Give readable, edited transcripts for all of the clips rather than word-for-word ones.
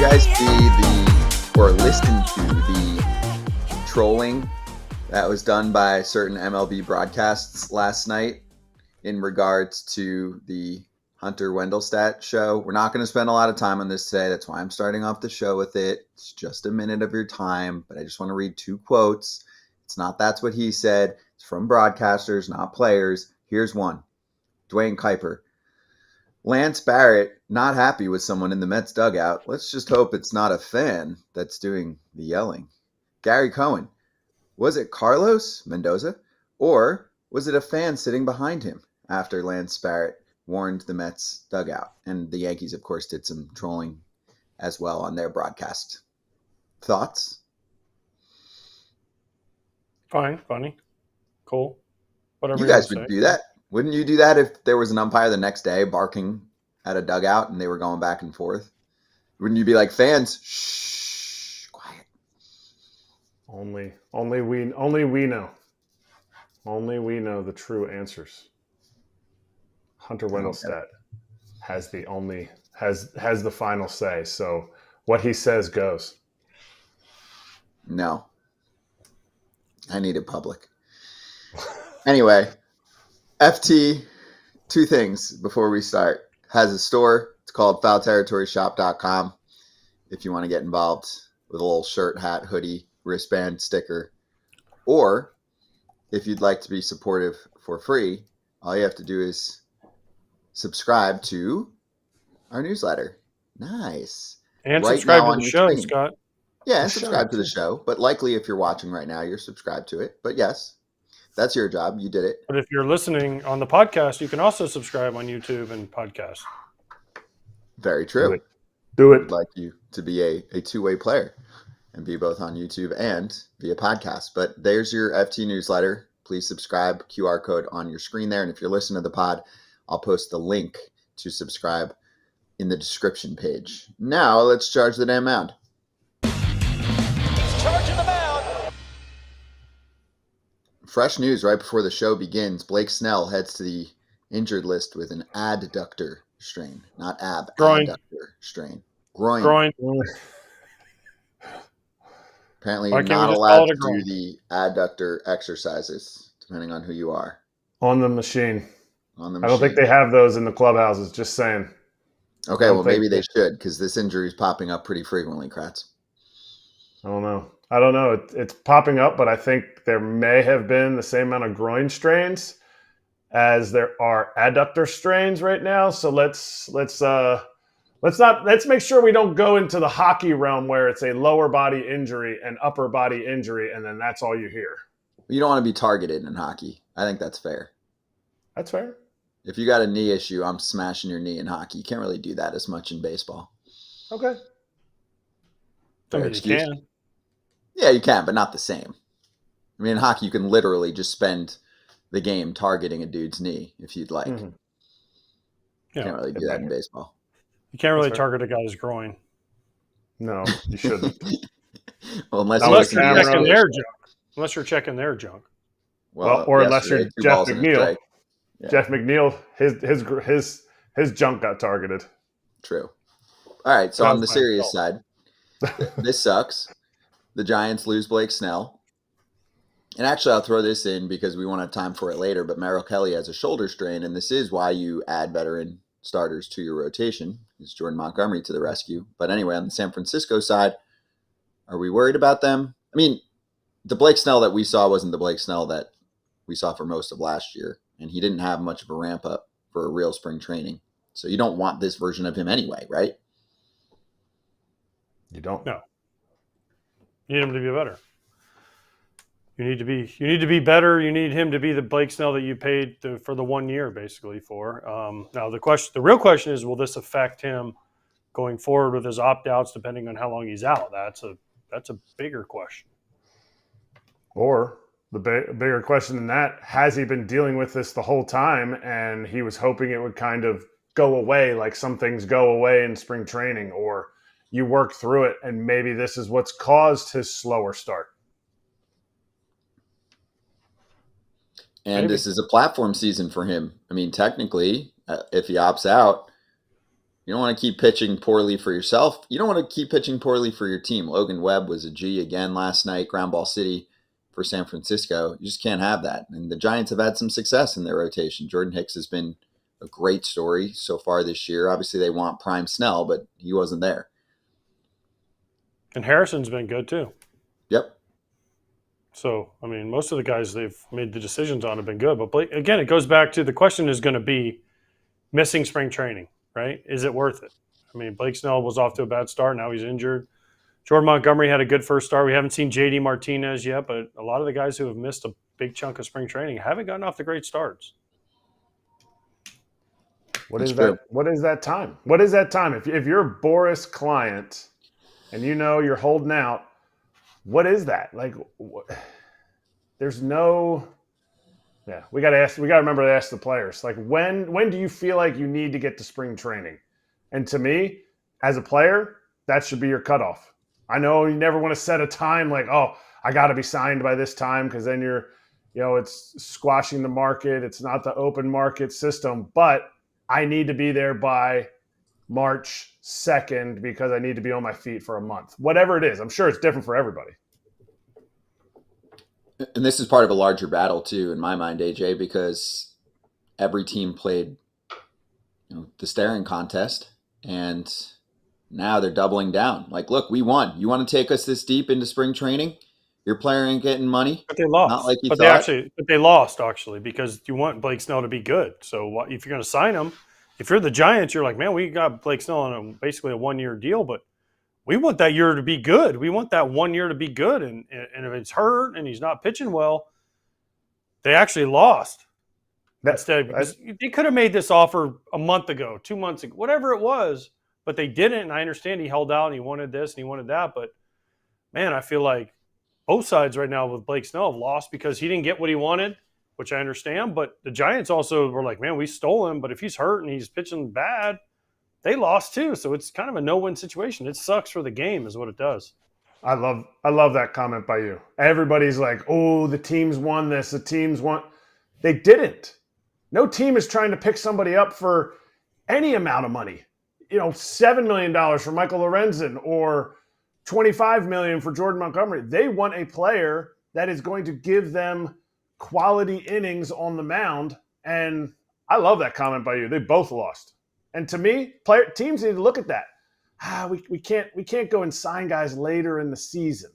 guys see or listen to the trolling that was done by certain MLB broadcasts last night in regards to the Hunter Wendelstedt show? We're not going to spend a lot of time on this today. That's why I'm starting off the show with it. It's just a minute of your time, but I just want to read two quotes. It's not "that's what he said." It's from broadcasters, not players. Here's one. Dwayne Kuiper. Lance Barrett not happy with someone in the Mets dugout. Let's just hope it's not a fan that's doing the yelling. Gary Cohen. Was it Carlos Mendoza or was it a fan sitting behind him after Lance Barrett warned the Mets dugout? And the Yankees, of course, did some trolling as well on their broadcast. Thoughts? Fine, funny, cool. Whatever you guys would do that. Wouldn't you do that if there was an umpire the next day barking at a dugout and they were going back and forth? Wouldn't you be like, fans, shh, quiet? Only we know. Only we know the true answers. Hunter Wendelstedt has the final say. So what he says goes. No. I need it public. Anyway, FT, two things before we start. Has a store. It's called foulterritoryshop.com. If you want to get involved with a little shirt, hat, hoodie, wristband, sticker, or if you'd like to be supportive for free, all you have to do is subscribe to our newsletter. Nice. And right subscribe to the show, screen. Scott. Yeah, and subscribe to the show. But likely if you're watching right now, you're subscribed to it. But yes, that's your job. You did it. But if you're listening on the podcast, you can also subscribe on YouTube and podcast. Very true. Do it. I'd like you to be a two-way player and be both on YouTube and via podcast. But there's your FT newsletter. Please subscribe. QR code on your screen there. And if you're listening to the pod, I'll post the link to subscribe in the description page. Now let's charge the damn mound. Charging the mound. Fresh news right before the show begins. Blake Snell heads to the injured list with an adductor strain, not groin. Adductor strain. Groin. Apparently you're not allowed to do the adductor exercises, depending on who you are. On the machine. I don't think they have those in the clubhouses, just saying. Okay, well, maybe they should, because this injury is popping up pretty frequently, Kratz. I don't know. It's popping up, but I think there may have been the same amount of groin strains as there are adductor strains right now. So let's make sure we don't go into the hockey realm where it's a lower body injury and upper body injury, and then that's all you hear. You don't want to be targeted in hockey. I think that's fair. That's fair. If you got a knee issue, I'm smashing your knee in hockey. You can't really do that as much in baseball. Okay. I mean, you can. Yeah, you can, but not the same. I mean, in hockey, you can literally just spend the game targeting a dude's knee if you'd like. Mm-hmm. You can't really do that in baseball. You can't really target a guy's groin. No, you shouldn't. Well, unless you're checking their junk. Well, or unless you're Jeff McNeil. Yeah. Jeff McNeil, his junk got targeted. True. All right, so on the serious side, this sucks. The Giants lose Blake Snell. And actually, I'll throw this in because we won't have time for it later, but Merrill Kelly has a shoulder strain, and this is why you add veteran starters to your rotation. It's Jordan Montgomery to the rescue. But anyway, on the San Francisco side, are we worried about them? I mean, the Blake Snell that we saw wasn't the Blake Snell that we saw for most of last year, and he didn't have much of a ramp up for a real spring training. So you don't want this version of him anyway, right? You don't. No. You need him to be better. You need to be better. You need him to be the Blake Snell that you paid for the 1 year, basically, for. Now, the real question is, will this affect him going forward with his opt-outs, depending on how long he's out? That's a bigger question. Or the bigger question than that, has he been dealing with this the whole time, and he was hoping it would kind of go away, like some things go away in spring training, or you work through it, and maybe this is what's caused his slower start. And maybe. This is a platform season for him. I mean, technically, if he opts out, You don't want to keep pitching poorly for yourself. You don't want to keep pitching poorly for your team. Logan Webb was a G again last night, ground ball city for San Francisco. You just can't have that. And the Giants have had some success in their rotation. Jordan Hicks has been a great story so far this year. Obviously, they want prime Snell, but he wasn't there. And Harrison's been good too. Yep. So, I mean, most of the guys they've made the decisions on have been good. But Blake, again, it goes back to the question is going to be missing spring training, right? Is it worth it? I mean, Blake Snell was off to a bad start. Now he's injured. Jordan Montgomery had a good first start. We haven't seen J.D. Martinez yet, but a lot of the guys who have missed a big chunk of spring training haven't gotten off the great starts. What is that? What is that time? What is that time? If you're a Boris client and you know you're holding out, what is that? Like, there's no. Yeah, we got to remember to ask the players. Like, when do you feel like you need to get to spring training? And to me, as a player, that should be your cutoff. I know you never want to set a time like, oh, I got to be signed by this time because then it's squashing the market. It's not the open market system, but I need to be there by March 2nd because I need to be on my feet for a month. Whatever it is, I'm sure it's different for everybody. And this is part of a larger battle too, in my mind, AJ, because every team played the staring contest, and now they're doubling down. Like, look, we won. You want to take us this deep into spring training? Your player ain't getting money. But they lost. Not like you but thought. They lost actually because you want Blake Snell to be good. So if you're going to sign him, if you're the Giants, you're like, man, we got Blake Snell on basically a 1-year deal, but we want that year to be good. We want that 1 year to be good. And if it's hurt and he's not pitching well, they actually lost. Instead, they could have made this offer a month ago, 2 months ago, whatever it was, but they didn't. And I understand he held out and he wanted this and he wanted that. But, man, I feel like both sides right now with Blake Snell have lost because he didn't get what he wanted, which I understand. But the Giants also were like, man, we stole him. But if he's hurt and he's pitching bad, they lost too. So it's kind of a no-win situation. It sucks for the game is what it does. I love that comment by you. Everybody's like, oh, the teams won this. The teams won. They didn't. No team is trying to pick somebody up for any amount of money. $7 million for Michael Lorenzen or $25 million for Jordan Montgomery. They want a player that is going to give them quality innings on the mound. And I love that comment by you. They both lost. And to me, teams need to look at that. We can't go and sign guys later in the season.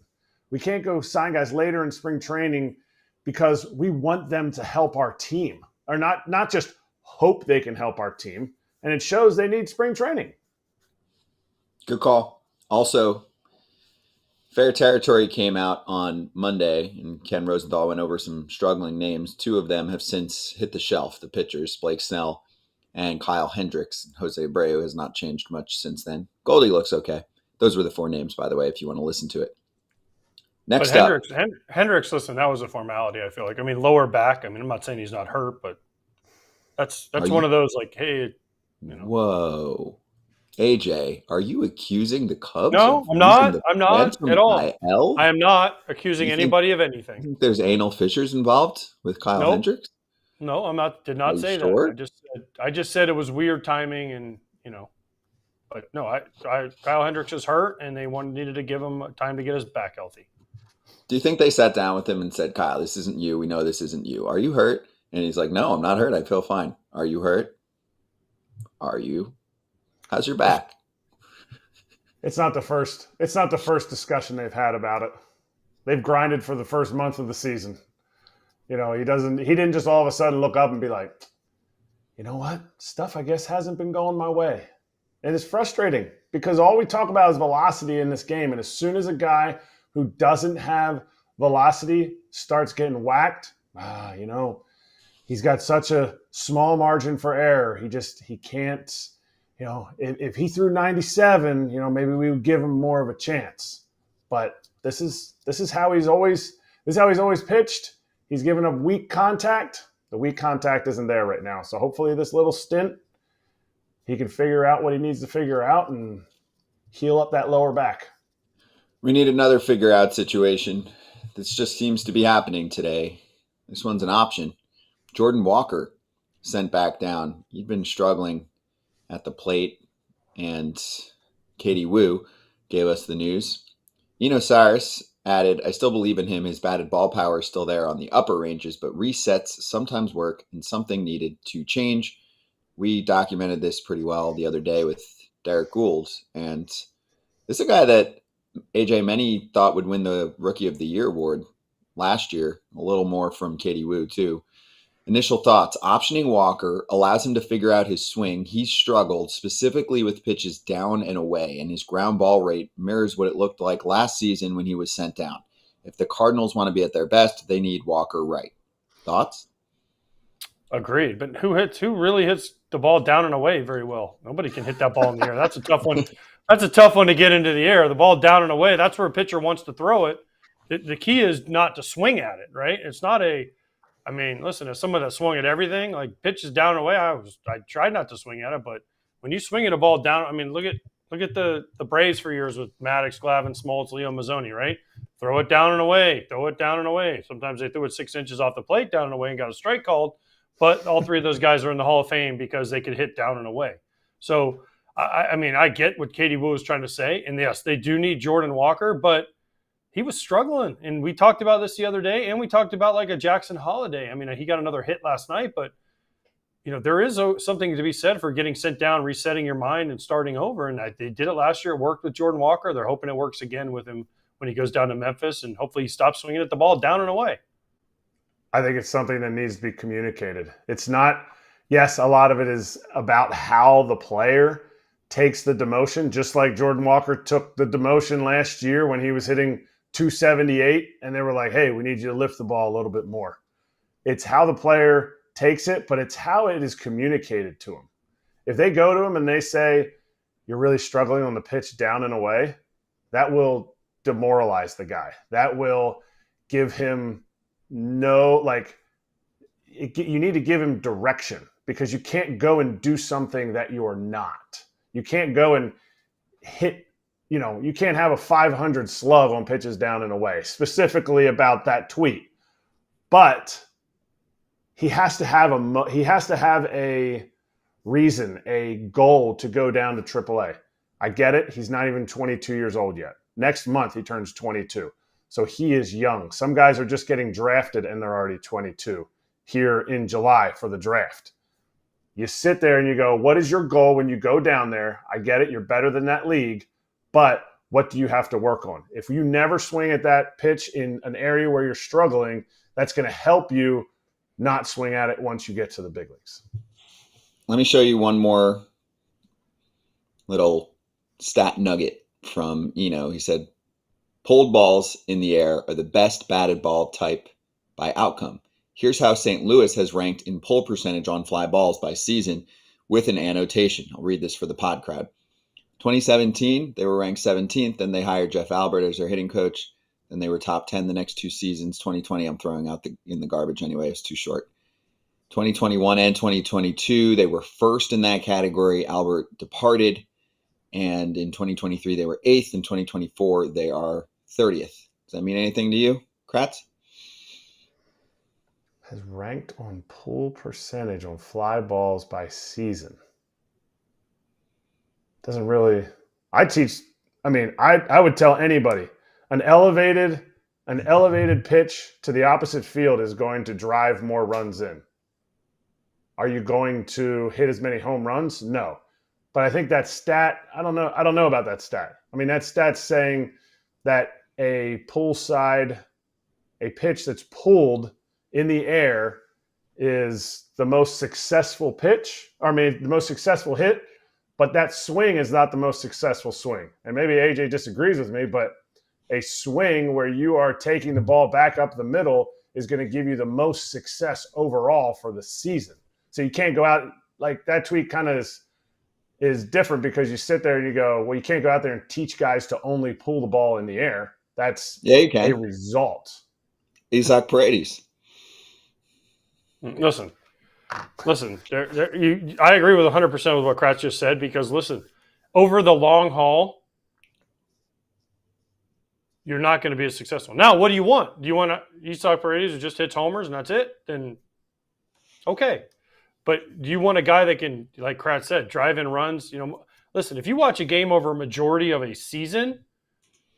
We can't go sign guys later in spring training because we want them to help our team. Or not just hope they can help our team. And it shows they need spring training. Good call. Also, Fair Territory came out on Monday, and Ken Rosenthal went over some struggling names. 2 of them have since hit the shelf, the pitchers, Blake Snell and Kyle Hendricks. Jose Abreu has not changed much since then. Goldie looks okay. Those were the 4 names, by the way, if you want to listen to it. Next up. Hendricks, listen, that was a formality, I feel like. I mean, lower back. I mean, I'm not saying he's not hurt, but that's one of those like, hey, Whoa. AJ, are you accusing the Cubs? No, I'm not. I'm not at all. IL? I am not accusing anybody of anything. You think there's anal fissures involved with Kyle Hendricks? No, I'm not. Did not say sure? that. I just said it was weird timing, and but no, Kyle Hendricks is hurt, and they needed to give him time to get his back healthy. Do you think they sat down with him and said, Kyle, this isn't you. We know this isn't you. Are you hurt? And he's like, no, I'm not hurt. I feel fine. Are you hurt? Are you? How's your back? It's not the first discussion they've had about it. They've grinded for the first month of the season. He didn't just all of a sudden look up and be like, you know what? Stuff, I guess, hasn't been going my way. And it's frustrating because all we talk about is velocity in this game. And as soon as a guy who doesn't have velocity starts getting whacked, he's got such a small margin for error. He can't, if he threw 97, maybe we would give him more of a chance. But this is how he's always pitched. He's given up weak contact. The weak contact isn't there right now. So hopefully this little stint, he can figure out what he needs to figure out and heal up that lower back. We need another figure out situation. This just seems to be happening today. This one's an option. Jordan Walker sent back down. He'd been struggling at the plate and Katie Wu gave us the news. Eno Cyrus added, I still believe in him. His batted ball power is still there on the upper ranges, but resets sometimes work and something needed to change. We documented this pretty well the other day with Derek Gould. And this is a guy that AJ many thought would win the Rookie of the Year award last year. A little more from Katie Wu, too. Initial thoughts. Optioning Walker allows him to figure out his swing. He's struggled specifically with pitches down and away, and his ground ball rate mirrors what it looked like last season when he was sent down. If the Cardinals want to be at their best, they need Walker right. Thoughts? Agreed. But who really hits the ball down and away very well? Nobody can hit that ball in the air. That's a tough one. That's a tough one to get into the air. The ball down and away, that's where a pitcher wants to throw it. The key is not to swing at it, right? It's not listen, as someone that swung at everything, like pitches down and away, I tried not to swing at it, but when you swing at a ball down, look at the Braves for years with Maddox, Glavine, Smoltz, Leo Mazzoni, right? Throw it down and away, throw it down and away. Sometimes they threw it 6 inches off the plate down and away and got a strike called, but all three of those guys are in the Hall of Fame because they could hit down and away. So, I get what Katie Wu was trying to say, and yes, they do need Jordan Walker, but he was struggling, and we talked about this the other day, and we talked about like a Jackson Holiday. He got another hit last night, but there is something to be said for getting sent down, resetting your mind, and starting over. And they did it last year. It worked with Jordan Walker. They're hoping it works again with him when he goes down to Memphis, and hopefully he stops swinging at the ball down and away. I think it's something that needs to be communicated. It's not, yes, a lot of it is about how the player takes the demotion, just like Jordan Walker took the demotion last year when he was hitting 278, and they were like, hey, we need you to lift the ball a little bit more. It's how the player takes it, but it's how it is communicated to him. If they go to him and they say, you're really struggling on the pitch down and away, that will demoralize the guy. That will give him you need to give him direction, because you can't go and do something that you're not. You can't go and hit, you can't have a 500 slug on pitches down and away, specifically about that tweet. But he has to have a reason, a goal to go down to AAA. I get it. He's not even 22 years old yet. Next month, he turns 22. So he is young. Some guys are just getting drafted and they're already 22 here in July for the draft. You sit there and you go, what is your goal when you go down there? I get it. You're better than that league. But what do you have to work on? If you never swing at that pitch in an area where you're struggling, that's going to help you not swing at it once you get to the big leagues. Let me show you one more little stat nugget from Eno. He said, pulled balls in the air are the best batted ball type by outcome. Here's how St. Louis has ranked in pull percentage on fly balls by season with an annotation. I'll read this for the pod crowd. 2017, they were ranked 17th, then they hired Jeff Albert as their hitting coach. Then they were top 10 the next two seasons. 2020, I'm throwing out in the garbage anyway. It's too short. 2021 and 2022, they were first in that category. Albert departed. And in 2023, they were 8th. In 2024, they are 30th. Does that mean anything to you, Kratz? Has ranked on pull percentage on fly balls by season. Doesn't really. I would tell anybody an elevated pitch to the opposite field is going to drive more runs in. Are you going to hit as many home runs? No. But I think that stat, I don't know about that stat. That stat's saying that a pitch that's pulled in the air is the most successful the most successful hit, but that swing is not the most successful swing. And maybe AJ disagrees with me, but a swing where you are taking the ball back up the middle is going to give you the most success overall for the season. So you can't go out like that tweet kind of is different, because you sit there and you go, well, you can't go out there and teach guys to only pull the ball in the air. That's you can. A result. Isaac Paredes. Listen. I agree with 100% with what Kratz just said, because listen, over the long haul, you're not going to be as successful. Now, what do you want? Do you want Isaac Paredes who just hits homers and that's it? Then okay. But do you want a guy that can, like Kratz said, drive in runs? listen, if you watch a game over a majority of a season,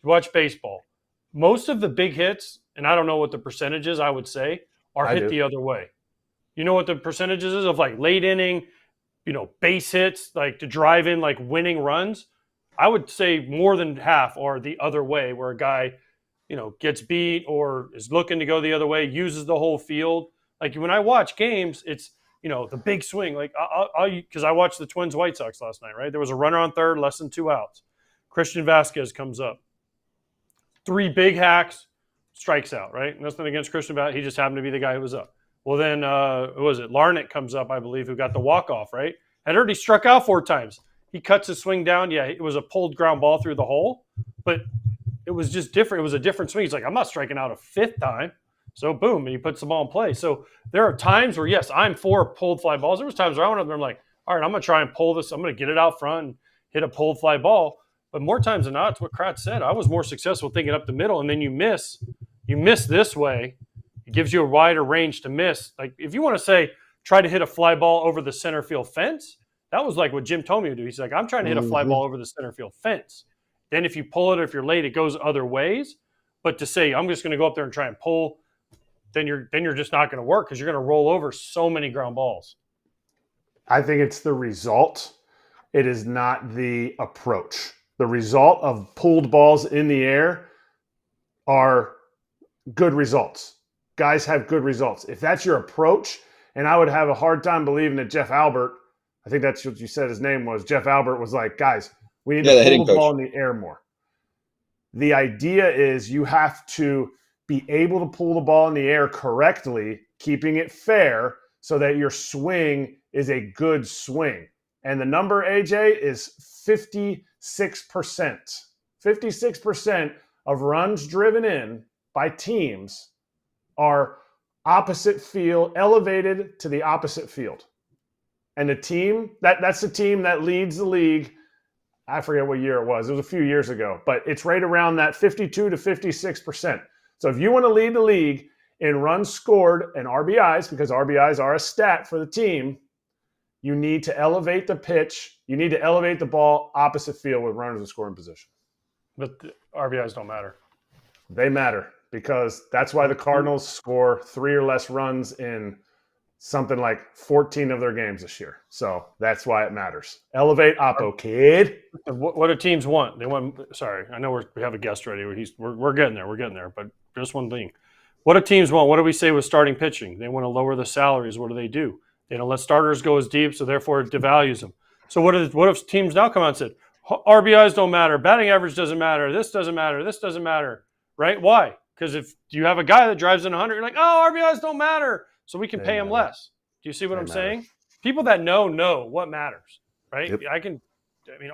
you watch baseball, most of the big hits, and I don't know what the percentage is, I would say, are hit the other way. You know what the percentages is of like late inning, base hits, like to drive in, like winning runs? I would say more than half are the other way, where a guy, gets beat or is looking to go the other way, uses the whole field. Like when I watch games, it's, the big swing. Like because I watched the Twins White Sox last night, right? There was a runner on third, less than 2 outs. Christian Vasquez comes up. 3 big hacks, strikes out, right? Nothing against Christian Vasquez. He just happened to be the guy who was up. Well, then, who was it? Larnett comes up, I believe, who got the walk-off, right? Had already struck out 4 times. He cuts his swing down. Yeah, it was a pulled ground ball through the hole, but it was just different. It was a different swing. He's like, I'm not striking out a 5th time. So, boom, and he puts the ball in play. So there are times where, yes, I'm for pulled fly balls. There was times where I went up there, I'm like, all right, I'm going to try and pull this. I'm going to get it out front and hit a pulled fly ball. But more times than not, it's what Kratz said. I was more successful thinking up the middle, and then you miss this way. It gives you a wider range to miss. Like if you want to say, try to hit a fly ball over the center field fence, that was like what Jim told me to do. He's like, I'm trying to hit a fly ball over the center field fence. Then if you pull it, or if you're late, it goes other ways. But to say, I'm just going to go up there and try and pull, then you're just not going to work because you're going to roll over so many ground balls. I think it's the result. It is not the approach. The result of pulled balls in the air are good results. Guys have good results. If that's your approach, and I would have a hard time believing that Jeff Albert, I think that's what you said his name was, Jeff Albert was like, guys, we need to pull the ball in the air more. The idea is you have to be able to pull the ball in the air correctly, keeping it fair so that your swing is a good swing. And the number, AJ, is 56%. 56% of runs driven in by teams are opposite field, elevated to the opposite field. And the team, that's the team that leads the league. I forget what year it was. It was a few years ago. But it's right around that 52 to 56%. So if you want to lead the league in runs scored and RBIs, because RBIs are a stat for the team, you need to elevate the pitch. You need to elevate the ball opposite field with runners in scoring position. But the RBIs don't matter. They matter because that's why the Cardinals score 3 or less runs in something like 14 of their games this year. So that's why it matters. Elevate Oppo, kid. What do teams want? They want. Sorry, I know we have a guest ready. We're getting there. We're getting there. But just one thing. What do teams want? What do we say with starting pitching? They want to lower the salaries. What do? They don't let starters go as deep, so therefore it devalues them. So what if teams now come out and said, RBIs don't matter, batting average doesn't matter, this doesn't matter, right? Why? Because if you have a guy that drives in 100, you're like, oh, RBIs don't matter, so we can pay him less. Do you see what I'm saying? People that know what matters, right? Yep.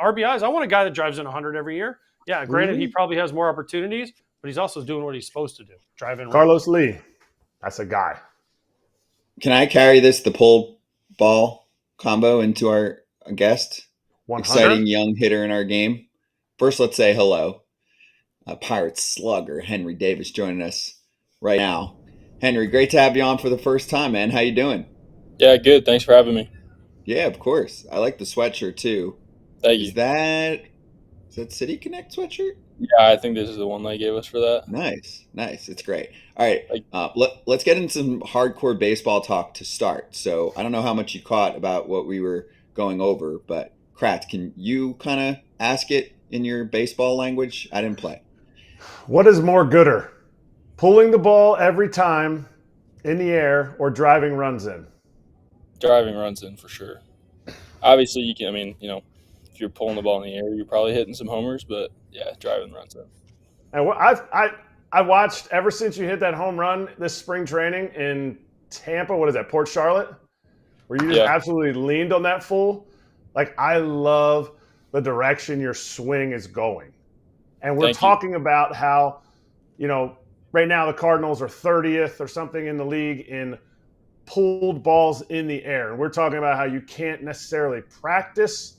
RBIs, I want a guy that drives in 100 every year. Yeah, granted, he probably has more opportunities, but he's also doing what he's supposed to do, driving. Carlos Lee, that's a guy. Can I carry the pull ball combo into our guest? 100? Exciting young hitter in our game. First, let's say hello. Pirates slugger Henry Davis joining us right now. Henry, great to have you on for the first time, man. How you doing? Yeah, good. Thanks for having me. Yeah, of course. I like the sweatshirt too. Thank you. Is that City Connect sweatshirt? Yeah, I think this is the one they gave us for that. Nice. It's great. All right, let's get into some hardcore baseball talk to start. So I don't know how much you caught about what we were going over, but Kratz, can you kind of ask it in your baseball language? I didn't play. What is more gooder? Pulling the ball every time in the air or driving runs in? Driving runs in for sure. Obviously, you can. If you're pulling the ball in the air, you're probably hitting some homers. But yeah, driving runs in. And I watched ever since you hit that home run this spring training in Tampa. What is that? Port Charlotte, where you just absolutely leaned on that fool. Like, I love the direction your swing is going. And we're talking about how, right now the Cardinals are 30th or something in the league in pulled balls in the air. And we're talking about how you can't necessarily practice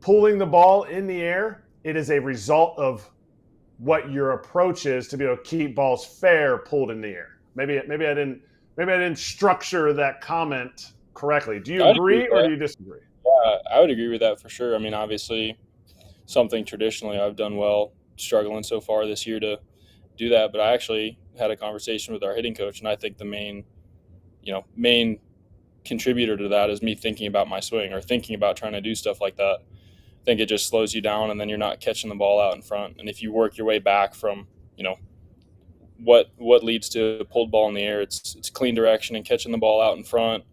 pulling the ball in the air. It is a result of what your approach is to be able to keep balls fair pulled in the air. Maybe I didn't structure that comment correctly. Do you agree or do you disagree? Yeah, I would agree with that for sure. I mean, obviously, something traditionally I've done well, struggling so far this year to do that. But I actually had a conversation with our hitting coach, and I think the main contributor to that is me thinking about my swing or thinking about trying to do stuff like that. I think it just slows you down, and then you're not catching the ball out in front. And if you work your way back from, what leads to a pulled ball in the air, it's clean direction and catching the ball out in front.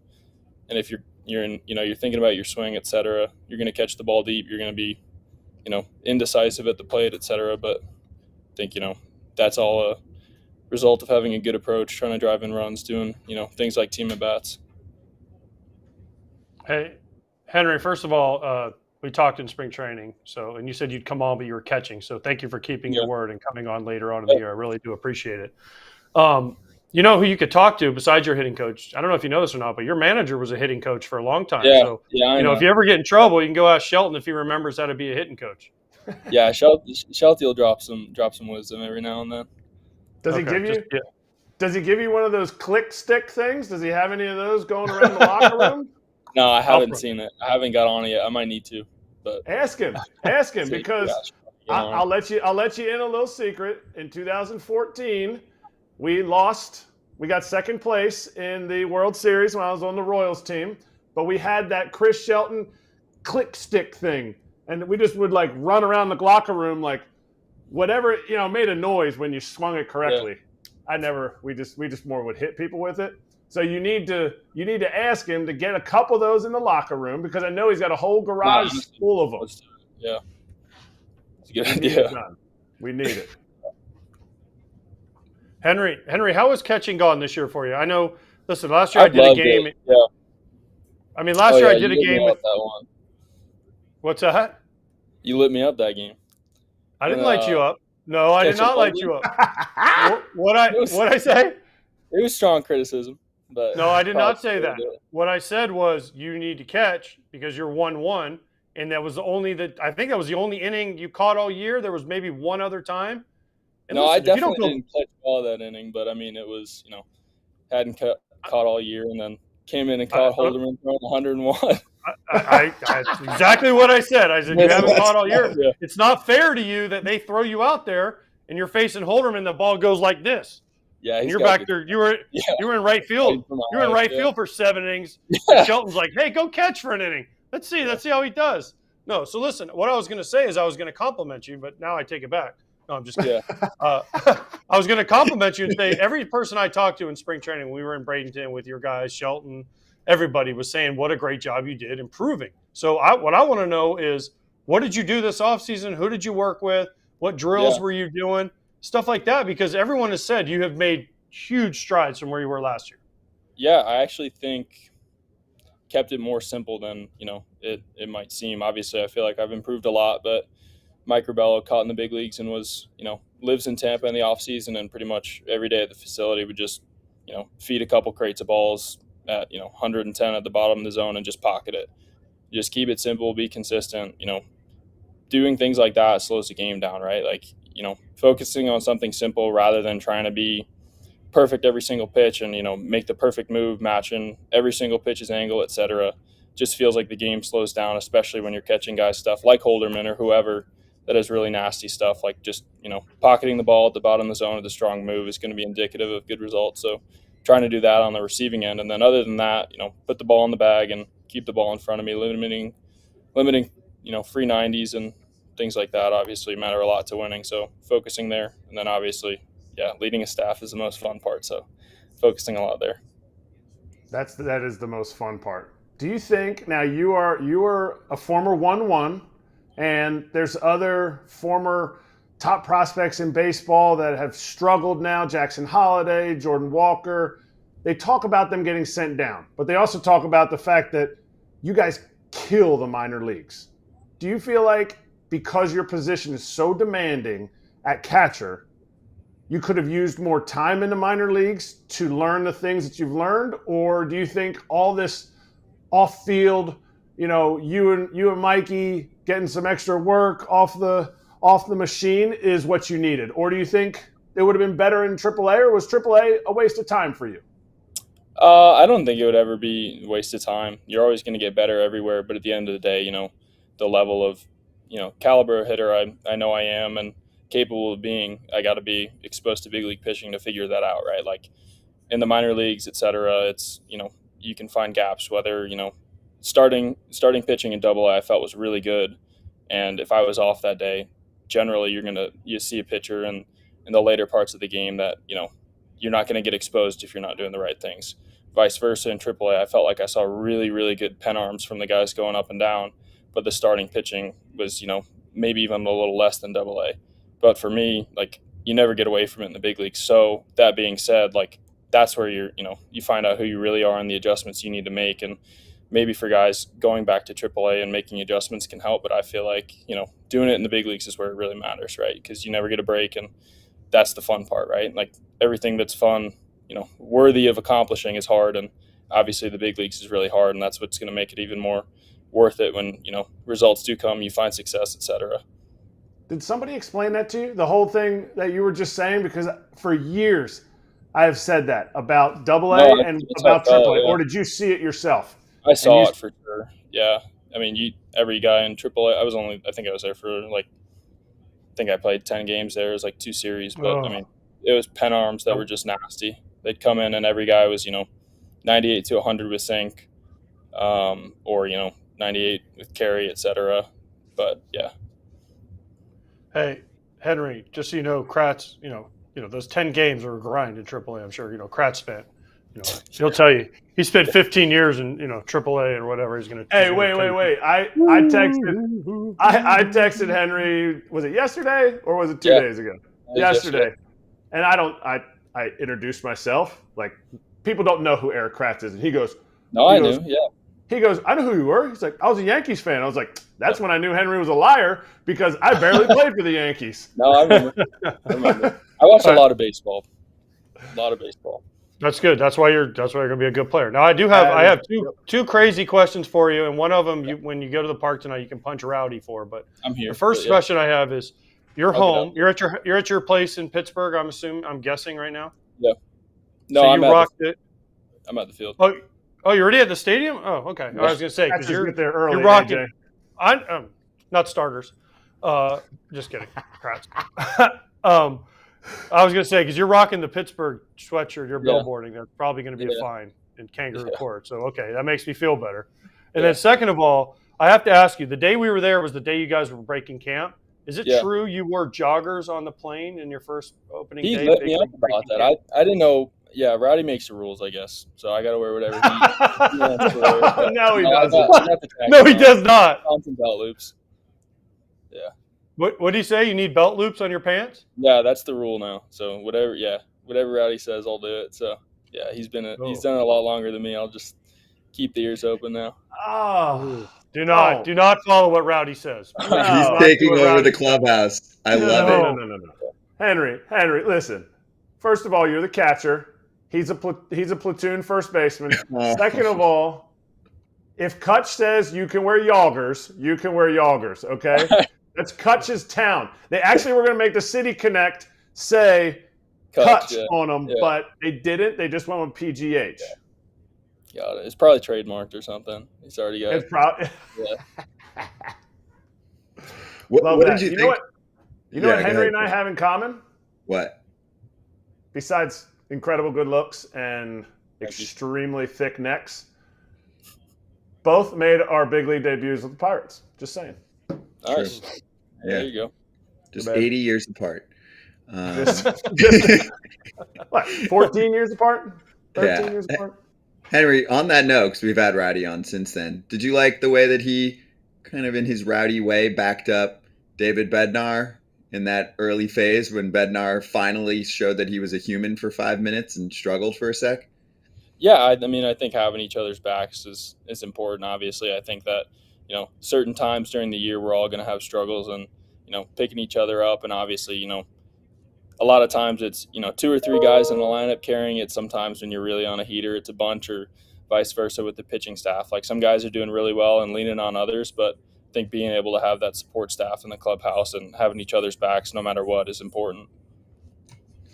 And if you're thinking about your swing, etc., you're going to catch the ball deep. You're going to be, indecisive at the plate, etc. But I think, that's all a result of having a good approach, trying to drive in runs, doing, things like team at bats. Hey, Henry, first of all, we talked in spring training, and you said you'd come on, but you were catching. So thank you for keeping your word and coming on later on in the year. I really do appreciate it. You know who you could talk to besides your hitting coach? I don't know if you know this or not, but your manager was a hitting coach for a long time. Yeah, so, I know. If you ever get in trouble, you can go ask Shelton if he remembers how to be a hitting coach. Yeah, Shelty will drop some wisdom every now and then. Does he give you one of those click stick things? Does he have any of those going around the locker room? No, I haven't seen it. I haven't got on it yet. I might need to, but ask him because I'll let you in a little secret. In 2014, we got second place in the World Series when I was on the Royals team, but we had that Chris Shelton click stick thing, and we just would like run around the locker room like whatever made a noise when you swung it correctly. Yeah. We just more would hit people with it. So you need to ask him to get a couple of those in the locker room because I know he's got a whole garage full of them. Yeah, it's a good idea. We need it. Henry, how has catching gone this year for you? I know. Listen, last year I did a game. Yeah. I mean, last year I did a game with that one. What's that? You lit me up that game. I didn't light you up. No, I did not light you up. What I say? It was strong criticism. But no, I did not say that. What I said was you need to catch because you're 1-1, and that was I think that was the only inning you caught all year. There was maybe one other time. And I definitely didn't catch all that inning, but I mean it was hadn't caught all year, and then came in and caught Holderman throwing 101. That's exactly what I said. I said you haven't caught all year. Yeah. It's not fair to you that they throw you out there and you're facing Holderman. The ball goes like this. Yeah, and you're back there. You were in right field. You were in right field for 7 innings. Yeah. Shelton's like, "Hey, go catch for an inning. Let's see how he does." No, so listen. What I was going to say is I was going to compliment you, but now I take it back. No, I'm just kidding. I was going to compliment you and say every person I talked to in spring training, when we were in Bradenton with your guys, Shelton, everybody was saying what a great job you did improving. So what I want to know is what did you do this offseason? Who did you work with? What drills were you doing? Stuff like that, because everyone has said you have made huge strides from where you were last year. Yeah, I actually think kept it more simple than, it might seem. Obviously, I feel like I've improved a lot, but Mike Rubello caught in the big leagues and was, lives in Tampa in the offseason, and pretty much every day at the facility would just, feed a couple crates of balls at, 110 at the bottom of the zone and just pocket it. Just keep it simple, be consistent, doing things like that slows the game down, right? Like, focusing on something simple rather than trying to be perfect every single pitch and, make the perfect move, matching every single pitch's angle, etc. Just feels like the game slows down, especially when you're catching guys stuff like Holderman or whoever that has really nasty stuff, like just, pocketing the ball at the bottom of the zone with a strong move is going to be indicative of good results. So trying to do that on the receiving end. And then other than that, put the ball in the bag and keep the ball in front of me, limiting, free 90s and things like that obviously matter a lot to winning. So focusing there. And then obviously, leading a staff is the most fun part. So focusing a lot there. That is the most fun part. Do you think now you are a former 1-1 and there's other former top prospects in baseball that have struggled now, Jackson Holliday, Jordan Walker. They talk about them getting sent down, but they also talk about the fact that you guys kill the minor leagues. Do you feel like because your position is so demanding at catcher, you could have used more time in the minor leagues to learn the things that you've learned? Or do you think all this off-field, you and Mikey getting some extra work off the machine is what you needed? Or do you think it would have been better in AAA, or was AAA a waste of time for you? I don't think it would ever be a waste of time. You're always going to get better everywhere, but at the end of the day, the level of, caliber of hitter I know I am and capable of being, I got to be exposed to big league pitching to figure that out, right? Like in the minor leagues, et cetera, it's, you can find gaps, whether, starting pitching in Double-A I felt was really good. And if I was off that day, generally you see a pitcher in the later parts of the game that, you're not going to get exposed if you're not doing the right things. Vice versa in AAA, I felt like I saw really, really good pen arms from the guys going up and down, but the starting pitching was, maybe even a little less than Double-A. But for me, like, you never get away from it in the big leagues. So that being said, like, that's where you find out who you really are and the adjustments you need to make. And maybe for guys going back to AAA and making adjustments can help, but I feel like, doing it in the big leagues is where it really matters, right? Because you never get a break, and that's the fun part, right? Like, everything that's fun, worthy of accomplishing is hard, and obviously the big leagues is really hard, and that's what's going to make it even more worth it when, results do come, you find success, etc. Did somebody explain that to you? The whole thing that you were just saying? Because for years I have said that about Double-A and about Triple-A. Yeah. Or did you see it yourself? I saw it for sure. Yeah. I mean, every guy in AAA, I think I was there for I think I played 10 games there. It was like 2 series, but I mean, it was pen arms that were just nasty. They'd come in and every guy was, 98 to 100 with sink, or 98 with carry, etc. But yeah. Hey, Henry, just so you know, Kratz, those 10 games were a grind in AAA. I'm sure Kratz spent. He'll tell you he spent 15 years in AAA or whatever he's going to. Hey, wait! I texted Henry. Was it yesterday or was it 2 days ago? Yesterday. And I introduced myself. Like, people don't know who Erik Kratz is, and he goes, "No, I knew." Yeah. He goes, "I know who you were." He's like, "I was a Yankees fan." I was like, "That's when I knew Henry was a liar because I barely played for the Yankees." No, I remember. I watched a lot of baseball. That's good. That's why you're going to be a good player. Now I have two crazy questions for you, and one of them when you go to the park tonight you can punch Rowdy for. But I'm here. The first question I have is, you're home. You're at your place in Pittsburgh. I'm guessing right now. Yeah. No, so you rocked it. I'm at the field. Oh, you're already at the stadium? Oh, okay. Yeah. I was going to say because you're there early. You're rocking. I'm not starters. Just kidding, Kratz. I was going to say, because you're rocking the Pittsburgh sweatshirt, you're billboarding, there's probably going to be a fine in Kangaroo Court. So, okay, that makes me feel better. And then second of all, I have to ask you, the day we were there was the day you guys were breaking camp. Is it true you wore joggers on the plane in your first opening day? He let me up about that. I didn't know. Yeah, Rowdy makes the rules, I guess. So I got to wear whatever he wants to wear. No, he doesn't. No, he does not. Constant belt loops. Yeah. What do you say? You need belt loops on your pants? Yeah, that's the rule now. So whatever Rowdy says, I'll do it. So yeah, he's done it a lot longer than me. I'll just keep the ears open now. Oh, do not follow what Rowdy says. No. He's taking over the clubhouse. I love it. No. Henry, listen. First of all, you're the catcher. He's a platoon first baseman. Second of all, if Kutch says you can wear joggers, you can wear joggers. Okay. That's Kutch's town. They actually were going to make the City Connect say Kutch on them, but they didn't. They just went with PGH. Yeah. Got it. It's probably trademarked or something. He's already got it. Probably. Yeah. What did you think? You know what Henry and I have in common? What? Besides incredible good looks and extremely thick necks, both made our big league debuts with the Pirates. Just saying. Nice. There you go. Just 80 years apart. What, 14 years apart? 13 years apart? Henry, on that note, because we've had Rowdy on since then, did you like the way that he kind of in his Rowdy way backed up David Bednar in that early phase when Bednar finally showed that he was a human for 5 minutes and struggled for a sec? Yeah, I mean, I think having each other's backs is important. Obviously, I think that, certain times during the year we're all going to have struggles and, picking each other up. And obviously, a lot of times it's, 2 or 3 guys in the lineup carrying it. Sometimes when you're really on a heater, it's a bunch, or vice versa with the pitching staff. Like, some guys are doing really well and leaning on others, but I think being able to have that support staff in the clubhouse and having each other's backs no matter what is important.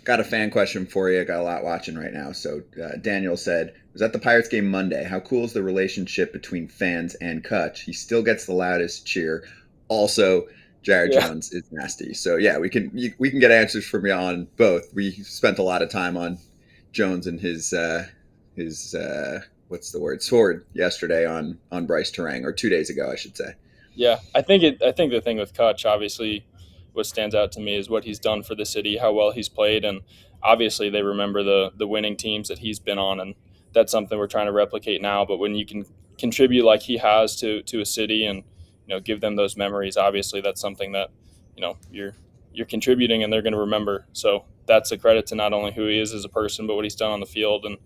Got a fan question for you. Got a lot watching right now. So Daniel said, was at the Pirates game Monday. How cool is the relationship between fans and Kutch? He still gets the loudest cheer. Also, Jared Jones is nasty. So yeah, we can get answers from you on both. We spent a lot of time on Jones and his what's the word, sword yesterday on Bryce Terang, or 2 days ago, I should say. Yeah, I think the thing with Kutch, obviously, what stands out to me is what he's done for the city, how well he's played, and obviously they remember the winning teams that he's been on, and that's something we're trying to replicate now. But when you can contribute like he has to a city and give them those memories, obviously that's something that you're contributing and they're going to remember. So that's a credit to not only who he is as a person, but what he's done on the field, and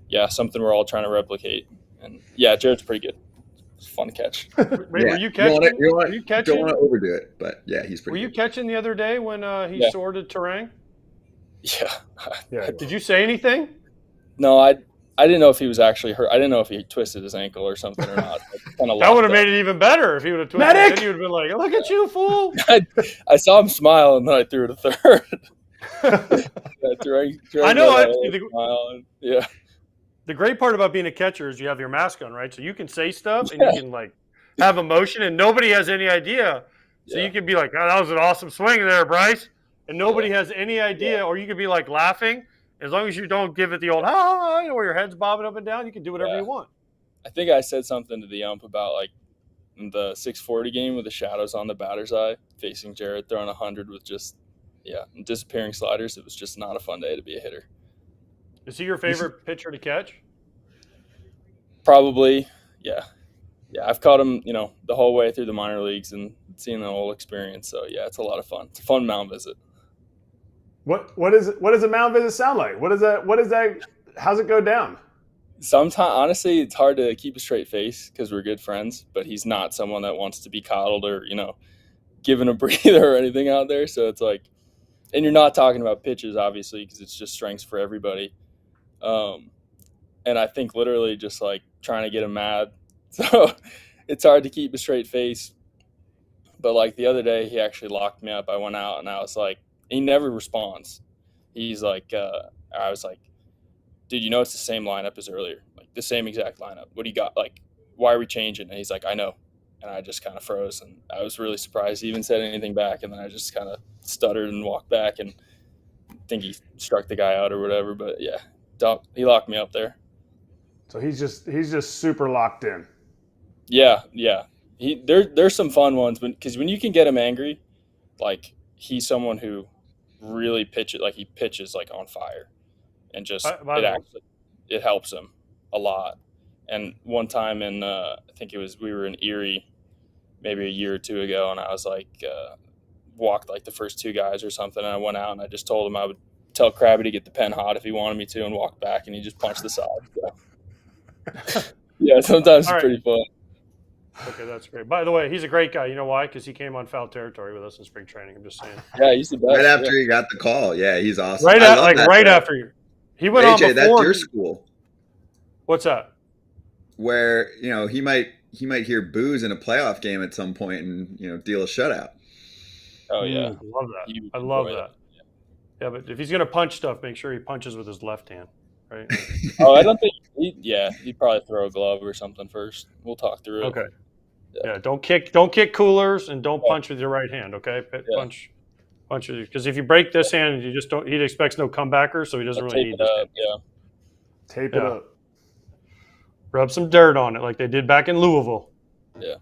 yeah, something we're all trying to replicate. And yeah, Jared's pretty good. It's a fun catch. Were you catching? Were you catching? Don't want to overdo it, but yeah, he's pretty. Were you catching the other day when he sorted Terang? Yeah. Did you say anything? No, I didn't know if he was actually hurt. I didn't know if he twisted his ankle or something or not. That would have made it even better if he would have twisted it. Then you would have been like, look at you, fool. I saw him smile, and then I threw it a third. I know. Yeah. The great part about being a catcher is you have your mask on, right? So you can say stuff and you can have emotion, and nobody has any idea. So you can be like, "Oh, that was an awesome swing there, Bryce," and nobody has any idea. Or you could be laughing. As long as you don't give it the old where your head's bobbing up and down, you can do whatever you want. I think I said something to the ump about the 640 game with the shadows on the batter's eye facing Jared throwing 100 with just disappearing sliders. It was just not a fun day to be a hitter. Is he your favorite pitcher to catch? Probably, yeah. Yeah, I've caught him, the whole way through the minor leagues and seen the whole experience. So yeah, it's a lot of fun. It's a fun mound visit. What does a mound visit sound like? What is that? How's it go down? Sometimes, honestly, it's hard to keep a straight face because we're good friends, but he's not someone that wants to be coddled or, given a breather or anything out there. So it's and you're not talking about pitches, obviously, because it's just strengths for everybody. And I think literally just trying to get him mad. So it's hard to keep a straight face. But the other day, he actually locked me up. I went out and I was he never responds. He's I was like, dude, it's the same lineup as earlier, the same exact lineup. What do you got? Why are we changing? And he's like, I know. And I just kind of froze, and I was really surprised he even said anything back. And then I just kind of stuttered and walked back, and I think he struck the guy out or whatever. But yeah, he locked me up there. So he's just super locked in. Yeah. There's some fun ones, because when you can get him angry, he's someone who really pitches he pitches on fire, and just it helps him a lot. And one time I think we were in Erie maybe a year or two ago, and I was walked the first two guys or something, and I went out and I just told him I would tell Krabby to get the pen hot if he wanted me to, and walked back, and he just punched the side. So. Yeah, sometimes it's pretty fun. Okay, that's great. By the way, he's a great guy. You know why? Because he came on foul territory with us in spring training. I'm just saying. Yeah, he's the best. Right after he got the call. Yeah, he's awesome. Right after you. He went on before. That's your school. What's that? Where he might hear boos in a playoff game at some point and deal a shutout. Oh yeah, I love that. I love that. Yeah, but if he's gonna punch stuff, make sure he punches with his left hand, right? I don't think he'd probably throw a glove or something first. We'll talk through it. Okay. Yeah, don't kick coolers, and don't punch with your right hand. Okay, punch because if you break this hand, you just don't. He expects no comebacker, so he doesn't really need this. Tape it up. Rub some dirt on it, like they did back in Louisville. Yeah.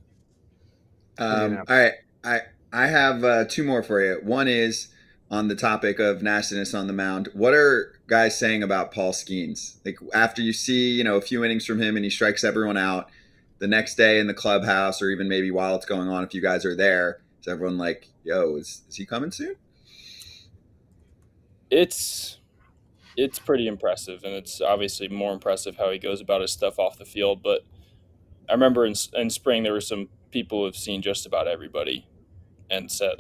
All right, I have two more for you. One is on the topic of nastiness on the mound. What are guys saying about Paul Skeens? After you see a few innings from him and he strikes everyone out, the next day in the clubhouse, or even maybe while it's going on, if you guys are there, is everyone yo, is he coming soon? It's pretty impressive, and it's obviously more impressive how he goes about his stuff off the field. But I remember in spring there were some people who have seen just about everybody and said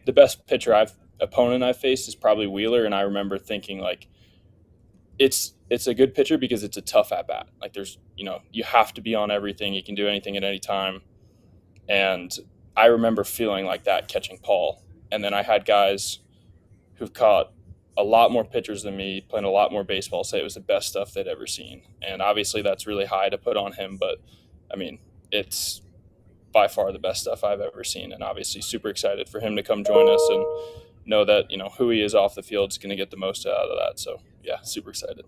the best opponent I've faced is probably Wheeler, and I remember thinking it's a good pitcher because it's a tough at bat. There's you have to be on everything. You can do anything at any time, and I remember feeling like that catching Paul. And then I had guys who've caught a lot more pitchers than me, playing a lot more baseball, say it was the best stuff they'd ever seen. And obviously that's really high to put on him, but I mean, it's by far the best stuff I've ever seen. And obviously super excited for him to come join us and know that, who he is off the field is going to get the most out of that. So yeah, super excited.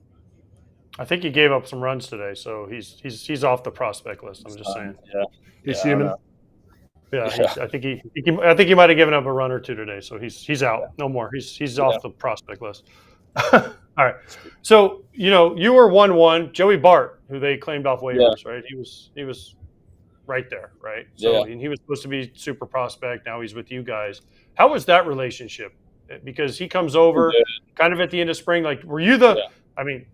I think he gave up some runs today, so he's off the prospect list. I'm just saying. Yeah. He's human. Yeah, I think he might have given up a run or two today, so he's out. Yeah. No more. He's off the prospect list. All right. So you were 1-1. Joey Bart, who they claimed off waivers, right? He was right there, right? So and he was supposed to be super prospect. Now he's with you guys. How was that relationship? Because he comes over kind of at the end of spring. Like, were you the? I mean,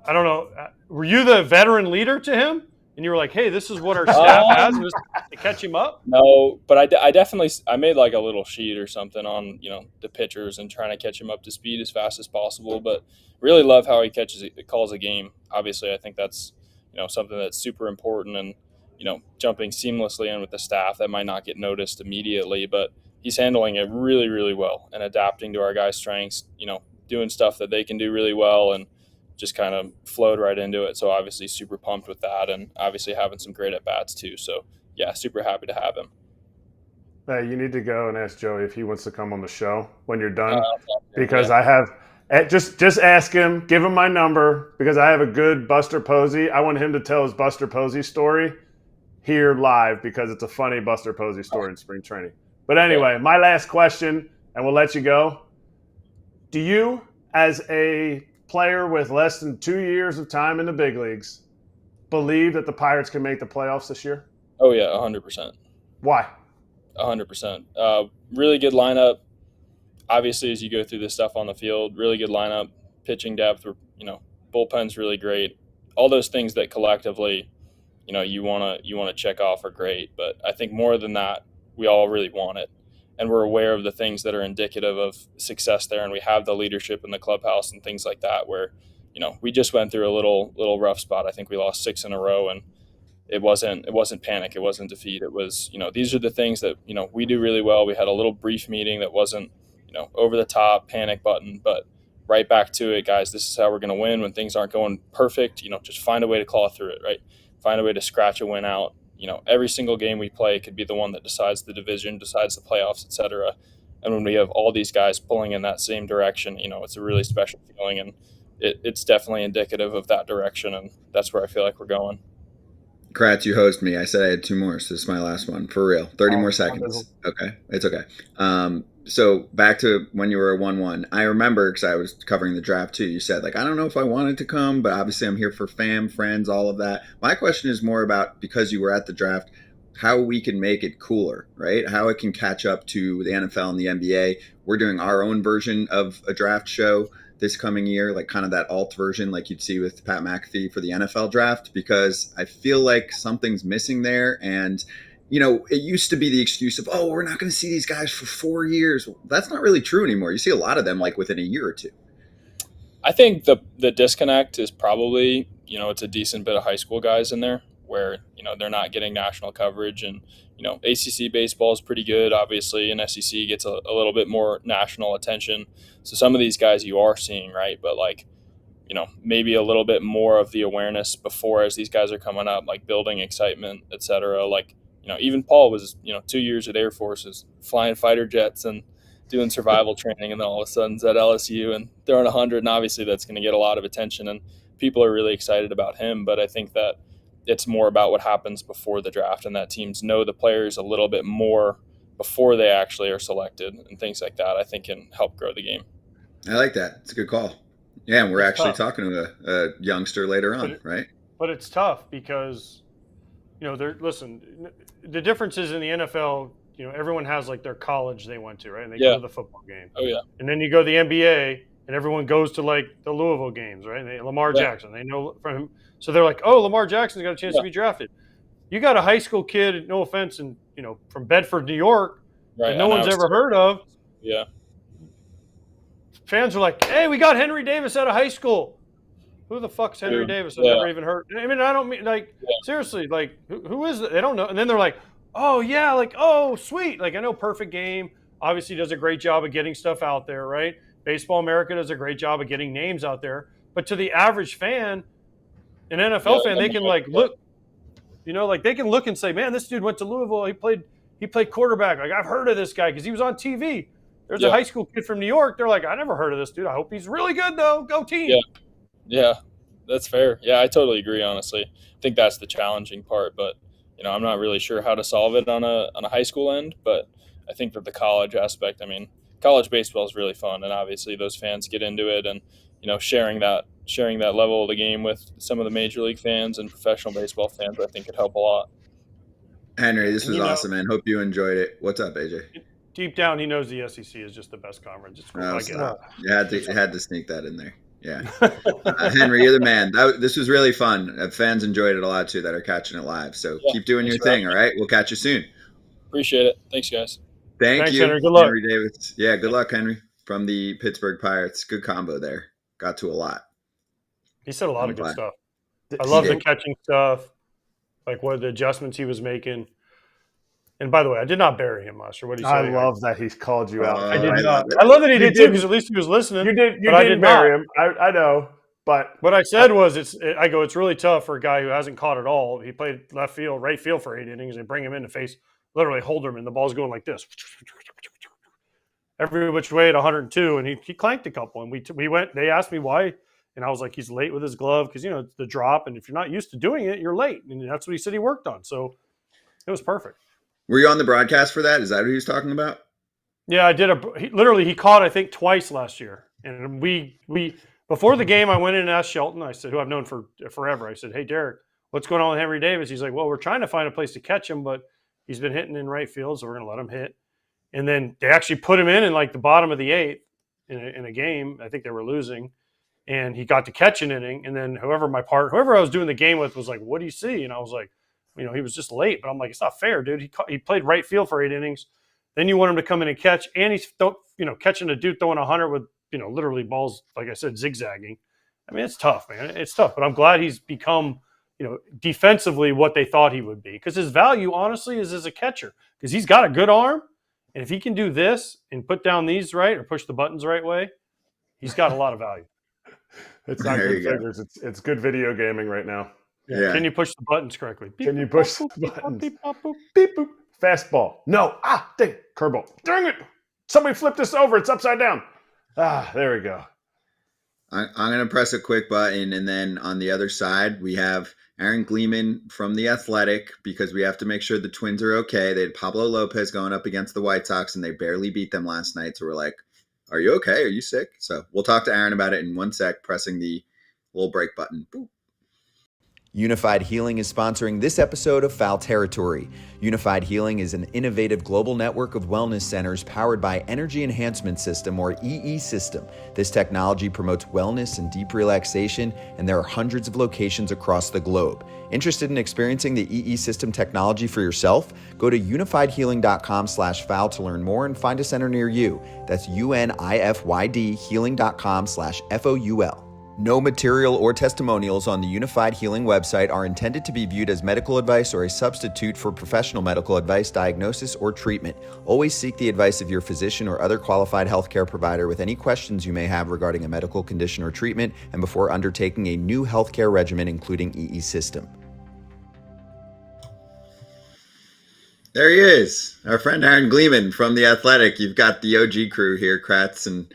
I don't know. Were you the veteran leader to him? And you were like, hey, this is what our staff has to catch him up? No, but I definitely made like a little sheet or something on, the pitchers and trying to catch him up to speed as fast as possible. But really love how he calls a game. Obviously, I think that's, something that's super important and, jumping seamlessly in with the staff that might not get noticed immediately. But he's handling it really, really well and adapting to our guys' strengths, doing stuff that they can do really well and just kind of flowed right into it. So obviously super pumped with that and obviously having some great at-bats too. So yeah, super happy to have him. Hey, you need to go and ask Joey if he wants to come on the show when you're done because I have just ask him, give him my number because I have a good Buster Posey. I want him to tell his Buster Posey story here live because it's a funny Buster Posey story in spring training. But anyway, my last question and we'll let you go. Do you, as a player with less than 2 years of time in the big leagues, believe that the Pirates can make the playoffs this year? Oh yeah, 100%. Why? 100%. Really good lineup. Obviously, as you go through this stuff on the field, really good lineup, pitching depth, bullpen's really great. All those things that collectively, you want to check off are great. But I think more than that, we all really want it. And we're aware of the things that are indicative of success there. And we have the leadership in the clubhouse and things like that where, we just went through a little rough spot. I think we lost 6 in a row and it wasn't panic. It wasn't defeat. It was, these are the things that, we do really well. We had a little brief meeting that wasn't, over the top panic button, but right back to it, guys. This is how we're going to win when things aren't going perfect. Just find a way to claw through it, right? Find a way to scratch a win out. Every single game we play could be the one that decides the division, decides the playoffs, etc. And when we have all these guys pulling in that same direction, it's a really special feeling, and it's definitely indicative of that direction, and that's where I feel like we're going. Kratz, you host me. I said I had 2 more, so this is my last one. For real. 30 more seconds. Okay. It's okay. So back to when you were a 1-1. I remember, because I was covering the draft too, you said, I don't know if I wanted to come, but obviously I'm here for friends, all of that. My question is more about, because you were at the draft, how we can make it cooler, right? How it can catch up to the NFL and the NBA. We're doing our own version of a draft show this coming year, kind of that alt version like you'd see with Pat McAfee for the NFL draft, because I feel like something's missing there. And, it used to be the excuse of, we're not going to see these guys for 4 years. That's not really true anymore. You see a lot of them within a year or two. I think the disconnect is probably, it's a decent bit of high school guys in there where, they're not getting national coverage and, ACC baseball is pretty good, obviously, and SEC gets a little bit more national attention. So some of these guys you are seeing, right? But maybe a little bit more of the awareness before as these guys are coming up, building excitement, et cetera. Even Paul was, 2 years at Air Forces, flying fighter jets and doing survival training, and then all of a sudden at LSU and throwing 100. And obviously that's going to get a lot of attention and people are really excited about him. But I think that it's more about what happens before the draft and that teams know the players a little bit more before they actually are selected and things like that, I think can help grow the game. I like that. It's a good call. Yeah, and we're actually talking to a youngster later on, right? But it's tough because, the difference is in the NFL, everyone has their college they went to, right? And they go to the football game. Oh, yeah. And then you go to the NBA and everyone goes to the Louisville games, right? Lamar Jackson, they know from him. So they're like, Lamar Jackson's got a chance to be drafted. You got a high school kid, no offense, and from Bedford, New York, that no one's ever heard of. Yeah. Fans are like, hey, we got Henry Davis out of high school. Who the fuck's Henry Davis? I've never even heard. I mean, I don't mean seriously, who is it? They don't know. And then they're like, oh yeah, oh sweet. I know Perfect Game obviously does a great job of getting stuff out there, right? Baseball America does a great job of getting names out there. But to the average fan, an NFL Yeah, fan, they can look, they can look and say, man, this dude went to Louisville. He played quarterback. Like, I've heard of this guy because he was on TV. There's a high school kid from New York. They're like, I never heard of this dude. I hope he's really good, though. Go team. Yeah, that's fair. Yeah, I totally agree, honestly. I think that's the challenging part. But, I'm not really sure how to solve it on a high school end. But I think for the college aspect, college baseball is really fun. And obviously those fans get into it. And, sharing that level of the game with some of the major league fans and professional baseball fans, I think could help a lot. Henry, this was awesome, man. Hope you enjoyed it. What's up, AJ? Deep down, he knows the SEC is just the best conference. It's cool. I get it. You had to sneak that in there. Yeah. Henry, you're the man. This was really fun. Fans enjoyed it a lot, too, that are catching it live. So keep doing your thing, all right? We'll catch you soon. Appreciate it. Thanks, guys. Thanks, you, Henry. Good luck. Henry Davis. Yeah, good luck, Henry, from the Pittsburgh Pirates. Good combo there. Got to a lot. He said a lot of good stuff. I love the catching stuff, like what the adjustments he was making. And by the way, I did not bury him last year. What did he say? I love that he's called you out. I did not. I love that he did too, because at least he was listening. You didn't bury him. I know, but what I said was, it's really tough for a guy who hasn't caught it all. He played left field, right field for 8 innings, and bring him in to face literally Holderman, and the ball's going like this, every which way at 102, and he clanked a couple, and we went. They asked me why. And I was like, he's late with his glove because, it's the drop. And if you're not used to doing it, you're late. And that's what he said he worked on. So it was perfect. Were you on the broadcast for that? Is that what he was talking about? Yeah, I did. He caught, I think, twice last year. And we before the game, I went in and asked Shelton. I said, who I've known for forever. I said, hey, Derek, what's going on with Henry Davis? He's like, well, we're trying to find a place to catch him, but he's been hitting in right field, so we're going to let him hit. And then they actually put him in like the bottom of the 8th in a game. I think they were losing. And he got to catch an inning, and then whoever I was doing the game with was like, what do you see? And I was like, he was just late. But I'm like, it's not fair, dude. He played right field for 8 innings. Then you want him to come in and catch, and he's catching a dude throwing 100 with literally balls, like I said, zigzagging. It's tough, man. It's tough. But I'm glad he's become defensively what they thought he would be, because his value honestly is as a catcher, because he's got a good arm, and if he can do this and put down these right or push the buttons the right way, he's got a lot of value. It's not good figures. It's good video gaming right now. Yeah. Can you push the buttons correctly? Can you push the buttons? Beep, boop, beep, boop. Fastball. No. Dang. Curveball. Dang it. Somebody flipped this over. It's upside down. There we go. I'm going to press a quick button, and then on the other side, we have Aaron Gleeman from The Athletic, because we have to make sure the Twins are okay. They had Pablo Lopez going up against the White Sox, and they barely beat them last night. So we're like, are you okay? Are you sick? So we'll talk to Aaron about it in 1 sec, pressing the little break button. Boop. Unified Healing is sponsoring this episode of Foul Territory. Unified Healing is an innovative global network of wellness centers powered by Energy Enhancement System, or EE System. This technology promotes wellness and deep relaxation, and there are hundreds of locations across the globe. Interested in experiencing the EE System technology for yourself? Go to unifydhealing.com/foul to learn more and find a center near you. That's UNIFYD healing.com/FOUL. No material or testimonials on the Unified Healing website are intended to be viewed as medical advice or a substitute for professional medical advice, diagnosis, or treatment. Always seek the advice of your physician or other qualified healthcare provider with any questions you may have regarding a medical condition or treatment, and before undertaking a new healthcare regimen, including EE System. There he is, our friend Aaron Gleeman from The Athletic. You've got the OG crew here, Kratz and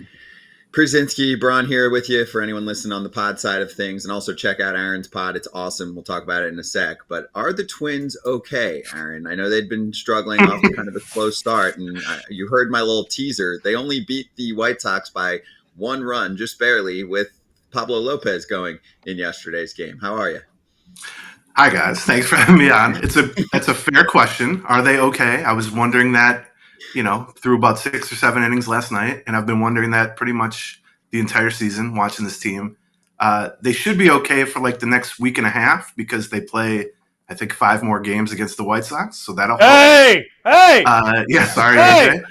Pierzynski, Braun here with you for anyone listening on the pod side of things. And also check out Aaron's pod. It's awesome. We'll talk about it in a sec. But are the Twins okay, Aaron? I know they'd been struggling off kind of a slow start. And you heard my little teaser. They only beat the White Sox by 1 run, just barely, with Pablo Lopez going in yesterday's game. How are you? Hi, guys. Thanks for having me on. It's a fair question. Are they okay? I was wondering that, through about 6 or 7 innings last night, and I've been wondering that pretty much the entire season watching this team. They should be okay for like the next week and a half, because they play, I think, 5 more games against the White Sox, so that'll help. Hey! Yeah, sorry, hey!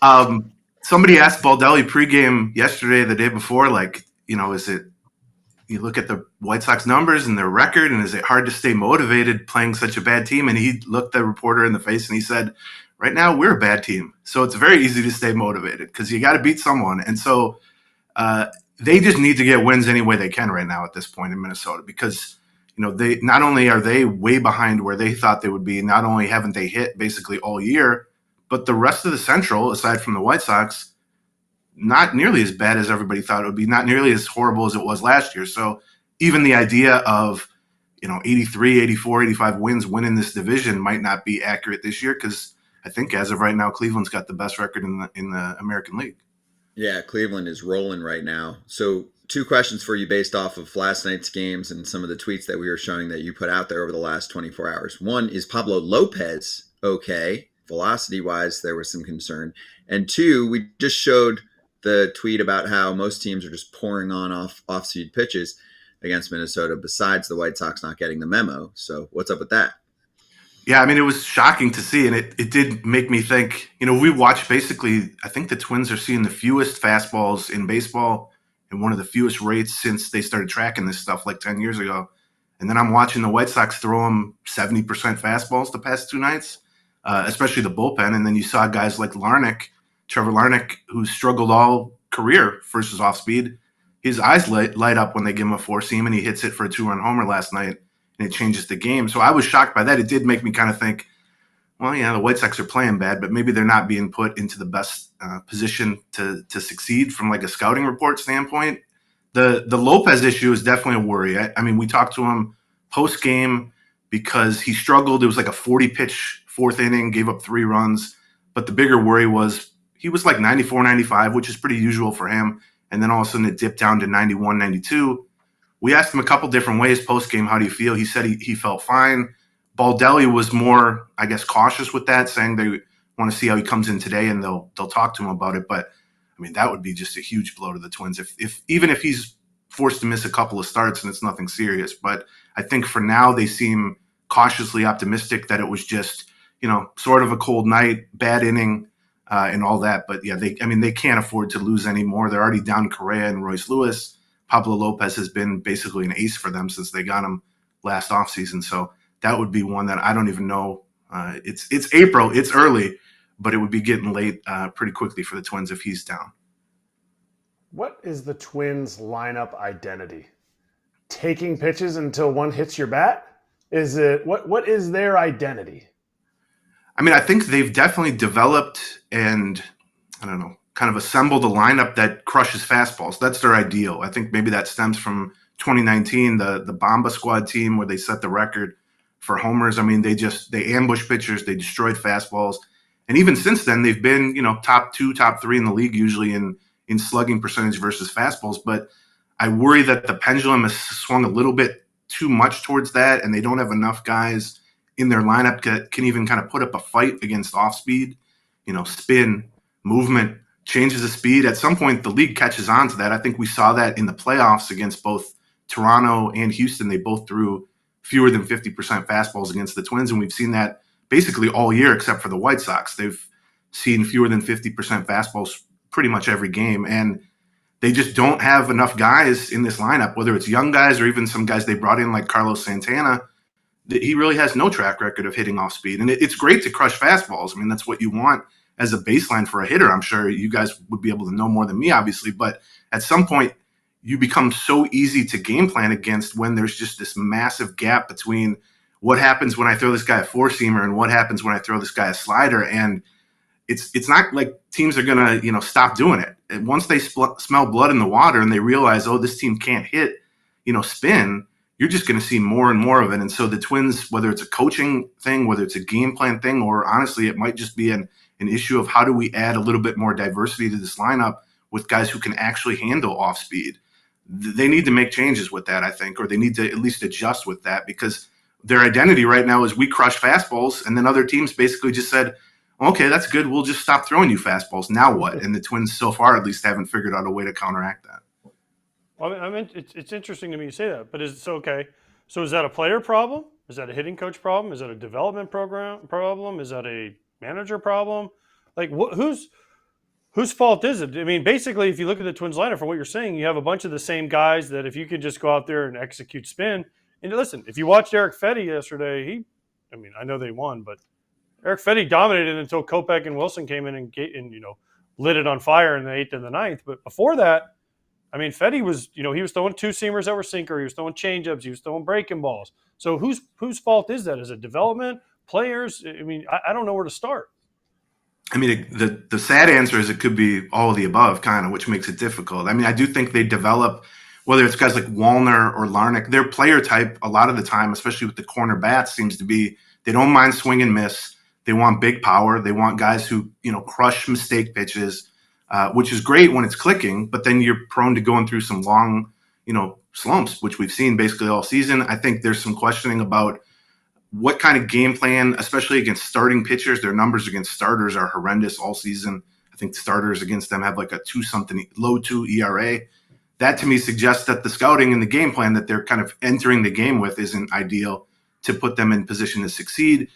AJ. Somebody asked Baldelli pregame yesterday, the day before, is it, you look at the White Sox numbers and their record, and is it hard to stay motivated playing such a bad team? And he looked the reporter in the face and he said, right now we're a bad team. So it's very easy to stay motivated because you got to beat someone. And so they just need to get wins any way they can right now at this point in Minnesota because, they not only are they way behind where they thought they would be, not only haven't they hit basically all year, but the rest of the Central, aside from the White Sox, not nearly as bad as everybody thought it would be, not nearly as horrible as it was last year. So even the idea of, 83, 84, 85 wins winning this division might not be accurate this year because I think as of right now, Cleveland's got the best record in the American League. Yeah, Cleveland is rolling right now. So 2 questions for you based off of last night's games and some of the tweets that we were showing that you put out there over the last 24 hours. One, is Pablo Lopez okay? Velocity-wise, there was some concern. And 2, we just showed the tweet about how most teams are just pouring on off-speed pitches against Minnesota, besides the White Sox not getting the memo. So what's up with that? Yeah, I mean, it was shocking to see, and it did make me think, we watched basically, I think the Twins are seeing the fewest fastballs in baseball and one of the fewest rates since they started tracking this stuff like 10 years ago. And then I'm watching the White Sox throw them 70% fastballs the past 2 nights, especially the bullpen. And then you saw guys like Trevor Larnach, who struggled all career versus off speed. His eyes light up when they give him a 4-seam and he hits it for a 2-run homer last night, and it changes the game. So I was shocked by that. It did make me kind of think, well, yeah, the White Sox are playing bad, but maybe they're not being put into the best position to succeed from like a scouting report standpoint. The Lopez issue is definitely a worry. I mean, we talked to him post game because he struggled. It was like a 40-pitch 4th inning, gave up 3 runs. But the bigger worry was he was like 94, 95, which is pretty usual for him. And then all of a sudden it dipped down to 91, 92. We asked him a couple different ways post-game, how do you feel? He said he felt fine. Baldelli was more, I guess, cautious with that, saying they want to see how he comes in today and they'll talk to him about it. But, I mean, that would be just a huge blow to the Twins even if he's forced to miss a couple of starts and it's nothing serious. But I think for now they seem cautiously optimistic that it was just, sort of a cold night, bad inning, and all that. But, yeah, they can't afford to lose anymore. They're already down Correa and Royce Lewis. Pablo Lopez has been basically an ace for them since they got him last offseason. So that would be one that I don't even know. It's April. It's early, but it would be getting late pretty quickly for the Twins if he's down. What is the Twins' lineup identity? Taking pitches until one hits your bat? Is it what is their identity? I mean, I think they've definitely developed and, I don't know, kind of assembled a lineup that crushes fastballs. That's their ideal. I think maybe that stems from 2019, the Bomba Squad team where they set the record for homers. I mean, they ambush pitchers, they destroyed fastballs. And even since then, they've been, top 2, top 3 in the league, usually in slugging percentage versus fastballs. But I worry that the pendulum has swung a little bit too much towards that, and they don't have enough guys in their lineup that can even kind of put up a fight against off speed, spin, movement, changes of speed. At some point, the league catches on to that. I think we saw that in the playoffs against both Toronto and Houston. They both threw fewer than 50% fastballs against the Twins, and we've seen that basically all year except for the White Sox. They've seen fewer than 50% fastballs pretty much every game, and they just don't have enough guys in this lineup, whether it's young guys or even some guys they brought in like Carlos Santana. He really has no track record of hitting off speed, and it's great to crush fastballs. I mean, that's what you want as a baseline for a hitter. I'm sure you guys would be able to know more than me, obviously, but at some point you become so easy to game plan against when there's just this massive gap between what happens when I throw this guy a 4-seamer and what happens when I throw this guy a slider. And it's not like teams are going to, stop doing it. And once they smell blood in the water and they realize, oh, this team can't hit, spin, you're just going to see more and more of it. And so the Twins, whether it's a coaching thing, whether it's a game plan thing, or honestly, it might just be an issue of how do we add a little bit more diversity to this lineup with guys who can actually handle off speed. They need to make changes with that, I think, or they need to at least adjust with that, because their identity right now is we crush fastballs, and then other teams basically just said, okay, that's good. We'll just stop throwing you fastballs. Now what? And the Twins so far at least haven't figured out a way to counteract that. Well, I mean, it's interesting to me you say that, but okay? So is that a player problem? Is that a hitting coach problem? Is that a development program problem? Is that a manager problem? Like, whose fault is it? I mean, basically, if you look at the Twins lineup, from what you're saying, you have a bunch of the same guys that if you could just go out there and execute spin. And listen, if you watched Eric Fetty yesterday, I know they won, but Eric Fetty dominated until Kopech and Wilson came in and lit it on fire in the 8th and the 9th. But before that, I mean, Fetty was, he was throwing two seamers that were sinker. He was throwing changeups. He was throwing breaking balls. So whose fault is that? Is it development, players? I mean, I don't know where to start. I mean, the sad answer is it could be all of the above, kind of, which makes it difficult. I mean, I do think they develop, whether it's guys like Wallner or Larnach, their player type a lot of the time, especially with the corner bats, seems to be they don't mind swing and miss. They want big power. They want guys who, crush mistake pitches, which is great when it's clicking, but then you're prone to going through some long, slumps, which we've seen basically all season. I think there's some questioning about what kind of game plan, especially against starting pitchers. Their numbers against starters are horrendous all season. I think starters against them have like a low 2 ERA. That to me suggests that the scouting and the game plan that they're kind of entering the game with isn't ideal to put them in position to succeed.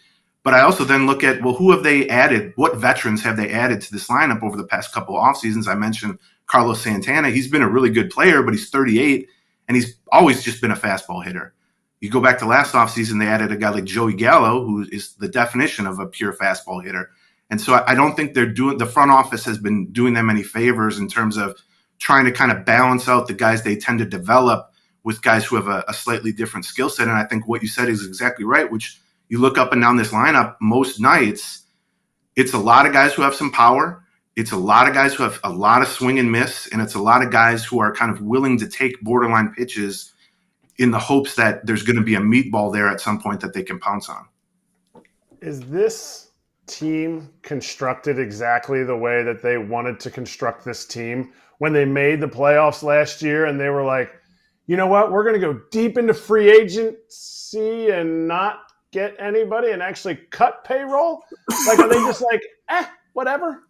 But I also then look at, well, who have they added? What veterans have they added to this lineup over the past couple of off seasons? I mentioned Carlos Santana. He's been a really good player, but he's 38, and he's always just been a fastball hitter. You go back to last offseason, they added a guy like Joey Gallo, who is the definition of a pure fastball hitter. And so I don't think the front office has been doing them any favors in terms of trying to kind of balance out the guys they tend to develop with guys who have a slightly different skill set. And I think what you said is exactly right, which you look up and down this lineup most nights, it's a lot of guys who have some power. It's a lot of guys who have a lot of swing and miss, and it's a lot of guys who are kind of willing to take borderline pitches in the hopes that there's going to be a meatball there at some point that they can pounce on. Is this team constructed exactly the way that they wanted to construct this team when they made the playoffs last year and they were like, you know what, we're going to go deep into free agency and not get anybody and actually cut payroll? Like, are they just like, whatever?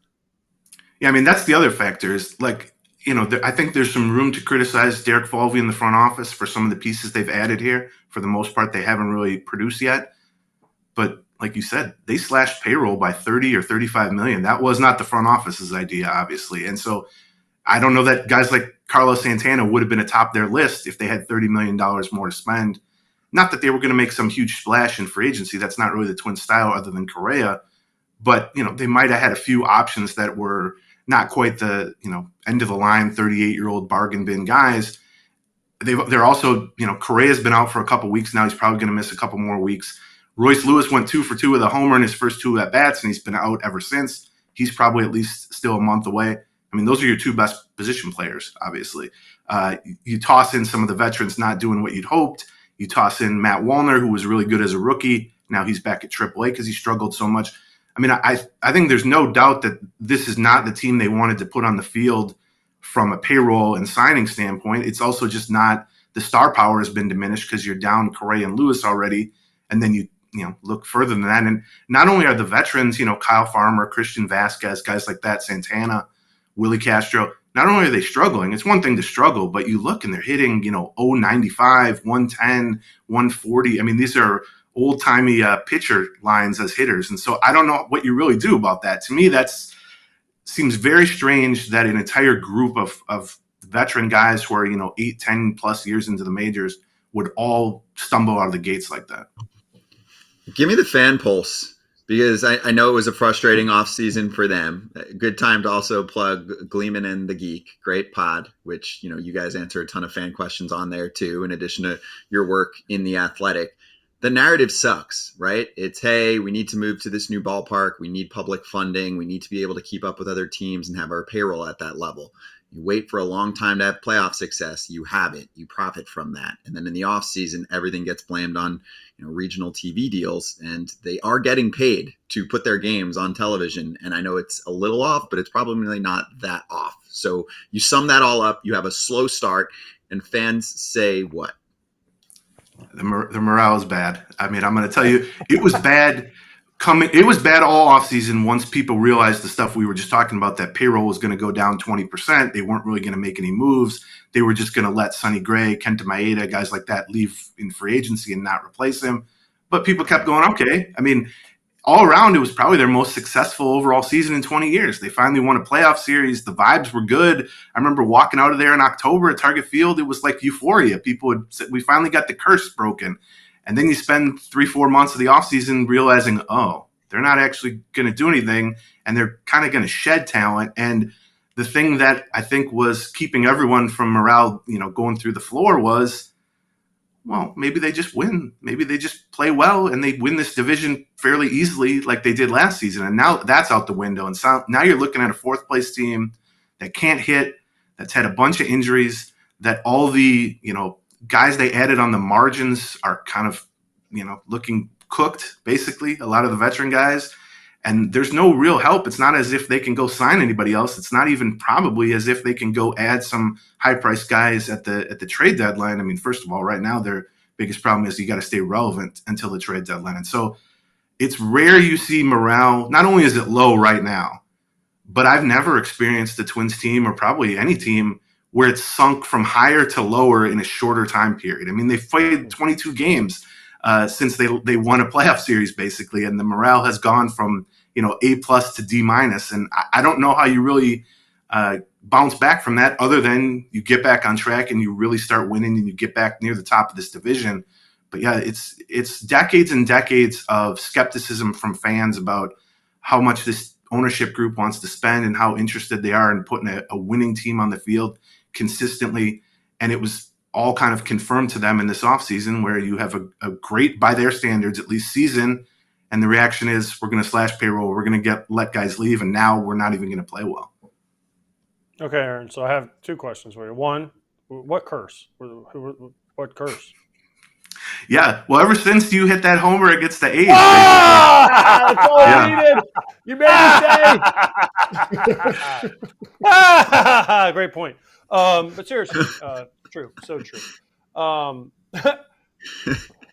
Yeah, I mean, that's the other factor is like, I think there's some room to criticize Derek Falvey in the front office for some of the pieces they've added here. For the most part, they haven't really produced yet. But like you said, they slashed payroll by 30 or 35 million. That was not the front office's idea, obviously. And so I don't know that guys like Carlos Santana would have been atop their list if they had $30 million more to spend. Not that they were going to make some huge splash in free agency. That's not really the Twins' style other than Correa. But, they might have had a few options that were not quite the, end of the line 38-year-old bargain bin guys. They're also, Correa's been out for a couple weeks now. He's probably going to miss a couple more weeks. Royce Lewis went 2 for 2 with a homer in his first 2 at-bats, and he's been out ever since. He's probably at least still a month away. I mean, those are your 2 best position players, obviously. You toss in some of the veterans not doing what you'd hoped. You toss in Matt Wallner, who was really good as a rookie. Now he's back at AAA because he struggled so much. I mean, I think there's no doubt that this is not the team they wanted to put on the field from a payroll and signing standpoint. It's also just not – the star power has been diminished because you're down Correa and Lewis already, and then you look further than that. And not only are the veterans, Kyle Farmer, Christian Vasquez, guys like that, Santana, Willie Castro, not only are they struggling, it's one thing to struggle, but you look and they're hitting, 095, 110, 140. I mean, these are – old-timey pitcher lines as hitters. And so I don't know what you really do about that. To me, seems very strange that an entire group of veteran guys who are, 8, 10 plus years into the majors would all stumble out of the gates like that. Give me the fan pulse, because I know it was a frustrating offseason for them. A good time to also plug Gleeman and the Geek. Great pod, which, you guys answer a ton of fan questions on there too, in addition to your work in The Athletic. The narrative sucks, right? It's, hey, we need to move to this new ballpark. We need public funding. We need to be able to keep up with other teams and have our payroll at that level. You wait for a long time to have playoff success. You have it. You profit from that. And then in the offseason, everything gets blamed on regional TV deals. And they are getting paid to put their games on television. And I know it's a little off, but it's probably not that off. So you sum that all up. You have a slow start. And fans say what? The morale is bad. I mean, I'm going to tell you, it was bad It was bad all offseason once people realized the stuff we were just talking about, that payroll was going to go down 20%. They weren't really going to make any moves. They were just going to let Sonny Gray, Kenta Maeda, guys like that leave in free agency and not replace him. But people kept going, okay. I mean, all around, it was probably their most successful overall season in 20 years. They finally won a playoff series. The vibes were good. I remember walking out of there in October at Target Field. It was like euphoria. People would say, we finally got the curse broken. And then you spend 3-4 months of the offseason realizing, oh, They're not actually going to do anything, and they're kind of going to shed talent. And the thing that I think was keeping everyone from morale, going through the floor was, well, maybe they just win. Maybe they just play well and they win this division fairly easily like they did last season. And now that's out the window. And so now you're looking at a fourth place team that can't hit, that's had a bunch of injuries, that all the, guys they added on the margins are kind of, looking cooked, basically, a lot of the veteran guys. And there's no real help. It's not as if they can go sign anybody else. It's not even probably as if they can go add some high-priced guys at the trade deadline. I mean, first of all, right now their biggest problem is you got to stay relevant until the trade deadline. And so it's rare you see morale. Not only is it low right now, but I've never experienced a Twins team, or probably any team, where it's sunk from higher to lower in a shorter time period. I mean, they've played 22 games since they won a playoff series, basically, and the morale has gone from A+ to D-. And I don't know how you really bounce back from that, other than you get back on track and you really start winning and you get back near the top of this division. But yeah, it's decades and decades of skepticism from fans about how much this ownership group wants to spend and how interested they are in putting a winning team on the field consistently. And it was all kind of confirmed to them in this offseason, where you have a great, by their standards, at least, season. And the reaction is, we're going to slash payroll. We're going to let guys leave. And now we're not even going to play well. Okay, Aaron. So I have two questions for you. One, what curse? What curse? Yeah. Well, ever since you hit that homer against the A's. That's all I needed. You made me say. Great point. But seriously, true. So true.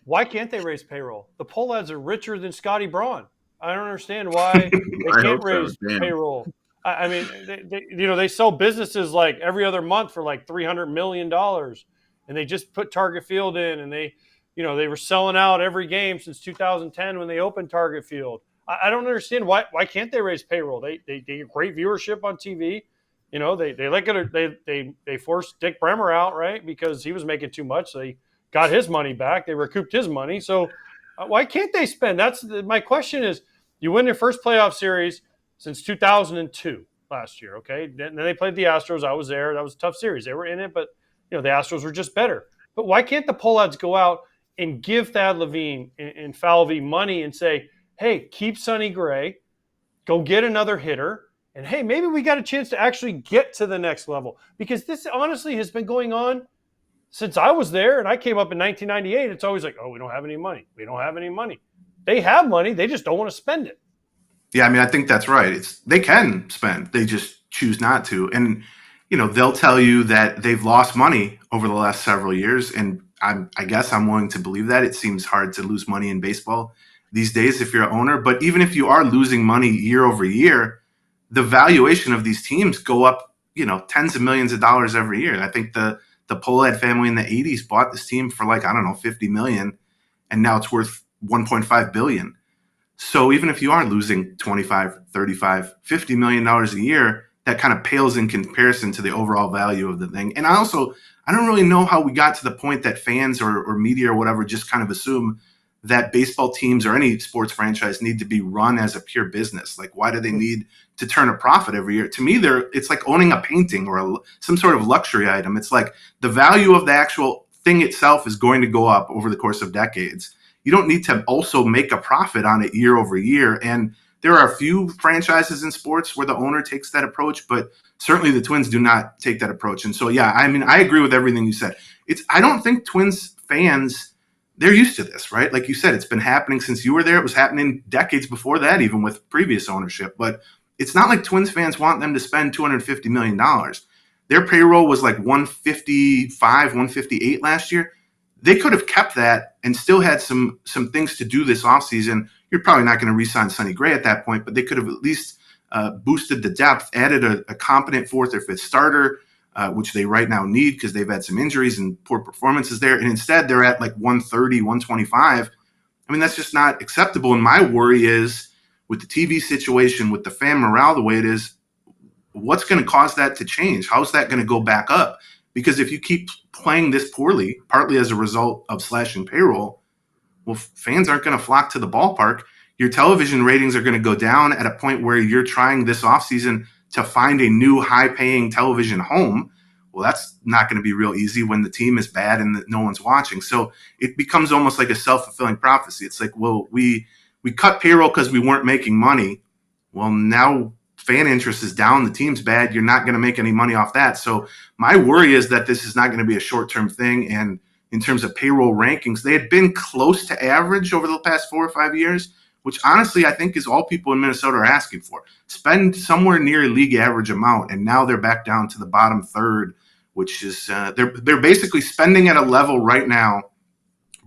Why can't they raise payroll? The Pohlads are richer than Scotty Braun. I don't understand why they can't raise payroll. I mean, they sell businesses like every other month for like $300 million, and they just put Target Field in, and they were selling out every game since 2010 when they opened Target Field. I don't understand why can't they raise payroll? They get great viewership on TV. They forced Dick Bremer out, right, because he was making too much. So they got his money back. They recouped his money. So why can't they spend? My question is, you win your first playoff series since 2002 last year, okay? Then they played the Astros. I was there. That was a tough series. They were in it, but the Astros were just better. But why can't the Pohlads go out and give Thad Levine and Falvey money and say, hey, keep Sonny Gray, go get another hitter, and hey, maybe we got a chance to actually get to the next level? Because this honestly has been going on since I was there, and I came up in 1998. It's always like, oh, we don't have any money. We don't have any money. They have money. They just don't want to spend it. Yeah, I mean, I think that's right. They can spend. They just choose not to. And, they'll tell you that they've lost money over the last several years. And I guess I'm willing to believe that. It seems hard to lose money in baseball these days if you're an owner. But even if you are losing money year over year, the valuation of these teams go up, tens of millions of dollars every year. I think the Pohlad family in the 80s bought this team for $50 million, and now it's worth $1.5 billion. So even if you are losing $25, $35, $50 million a year, that kind of pales in comparison to the overall value of the thing. And I don't really know how we got to the point that fans or media or whatever just kind of assume that baseball teams or any sports franchise need to be run as a pure business. Like, why do they need to turn a profit every year? To me, it's like owning a painting or some sort of luxury item. It's like the value of the actual thing itself is going to go up over the course of decades. You don't need to also make a profit on it year over year. And there are a few franchises in sports where the owner takes that approach, but certainly the Twins do not take that approach. And so, yeah, I mean, I agree with everything you said. I don't think Twins fans, they're used to this, right? Like you said, it's been happening since you were there. It was happening decades before that, even with previous ownership. But it's not like Twins fans want them to spend $250 million. Their payroll was like 155, 158 last year. They could have kept that and still had some things to do this offseason. You're probably not going to re-sign Sonny Gray at that point, but they could have at least boosted the depth, added a competent fourth or fifth starter, which they right now need because they've had some injuries and poor performances there. And instead, they're at like 130, 125. I mean, that's just not acceptable. And my worry is, with the TV situation, with the fan morale the way it is, what's going to cause that to change? How's that going to go back up? Because if you keep playing this poorly, partly as a result of slashing payroll, well, fans aren't going to flock to the ballpark. your television ratings are going to go down at a point where you're trying this offseason to find a new high-paying television home. Well, that's not going to be real easy when the team is bad and that no one's watching. So it becomes almost like a self-fulfilling prophecy. It's like, well, we cut payroll because we weren't making money. Well, now fan interest is down. The team's bad. You're not going to make any money off that. So my worry is that this is not going to be a short-term thing. And in terms of payroll rankings, they had been close to average over the past 4 or 5 years, which honestly I think is all people in Minnesota are asking for. Spend somewhere near a league average amount, and now they're back down to the bottom third, which is they're basically spending at a level right now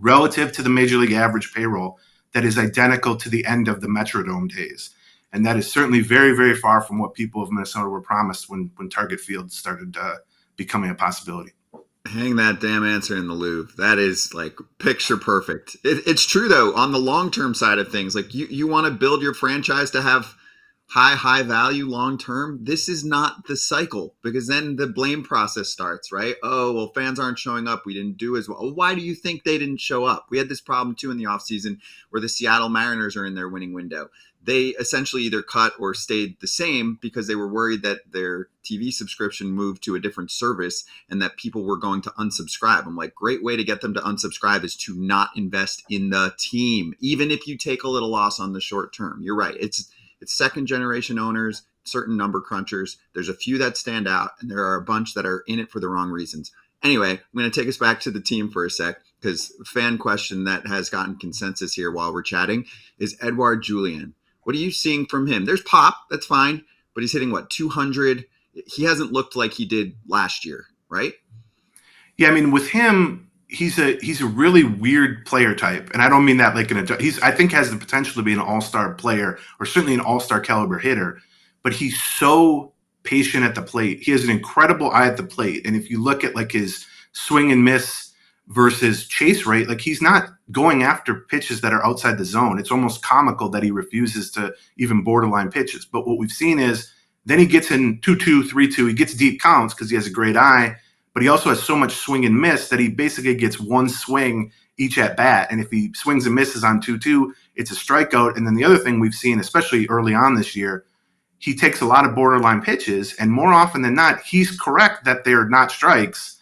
relative to the Major League average payroll that is identical to the end of the Metrodome days. And that is certainly very, very far from what people of Minnesota were promised when Target Field started becoming a possibility. Hang that damn answer in the Louvre. That is like picture perfect. It's true though, on the long-term side of things, like you want to build your franchise to have high value long-term. This is not the cycle, because then the blame process starts, right? Oh, well, fans aren't showing up. We didn't do as well. Oh, why do you think they didn't show up? We had this problem too in the offseason where the Seattle Mariners are in their winning window. They essentially either cut or stayed the same because they were worried that their TV subscription moved to a different service and that people were going to unsubscribe. I'm like, great way to get them to unsubscribe is to not invest in the team, even if you take a little loss on the short term. You're right. It's second generation owners, certain number crunchers. There's a few that stand out, and there are a bunch that are in it for the wrong reasons. Anyway, I'm going to take us back to the team for a sec, because a fan question that has gotten consensus here while we're chatting is Edouard Julien. What are you seeing from him? There's pop, that's fine, but he's hitting 200. He hasn't looked like he did last year, right? Yeah, I mean, with him, he's a really weird player type, and I don't mean that like I think has the potential to be an all-star player or certainly an all-star caliber hitter, but he's so patient at the plate. He has an incredible eye at the plate, and if you look at like his swing and miss versus chase rate, like he's not going after pitches that are outside the zone. It's almost comical that he refuses to even borderline pitches. But what we've seen is then he gets in 2-2, 3-2. He gets deep counts because he has a great eye, but he also has so much swing and miss that he basically gets one swing each at bat. And if he swings and misses on 2-2, it's a strikeout. And then the other thing we've seen, especially early on this year, he takes a lot of borderline pitches, and more often than not, he's correct that they're not strikes.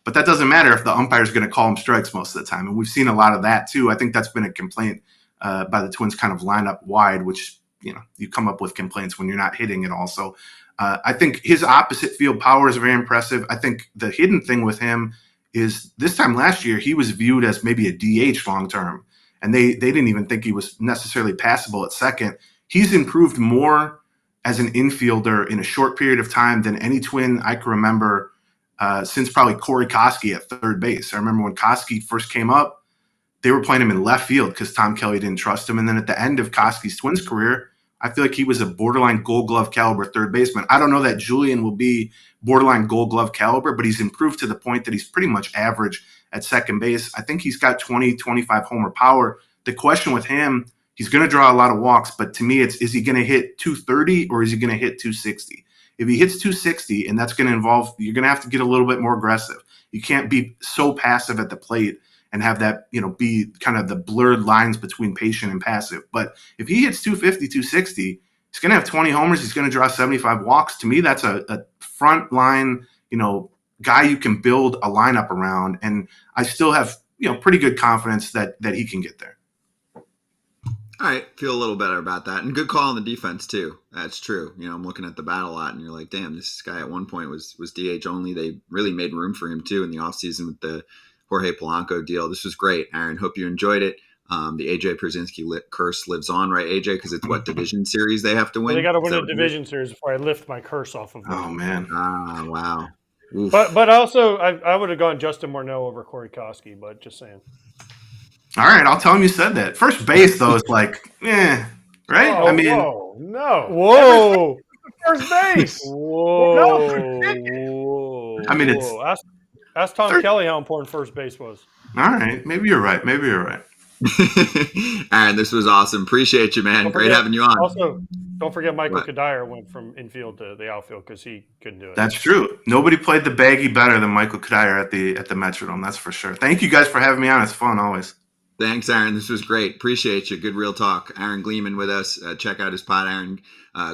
But that doesn't matter if the umpire is going to call him strikes most of the time. And we've seen a lot of that too. I think that's been a complaint by the Twins kind of line up wide, which, you come up with complaints when you're not hitting it all. So I think his opposite field power is very impressive. I think the hidden thing with him is this time last year, he was viewed as maybe a DH long-term, and they didn't even think he was necessarily passable at second. He's improved more as an infielder in a short period of time than any Twin I can remember since probably Corey Koski at third base. I remember when Koski first came up, they were playing him in left field because Tom Kelly didn't trust him. And then at the end of Koski's Twins career, I feel like he was a borderline Gold Glove caliber third baseman. I don't know that Julien will be borderline Gold Glove caliber, but he's improved to the point that he's pretty much average at second base. I think he's got 20, 25 homer power. The question with him, he's going to draw a lot of walks, but to me, is he going to hit 230 or is he going to hit 260? If he hits 260, and that's going to involve, you're going to have to get a little bit more aggressive. You can't be so passive at the plate and have that, be kind of the blurred lines between patient and passive. But if he hits 250, 260, he's going to have 20 homers. He's going to draw 75 walks. To me, that's a front line, guy you can build a lineup around. And I still have, pretty good confidence that he can get there. All right, feel a little better about that. And good call on the defense, too. That's true. I'm looking at the bat a lot, and you're like, damn, this guy at one point was DH only. They really made room for him, too, in the offseason with the Jorge Polanco deal. This was great, Aaron. Hope you enjoyed it. The AJ Pierzynski curse lives on, right, AJ? Because it's what division series they have to win? Well, they got to win a division series before I lift my curse off of them. Oh, man. Ah, wow. Oof. But also, I would have gone Justin Morneau over Corey Koski, but just saying. All right, I'll tell him you said that. First base, though, is like, right? Oh, I mean, whoa. First base. Whoa. No, I mean, it's ask Tom Kelly how important first base was. all right. Maybe you're right. Aaron, this was awesome. Appreciate you, man. Great having you on. Also, don't forget Michael Kadire went from infield to the outfield because he couldn't do it. That's true. Nobody played the baggy better than Michael Kadire at the Metrodome. That's for sure. Thank you guys for having me on. It's fun always. Thanks, Aaron. This was great. Appreciate you. Good real talk. Aaron Gleeman with us. Check out his pod, Aaron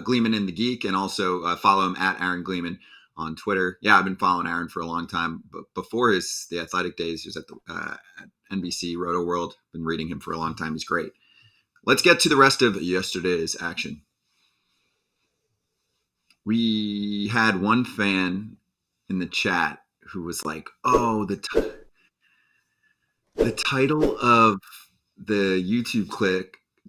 Gleeman in the Geek, and also follow him at Aaron Gleeman on Twitter. Yeah, I've been following Aaron for a long time. But before the athletic days, he was at the at NBC Roto World. Been reading him for a long time. He's great. Let's get to the rest of yesterday's action. We had one fan in the chat who was like, "Oh, the title of the YouTube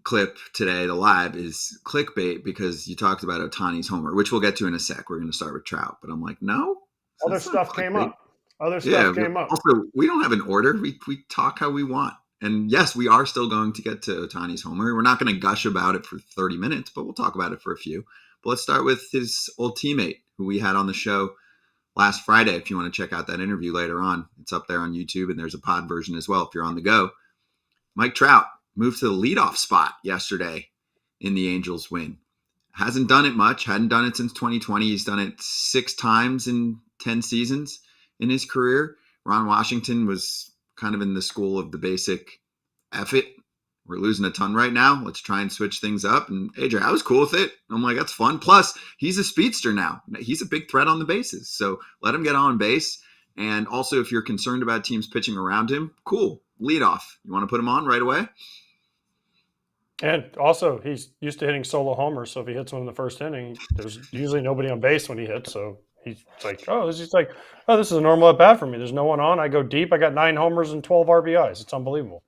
clip today, the live, is clickbait because you talked about Ohtani's homer, which we'll get to in a sec. We're going to start with Trout, but I'm like, no. Other stuff came up. Also, we don't have an order. We talk how we want. And yes, we are still going to get to Ohtani's homer. We're not going to gush about it for 30 minutes, but we'll talk about it for a few. But let's start with his old teammate who we had on the show last Friday. If you want to check out that interview later on, it's up there on YouTube, and there's a pod version as well if you're on the go. Mike Trout moved to the leadoff spot yesterday in the Angels win. Hasn't done it much. Hadn't done it since 2020. He's done it 6 times in 10 seasons in his career. Ron Washington was kind of in the school of the basic F it. We're losing a ton right now. Let's try and switch things up. And AJ, I was cool with it. I'm like, that's fun. Plus, he's a speedster now. He's a big threat on the bases. So let him get on base. And also, if you're concerned about teams pitching around him, cool. Lead off. You want to put him on right away? And also, he's used to hitting solo homers. So if he hits one in the first inning, there's usually nobody on base when he hits. So he's like, this is a normal at bat for me. There's no one on. I go deep. I got 9 homers and 12 RBIs. It's unbelievable.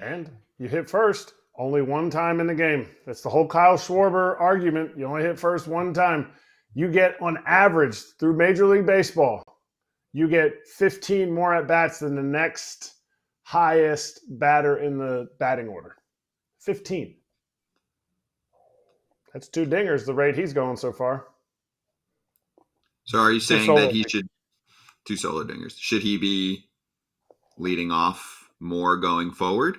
And you hit first only one time in the game. That's the whole Kyle Schwarber argument. You only hit first one time. You get, on average, through Major League Baseball, you get 15 more at-bats than the next highest batter in the batting order. 15. That's 2 dingers, the rate he's going so far. So are you saying that he should – 2 solo dingers. Should he be leading off more going forward?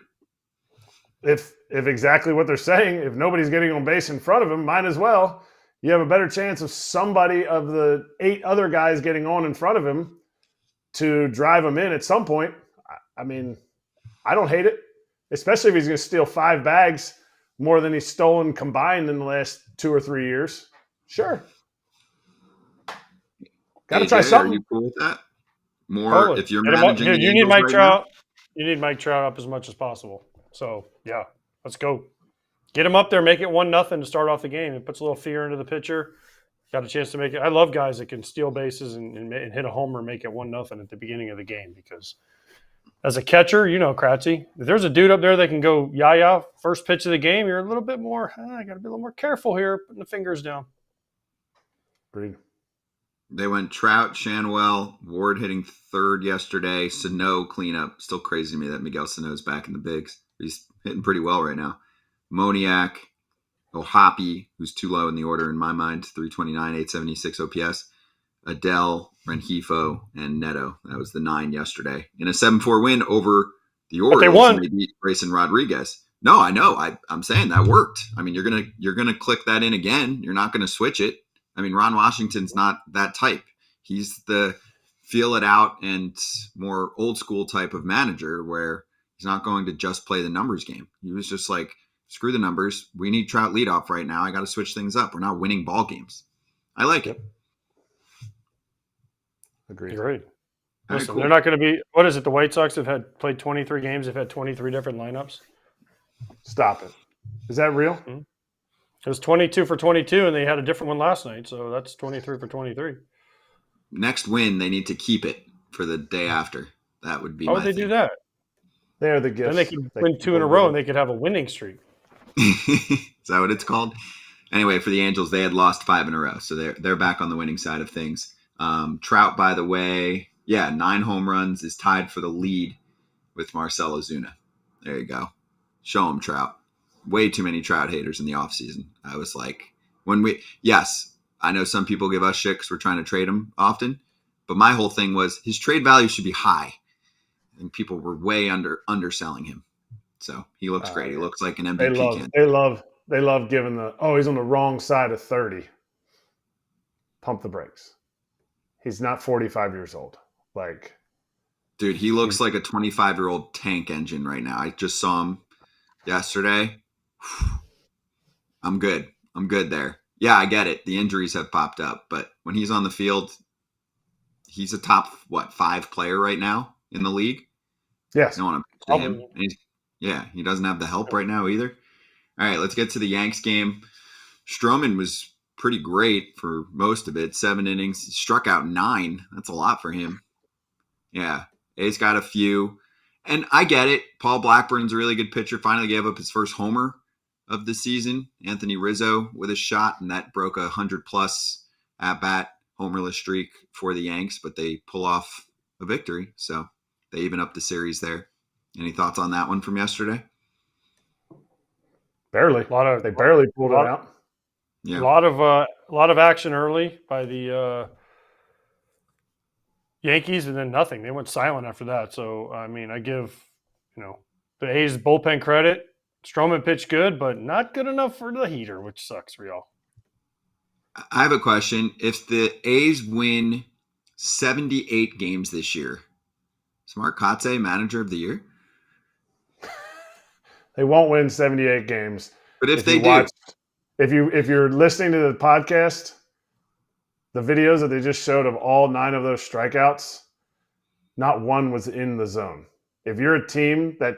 If exactly what they're saying, if nobody's getting on base in front of him, might as well. You have a better chance of somebody of the 8 other guys getting on in front of him to drive him in at some point. I mean, I don't hate it, especially if he's going to steal 5 bags more than he's stolen combined in the last 2 or 3 years. Sure. Got to try something. Are you cool with that? More totally. If you're managing the you need Angels Mike right Trout. now? You need Mike Trout up as much as possible. So, yeah, let's go. Get him up there, make it 1-0 to start off the game. It puts a little fear into the pitcher. Got a chance to make it. I love guys that can steal bases and hit a homer and make it 1-0 at the beginning of the game because as a catcher, Kratzy, if there's a dude up there that can go first pitch of the game, you're a little bit more, I got to be a little more careful here, putting the fingers down. Agreed. They went Trout, Shanwell, Ward hitting third yesterday, Sano cleanup. Still crazy to me that Miguel Sano's back in the bigs. He's hitting pretty well right now. Moniak, Ohapi, who's too low in the order in my mind, 329, 876 OPS. Adele, Rengifo, and Neto. That was the 9 yesterday. In a 7-4 win over the Orioles. But they won. They beat Grayson Rodriguez. No, I know. I'm saying that worked. I mean, you're gonna click that in again. You're not gonna switch it. I mean, Ron Washington's not that type. He's the feel it out and more old school type of manager where he's not going to just play the numbers game. He was just like, screw the numbers. We need Trout leadoff right now. I got to switch things up. We're not winning ball games. I like it. Agreed. Listen, right, cool. They're not going to be – what is it? The White Sox have played 23 games. They've had 23 different lineups. Stop it. Is that real? Mm-hmm. It was 22 for 22, and they had a different one last night, so that's 23 for 23. Next win, they need to keep it for the day after. That would be How would they do that? They're the gifts. Then they could win 2 in a row, and they could have a winning streak. Is that what it's called? Anyway, for the Angels, they had lost 5 in a row, so they're back on the winning side of things. Trout, by the way, 9 home runs, is tied for the lead with Marcell Ozuna. There you go. Show him Trout. Way too many Trout haters in the offseason. I was like, I know some people give us shit because we're trying to trade him often, but my whole thing was his trade value should be high, and people were way underselling him. So he looks great. He looks like an MVP candidate. They love giving he's on the wrong side of 30. Pump the brakes. He's not 45 years old. Like, Dude, he looks like a 25-year-old tank engine right now. I just saw him yesterday. I'm good. I'm good there. Yeah, I get it. The injuries have popped up, but when he's on the field, he's a top, 5 player right now in the league? Yes. No one to him. He doesn't have the help right now either. All right, let's get to the Yanks game. Stroman was pretty great for most of it. 7 innings, struck out 9. That's a lot for him. Yeah, A's got a few. And I get it. Paul Blackburn's a really good pitcher. Finally gave up his first homer of the season. Anthony Rizzo with a shot, and that broke a 100-plus at-bat homerless streak for the Yanks, but they pull off a victory. So they even up the series there. Any thoughts on that one from yesterday? Barely. They barely pulled it out. Yeah. A lot of action early by the Yankees, and then nothing. They went silent after that. So I mean, I give the A's bullpen credit. Stroman pitched good, but not good enough for the heater, which sucks for y'all. I have a question. If the A's win 78 games this year, is Mark Kotsay manager of the year? They won't win 78 games. But if they do. If you're listening to the podcast, the videos that they just showed of all 9 of those strikeouts, not one was in the zone. If you're a team that,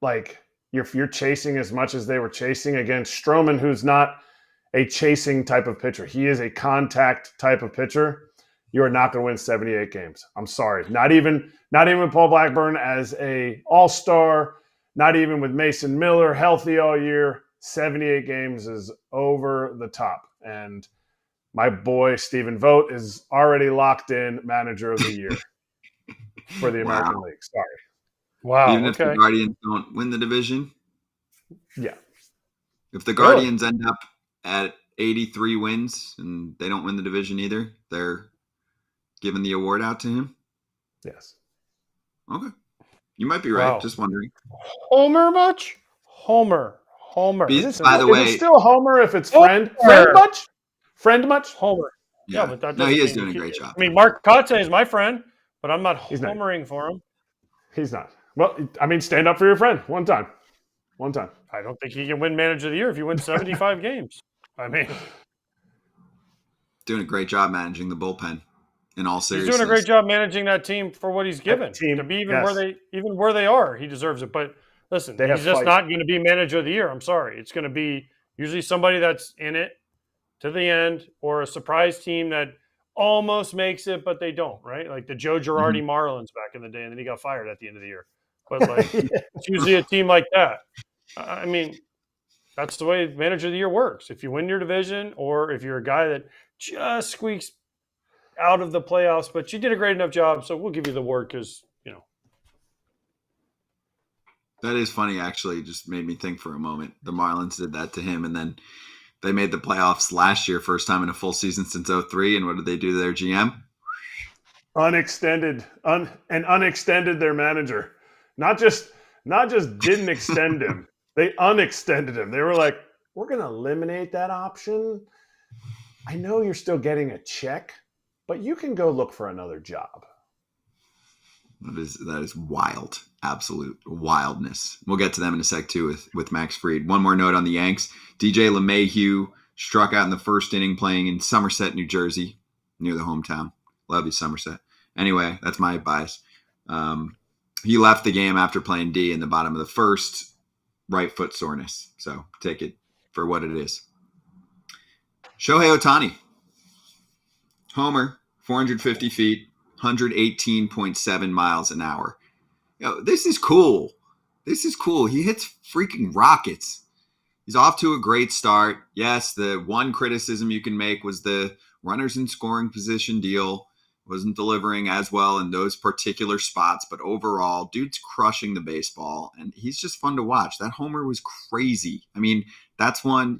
like, if you're chasing as much as they were chasing against Stroman, who's not a chasing type of pitcher, he is a contact type of pitcher, you are not going to win 78 games. I'm sorry. Not even Paul Blackburn as a all-star, not even with Mason Miller healthy all year. 78 games is over the top. And my boy, Stephen Vogt, is already locked in manager of the year for the American League. Sorry. Wow. Even if the Guardians don't win the division? Yeah. If the Guardians end up at 83 wins and they don't win the division either, they're giving the award out to him? Yes. Okay. You might be right. Wow. Just wondering. Homer much? Homer. By the way, is it still Homer if it's friend? Friend much? Homer. Yeah, but that he is doing a great job. I mean, Mark Kotsay is my friend, but I'm not homering for him. He's not. Well, I mean, stand up for your friend one time. I don't think he can win manager of the year if you win 75 games. I mean, doing a great job managing the bullpen. In all seriousness, he's doing a great job managing that team for what he's given. To be where they are, he deserves it. But listen, he's just not going to be manager of the year. I'm sorry. It's going to be usually somebody that's in it to the end, or a surprise team that almost makes it, but they don't, right? Like the Joe Girardi Marlins back in the day, and then he got fired at the end of the year. But like it's usually a team like that. I mean, that's the way manager of the year works. If you win your division, or if you're a guy that just squeaks out of the playoffs, but you did a great enough job, so we'll give you the award because, That is funny, actually. Just made me think for a moment. The Marlins did that to him, and then they made the playoffs last year, first time in a full season since 2003, and what did they do to their GM? Unextended their manager. Not just didn't extend him. They unextended him. They were like, we're going to eliminate that option. I know you're still getting a check, but you can go look for another job. That is wild. Absolute wildness. We'll get to them in a sec, too, with Max Fried. One more note on the Yanks. DJ LeMahieu struck out in the first inning playing in Somerset, New Jersey, near the hometown. Love you, Somerset. Anyway, that's my bias. He left the game after playing D in the bottom of the first, right foot soreness. So take it for what it is. Shohei Ohtani. Homer, 450 feet, 118.7 miles an hour. This is cool. He hits freaking rockets. He's off to a great start. Yes, the one criticism you can make was the runners in scoring position deal. Wasn't delivering as well in those particular spots, but overall, dude's crushing the baseball, and he's just fun to watch. That homer was crazy. I mean, that's one,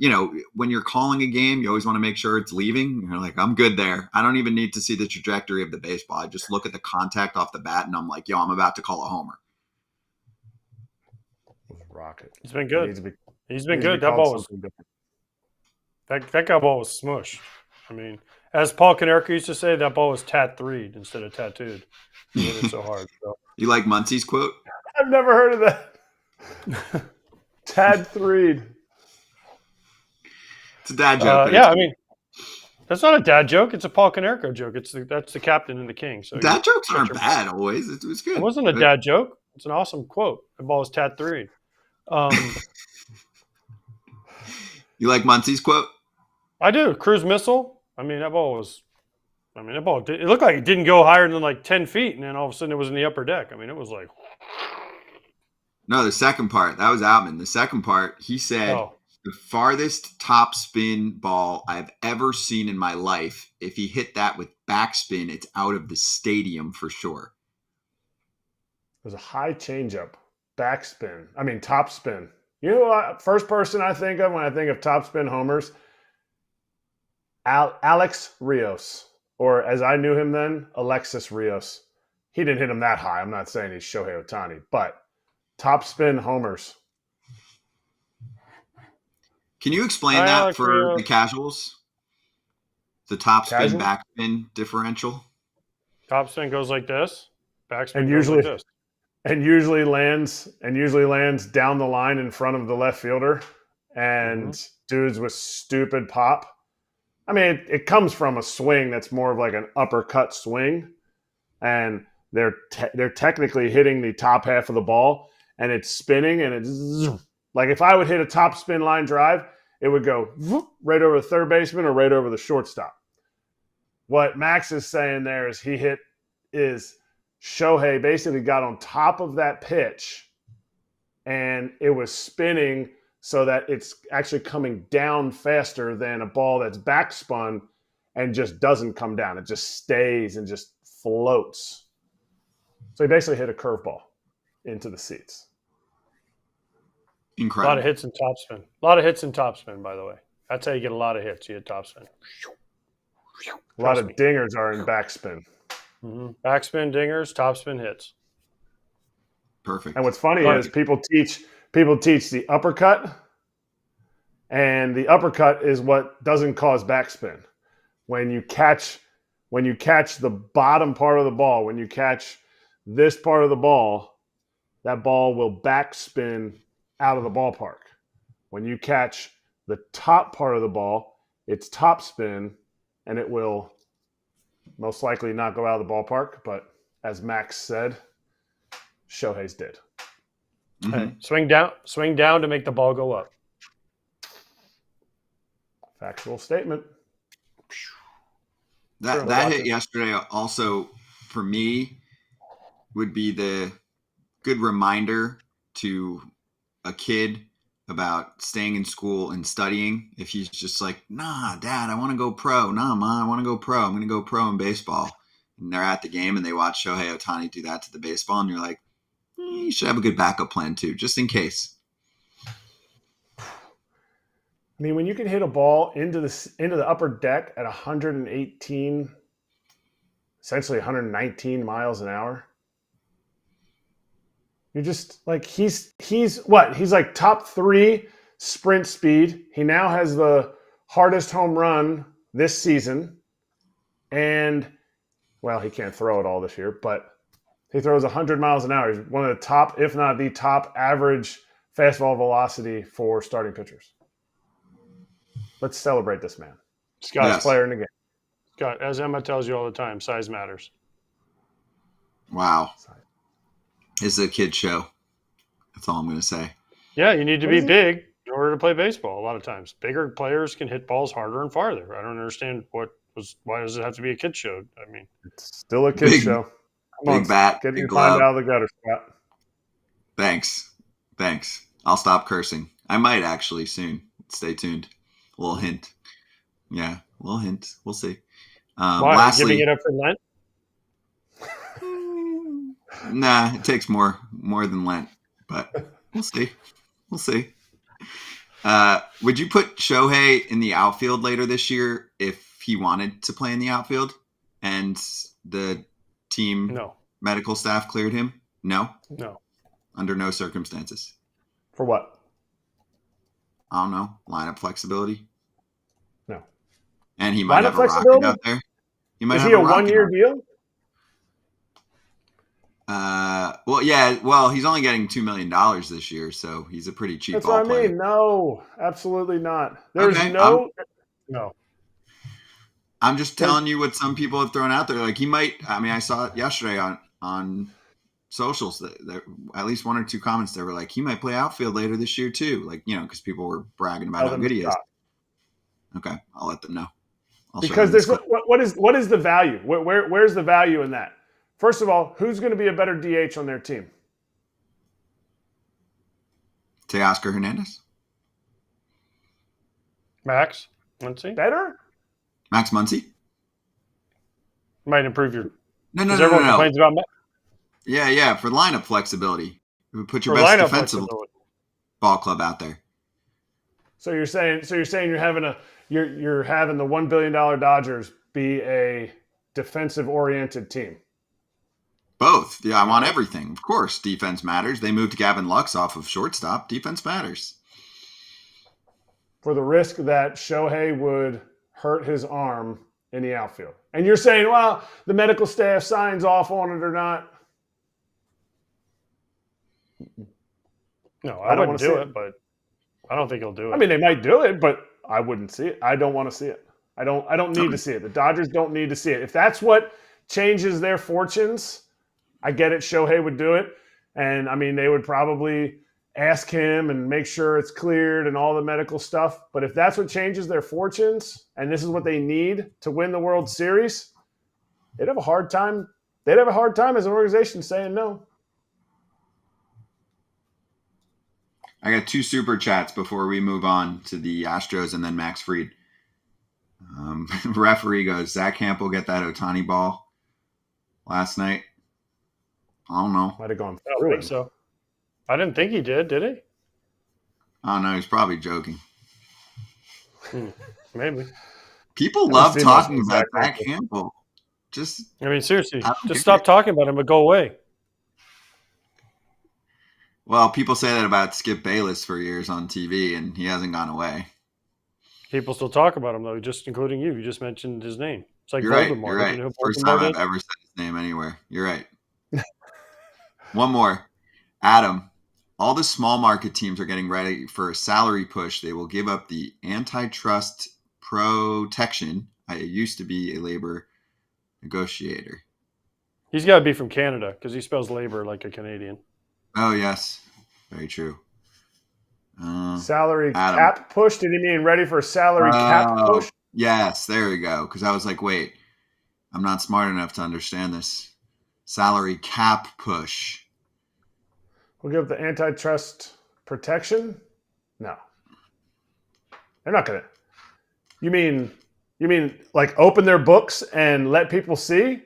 when you're calling a game, you always want to make sure it's leaving. You're like, I'm good there. I don't even need to see the trajectory of the baseball. I just look at the contact off the bat, and I'm like, I'm about to call a homer. Rocket. He's been good. He's been good. That ball was – that guy ball was smushed. I mean – As Paul Konerko used to say, that ball was tat-threed instead of tattooed. He hit it so hard. So. You like Muncie's quote? I've never heard of that. Tad Threed. It's a dad joke. Yeah, I mean, that's not a dad joke. It's a Paul Konerko joke. That's the captain and the king. So dad jokes aren't bad always. It was good. It wasn't a dad joke. It's an awesome quote. The ball was tat-threed. You like Muncie's quote? I do. Cruise missile. I mean, that ball was. It looked like it didn't go higher than like 10 feet, and then all of a sudden it was in the upper deck. I mean, it was like. No, the second part. That was Outman. The second part, he said, the farthest top spin ball I've ever seen in my life. If he hit that with backspin, it's out of the stadium for sure. It was a high changeup, backspin. I mean, top spin. You know what? First person I think of when I think of top spin homers, Alex Rios. Or as I knew him then, Alexis Rios. He didn't hit him that high. I'm not saying he's Shohei Ohtani, but top spin homers. Can you explain that for the casuals? The top spin, backspin differential? Top spin goes like this. Backspin and goes usually, like this. And usually lands down the line in front of the left fielder. And dudes with stupid pop. I mean, it comes from a swing that's more of like an uppercut swing, and they're technically hitting the top half of the ball, and it's spinning, and it's like if I would hit a top spin line drive, it would go right over the third baseman or right over the shortstop. What Max is saying there is Shohei basically got on top of that pitch, and it was spinning so that it's actually coming down faster than a ball that's backspun and just doesn't come down. It just stays and just floats. So he basically hit a curveball into the seats. Incredible. A lot of hits in topspin. A lot of hits in topspin, by the way. That's how you get a lot of hits. You hit topspin. A lot of dingers are in backspin. Mm-hmm. Backspin, dingers, topspin hits. Perfect. And what's funny is people teach the uppercut, and the uppercut is what doesn't cause backspin. When you catch the bottom part of the ball, when you catch this part of the ball, that ball will backspin out of the ballpark. When you catch the top part of the ball, it's top spin, and it will most likely not go out of the ballpark. But as Max said, Shohei's did. Mm-hmm. Hey, swing down to make the ball go up. Factual statement. That hit yesterday also for me would be the good reminder to a kid about staying in school and studying. If he's just like, nah, Dad, I want to go pro. Nah, Mom, I want to go pro. I'm going to go pro in baseball. And they're at the game and they watch Shohei Ohtani do that to the baseball. And you're like, you should have a good backup plan too, just in case. I mean, when you can hit a ball into the upper deck at 118, essentially 119 miles an hour, you're just like he's what? He's like top 3 sprint speed. He now has the hardest home run this season, and well, he can't throw it all this year, but he throws 100 miles an hour. He's one of the top, if not the top, average fastball velocity for starting pitchers. Let's celebrate this man. Scott's player in the game. Scott, as Emma tells you all the time, size matters. Wow. It's a kid show. That's all I'm going to say. Yeah, you need to be big in order to play baseball a lot of times. Bigger players can hit balls harder and farther. I don't understand why does it have to be a kid show? I mean, it's still a kid show. Come big on, bat, get big your glove. mind out of the gutter, Scott. Thanks. I'll stop cursing. I might actually soon. Stay tuned. A little hint. Yeah, a little hint. We'll see. Why? Lastly, Giving it up for Lent? Nah, it takes more than Lent, but we'll see. Would you put Shohei in the outfield later this year if he wanted to play in the outfield and the team medical staff cleared him? No. Under no circumstances. For what? I don't know. Lineup flexibility? No. And he might Lineup have a rocket flexibility? out there. He might Is have he a rocket one-year out deal? Well, yeah. Well, he's only getting $2 million this year, so he's a pretty cheap That's ball what I player. mean. No, absolutely not. There's Okay, no. I'm just telling you what some people have thrown out there. Like he might. I mean, I saw it yesterday on socials that at least one or two comments there were like he might play outfield later this year too. Like because people were bragging about how good he is. Okay, I'll let them know. Because there's what is the value? Where's the value in that? First of all, who's going to be a better DH on their team? Teoscar Hernandez. Max Muncy. Better? Max Muncy. Might improve your. No. Everyone complains about Max. Yeah. For lineup flexibility, put your best defensive ball club out there. So you're saying you're having the $1 billion Dodgers be a defensive oriented team. Both. Yeah, I want everything. Of course, defense matters. They moved Gavin Lux off of shortstop. Defense matters. For the risk that Shohei would hurt his arm in the outfield. And you're saying, well, the medical staff signs off on it or not. No, I wouldn't do it, but I don't think he'll do it. I mean, they might do it, but I wouldn't see it. I don't want to see it. I don't need to see it. The Dodgers don't need to see it. If that's what changes their fortunes, I get it. Shohei would do it. And, I mean, they would probably ask him and make sure it's cleared and all the medical stuff. But if that's what changes their fortunes and this is what they need to win the World Series, they'd have a hard time. They'd have a hard time as an organization saying no. I got 2 super chats before we move on to the Astros and then Max Fried. Referee goes, Zach Campbell get that Ohtani ball last night? I don't know. Might have gone I don't think so. I didn't think he did he? I don't know. He's probably joking. Maybe. People love talking about Zach Campbell. Seriously, just stop talking about him, but go away. Well, people say that about Skip Bayless for years on TV, and he hasn't gone away. People still talk about him, though, just including you. You just mentioned his name. It's like You're Voldemort. Right. You know First time I've ever said his name anywhere. You're right. One more. Adam, all the small market teams are getting ready for a salary push. They will give up the antitrust protection. I used to be a labor negotiator. He's got to be from Canada because he spells labor like a Canadian. Oh, yes. Very true. Salary cap push? Did he mean ready for a salary cap push? Yes, there we go. Because I was like, wait, I'm not smart enough to understand this. Salary cap push. We'll give the antitrust protection? No. They're not going to. You mean like open their books and let people see?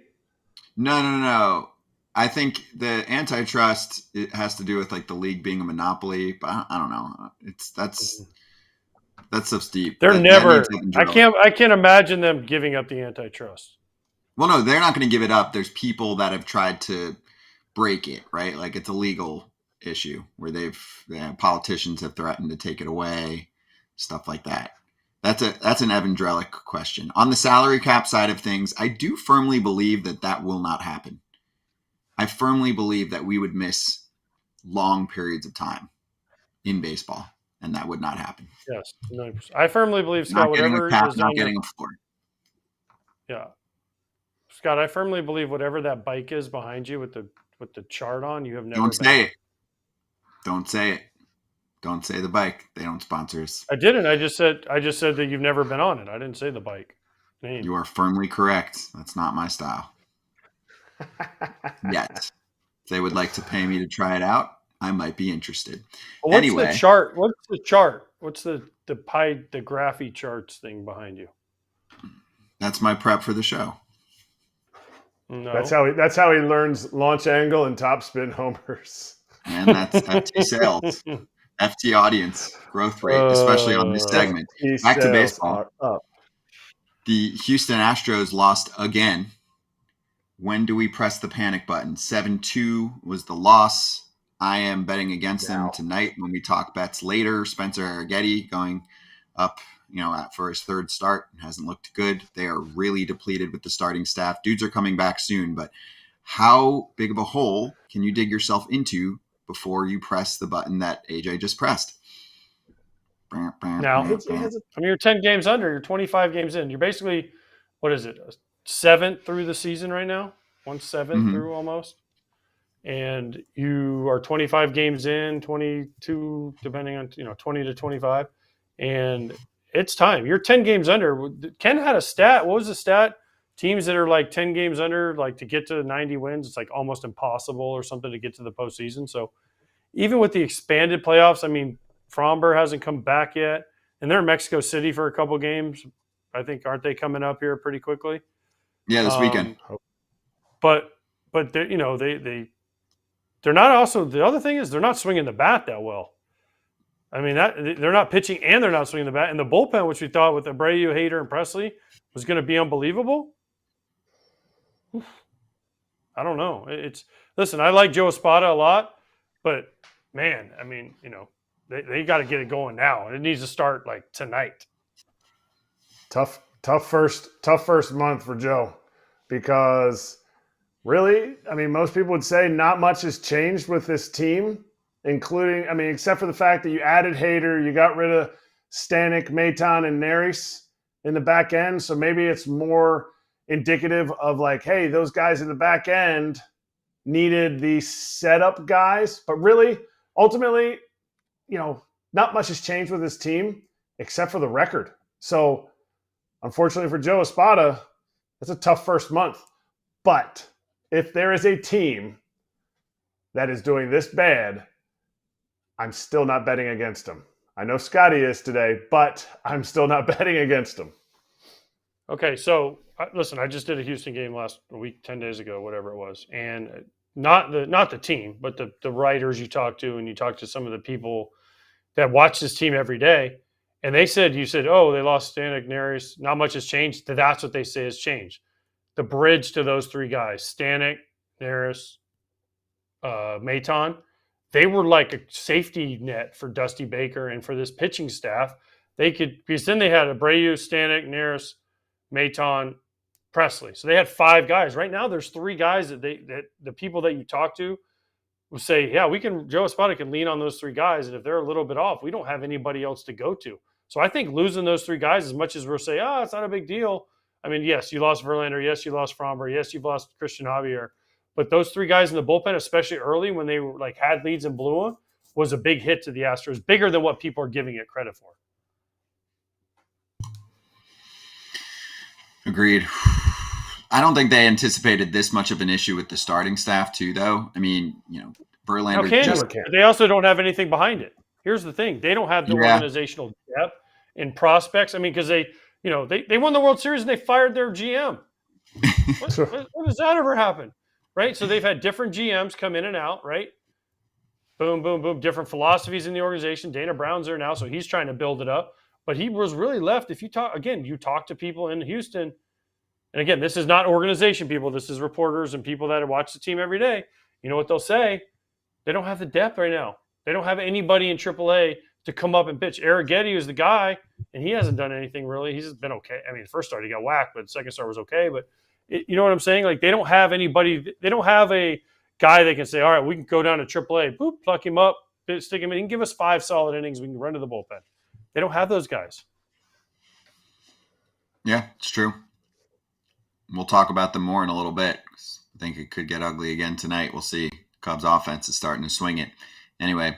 No. I think the antitrust, it has to do with like the league being a monopoly, but I don't know. That's so steep. They're never. I can't imagine them giving up the antitrust. Well, no, they're not going to give it up. There's people that have tried to break it, right? Like it's a legal issue where politicians have threatened to take it away, stuff like that. That's an Evan Drellick question. On the salary cap side of things, I do firmly believe that will not happen. I firmly believe that we would miss long periods of time in baseball, and that would not happen. Yes, 90%. I firmly believe, Scott, whatever is not getting a floor. Yeah. Scott, I firmly believe whatever that bike is behind you with the chart on, you have never. Don't say it. Don't say it. Don't say the bike. They don't sponsor us. I didn't. I just said that you've never been on it. I didn't say the bike name. You are firmly correct. That's not my style. Yet. If they would like to pay me to try it out, I might be interested. Well, what's the chart? What's the chart? What's the graphy charts thing behind you? That's my prep for the show. No. That's how he learns launch angle and topspin homers. And that's FT sales, FT audience growth rate, especially on this segment. Back to baseball. The Houston Astros lost again. When do we press the panic button? 7-2 was the loss. I am betting against them tonight when we talk bets later. Spencer Arrighetti going up for his third start. Hasn't looked good. They are really depleted with the starting staff. Dudes are coming back soon, but how big of a hole can you dig yourself into before you press the button that AJ just pressed? Now, you're 10 games under. You're 25 games in. You're basically, what is it, 7th through the season right now? 1/7 through almost. And you are 25 games in, 22, depending on, 20 to 25. And it's time. You're 10 games under. Ken had a stat. What was the stat? Teams that are like 10 games under, like to get to 90 wins, it's like almost impossible or something to get to the postseason. So even with the expanded playoffs, I mean, Fromber hasn't come back yet. And they're in Mexico City for a couple games. I think, aren't they coming up here pretty quickly? Yeah, this weekend. But they're not also, the other thing is they're not swinging the bat that well. I mean, they're not pitching and they're not swinging the bat. And the bullpen, which we thought with Abreu, Hader, and Presley was going to be unbelievable. I don't know. Listen, I like Joe Espada a lot, but man, I mean, they got to get it going now. It needs to start like tonight. Tough first month for Joe, because really, I mean, most people would say not much has changed with this team, including, I mean, except for the fact that you added Hader, you got rid of Stanek, Maton, and Neris in the back end. So maybe it's more indicative of like, hey, those guys in the back end needed the setup guys. But really, ultimately, not much has changed with this team except for the record. So unfortunately for Joe Espada, that's a tough first month. But if there is a team that is doing this bad, I'm still not betting against them. I know Scotty is today, but I'm still not betting against them. Okay, so listen, I just did a Houston game last week, 10 days ago, whatever it was. And not the team, but the writers you talk to, and you talk to some of the people that watch this team every day. And you said, oh, they lost Stanek, Neris. Not much has changed. That's what they say has changed. The bridge to those three guys, Stanek, Neris, Maton, they were like a safety net for Dusty Baker and for this pitching staff. Because then they had Abreu, Stanek, Neris, Maton, Presley. So they had 5 guys. Right now, there's 3 guys that the people that you talk to will say, yeah, Joe Espada can lean on those 3 guys. And if they're a little bit off, we don't have anybody else to go to. So I think losing those 3 guys, as much as we'll say, it's not a big deal. I mean, yes, you lost Verlander. Yes, you lost Fromber. Yes, you've lost Christian Javier. But those 3 guys in the bullpen, especially early when they were like had leads and blew them, was a big hit to the Astros, bigger than what people are giving it credit for. Agreed. I don't think they anticipated this much of an issue with the starting staff, too, though. I mean, Verlander. They also don't have anything behind it. Here's the thing: they don't have the organizational depth in prospects. I mean, because they won the World Series and they fired their GM. When does that ever happen? Right? So they've had different GMs come in and out. Right? Boom, boom, boom. Different philosophies in the organization. Dana Brown's there now, so he's trying to build it up. But he was really left. If you talk to people in Houston, and again, this is not organization people. This is reporters and people that watch the team every day. You know what they'll say? They don't have the depth right now. They don't have anybody in AAA to come up and pitch. Arrighetti is the guy, and he hasn't done anything really. He's been okay. I mean, the first start he got whacked, but the second start was okay. But you know what I'm saying? Like, they don't have anybody. They don't have a guy that can say, all right, we can go down to AAA, boop, pluck him up, stick him in. He can give us 5 solid innings. We can run to the bullpen. They don't have those guys. Yeah, it's true. We'll talk about them more in a little bit. I think it could get ugly again tonight. We'll see. Cubs offense is starting to swing it. Anyway,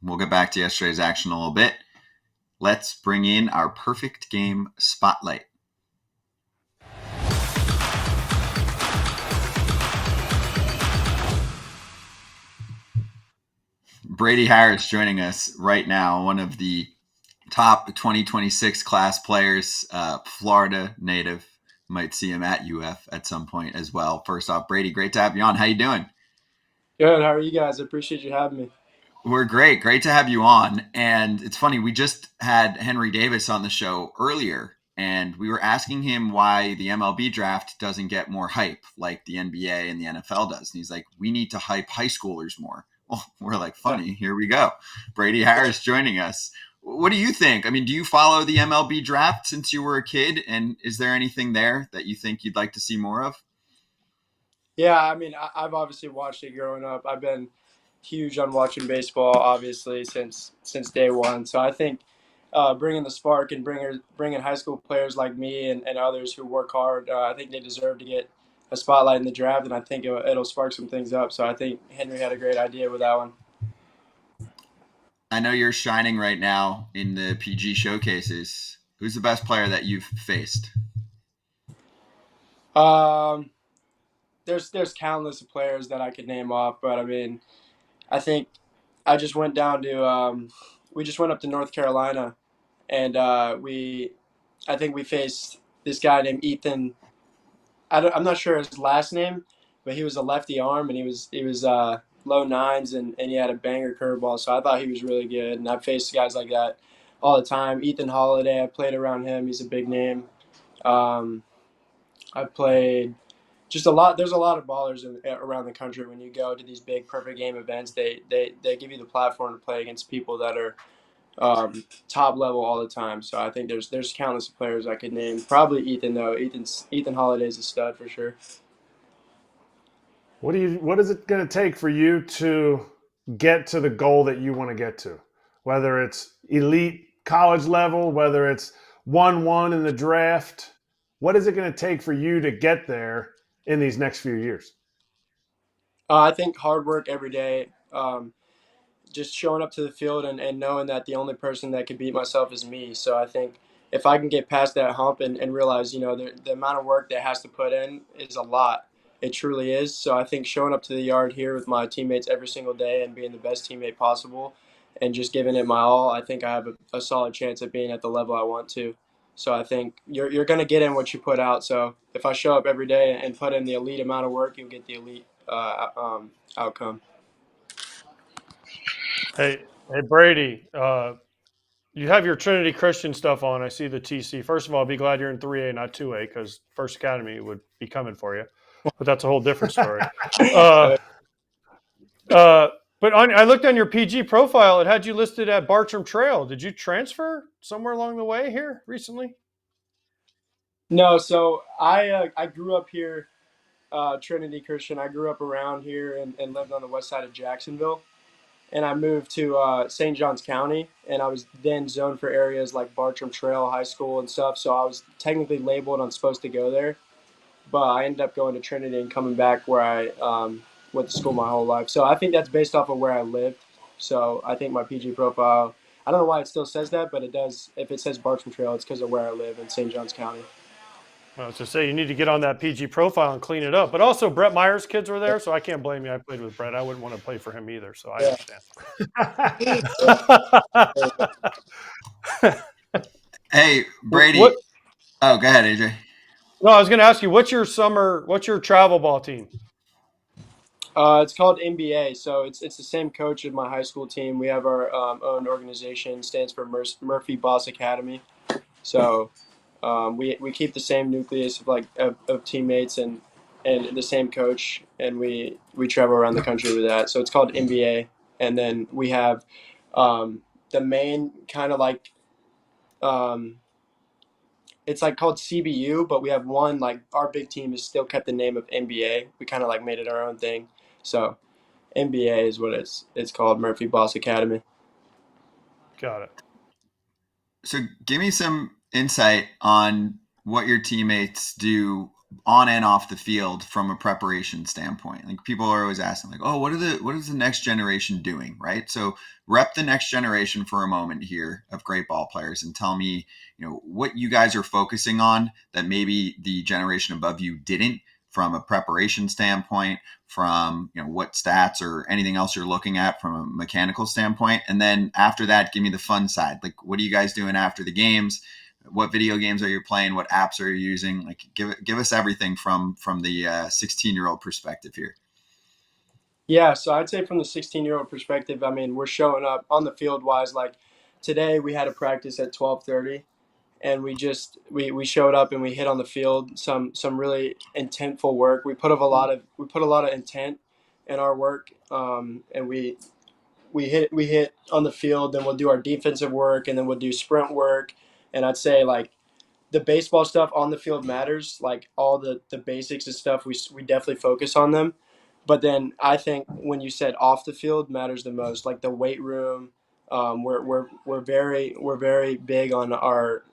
we'll get back to yesterday's action a little bit. Let's bring in our perfect game spotlight. Brady Harris joining us right now, one of the top 2026 class players, Florida native. Might see him at UF at some point as well. First off, Brady, great to have you on. How you doing? Good. How are you guys? I appreciate you having me. We're great. Great to have you on. And it's funny, we just had Henry Davis on the show earlier, and we were asking him why the MLB draft doesn't get more hype like the NBA and the NFL does. And he's like, we need to hype high schoolers more. Well, we're like, funny. Here we go. Brady Harris joining us. What do you think? I mean, do you follow the MLB draft since you were a kid? And is there anything there that you think you'd like to see more of? Yeah, I mean, I've obviously watched it growing up. I've been huge on watching baseball, obviously, since day one. So I think bringing the spark and bringing high school players like me and others who work hard, I think they deserve to get a spotlight in the draft, and I think it'll spark some things up. So I think Henry had a great idea with that one. I know you're shining right now in the PG showcases. Who's the best player that you've faced? Um, there's countless of players that I could name off, but I mean, I think I just went down to we just went up to North Carolina, and I think we faced this guy named Ethan. I'm not sure his last name, but he was a lefty arm, and he was low nines, and he had a banger curveball. So I thought he was really good, and I've faced guys like that all the time. Ethan Holiday, I played around him. He's a big name. Um, I played just a lot. There's a lot of ballers around the country. When you go to these big perfect game events, they give you the platform to play against people that are top level all the time. So I think there's countless players I could name. Probably Ethan though. Ethan Holiday's a stud for sure. What is it going to take for you to get to the goal that you want to get to? Whether it's elite college level, whether it's 1-1 in the draft, what is it going to take for you to get there in these next few years? I think hard work every day. Just showing up to the field and knowing that the only person that can beat myself is me. So I think if I can get past that hump and realize, the amount of work that has to put in is a lot. It truly is. So I think showing up to the yard here with my teammates every single day and being the best teammate possible and just giving it my all, I think I have a solid chance at being at the level I want to. So I think you're going to get in what you put out. So if I show up every day and put in the elite amount of work, you'll get the elite outcome. Hey, Brady, you have your Trinity Christian stuff on. I see the TC. First of all, I'll be glad you're in 3A, not 2A, because First Academy would be coming for you. But that's a whole different story. But I looked on your PG profile. It had you listed at Bartram Trail. Did you transfer somewhere along the way here recently? No, so I grew up here, Trinity Christian. I grew up around here and lived on the west side of Jacksonville. And I moved to St. Johns County, and I was then zoned for areas like Bartram Trail High School and stuff. So I was technically labeled I'm supposed to go there, but I ended up going to Trinity and coming back where I went to school my whole life. So I think that's based off of where I lived. So I think my PG profile, I don't know why it still says that, but it does. If it says Bartram Trail, it's because of where I live in St. Johns County. Well, to say you need to get on that PG profile and clean it up. But also, Brett Meyer's kids were there, so I can't blame you. I played with Brett. I wouldn't want to play for him either, so I understand. Hey, Brady. Oh, go ahead, AJ. No, I was going to ask you, what's your travel ball team? It's called NBA, so it's the same coach of my high school team. We have our own organization, stands for Murphy Boss Academy. So we keep the same nucleus of teammates and the same coach, and we travel around the country with that. So it's called NBA, and then we have the main kind of it's like called CBU, but we have one, like our big team is still kept the name of NBA. We kind of like made it our own thing. So NBA is what it's called, Murphy Boss Academy. Got it. So give me some insight on what your teammates do on and off the field from a preparation standpoint. Like people are always asking, like, oh, what is the next generation doing? Right. So rep the next generation for a moment here of great ball players and tell me, what you guys are focusing on that maybe the generation above you didn't, from a preparation standpoint, from what stats or anything else you're looking at from a mechanical standpoint. And then after that, give me the fun side. Like, what are you guys doing after the games? What video games are you playing? What apps are you using? Like, give us everything from the 16-year-old perspective here. Yeah, so I'd say from the 16-year-old perspective, I mean, we're showing up on the field wise. Like today, we had a practice at 12:30, and we showed up and we hit on the field some really intentful work. We put a lot of intent in our work, and we hit on the field, then we'll do our defensive work, and then we'll do sprint work. And I'd say like the baseball stuff on the field matters, like all the basics and stuff. We definitely focus on them, but then I think when you said off the field matters the most, like the weight room. We're very big on our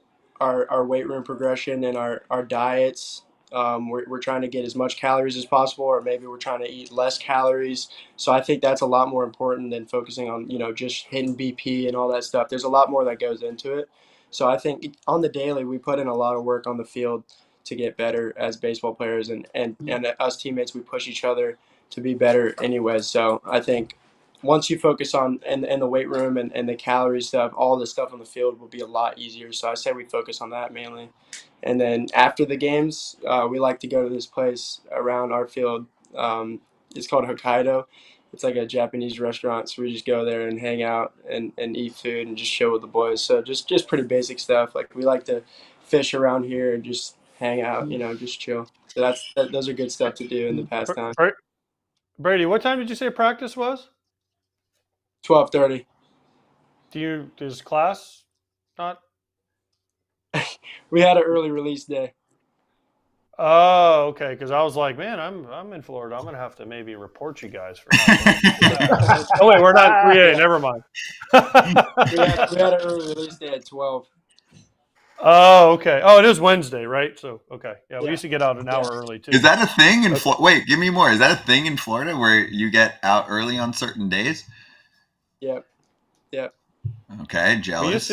weight room progression and our diets. We're trying to get as much calories as possible, or maybe we're trying to eat less calories. So I think that's a lot more important than focusing on just hitting BP and all that stuff. There's a lot more that goes into it. So I think on the daily we put in a lot of work on the field to get better as baseball players, and us teammates, we push each other to be better anyways. So I think once you focus on and the weight room and the calorie stuff, all the stuff on the field will be a lot easier. So I say we focus on that mainly. And then after the games, we like to go to this place around our field. It's called Hokkaido. It's like a Japanese restaurant, so we just go there and hang out and eat food and just chill with the boys. So just pretty basic stuff. Like we like to fish around here and just hang out, just chill. So those are good stuff to do in the pastime. Brady, what time did you say practice was? 12:30. Does class not? We had an early release day. Oh, okay. Because I was like, man, I'm in Florida. I'm gonna have to maybe report you guys for that. Oh wait, we're not. Yeah, never mind. We had an early release day at 12. Oh, okay. Oh, it is Wednesday, right? So, okay. Yeah, we Yeah. used to get out an hour early too. Is that a thing in Florida? Wait, give me more. Is that a thing in Florida where you get out early on certain days? Yep. Okay, jealous.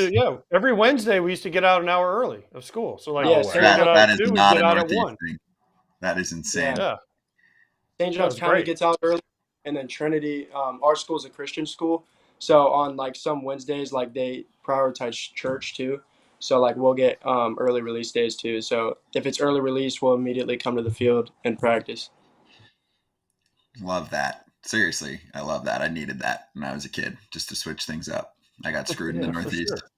Every Wednesday we used to get out an hour early of school. So like, Yeah, instead same of get out that at is 2, we not get a out at Northeast 1. thing. That is insane. Yeah. St. John's That's County great. gets out early, and then Trinity. Our school is a Christian school, so on like some Wednesdays, like they prioritize church too. So like we'll get early release days too. So if it's early release, we'll immediately come to the field and practice. Love that. Seriously, I love that. I needed that when I was a kid, just to switch things up. I got screwed in the Northeast. Sure.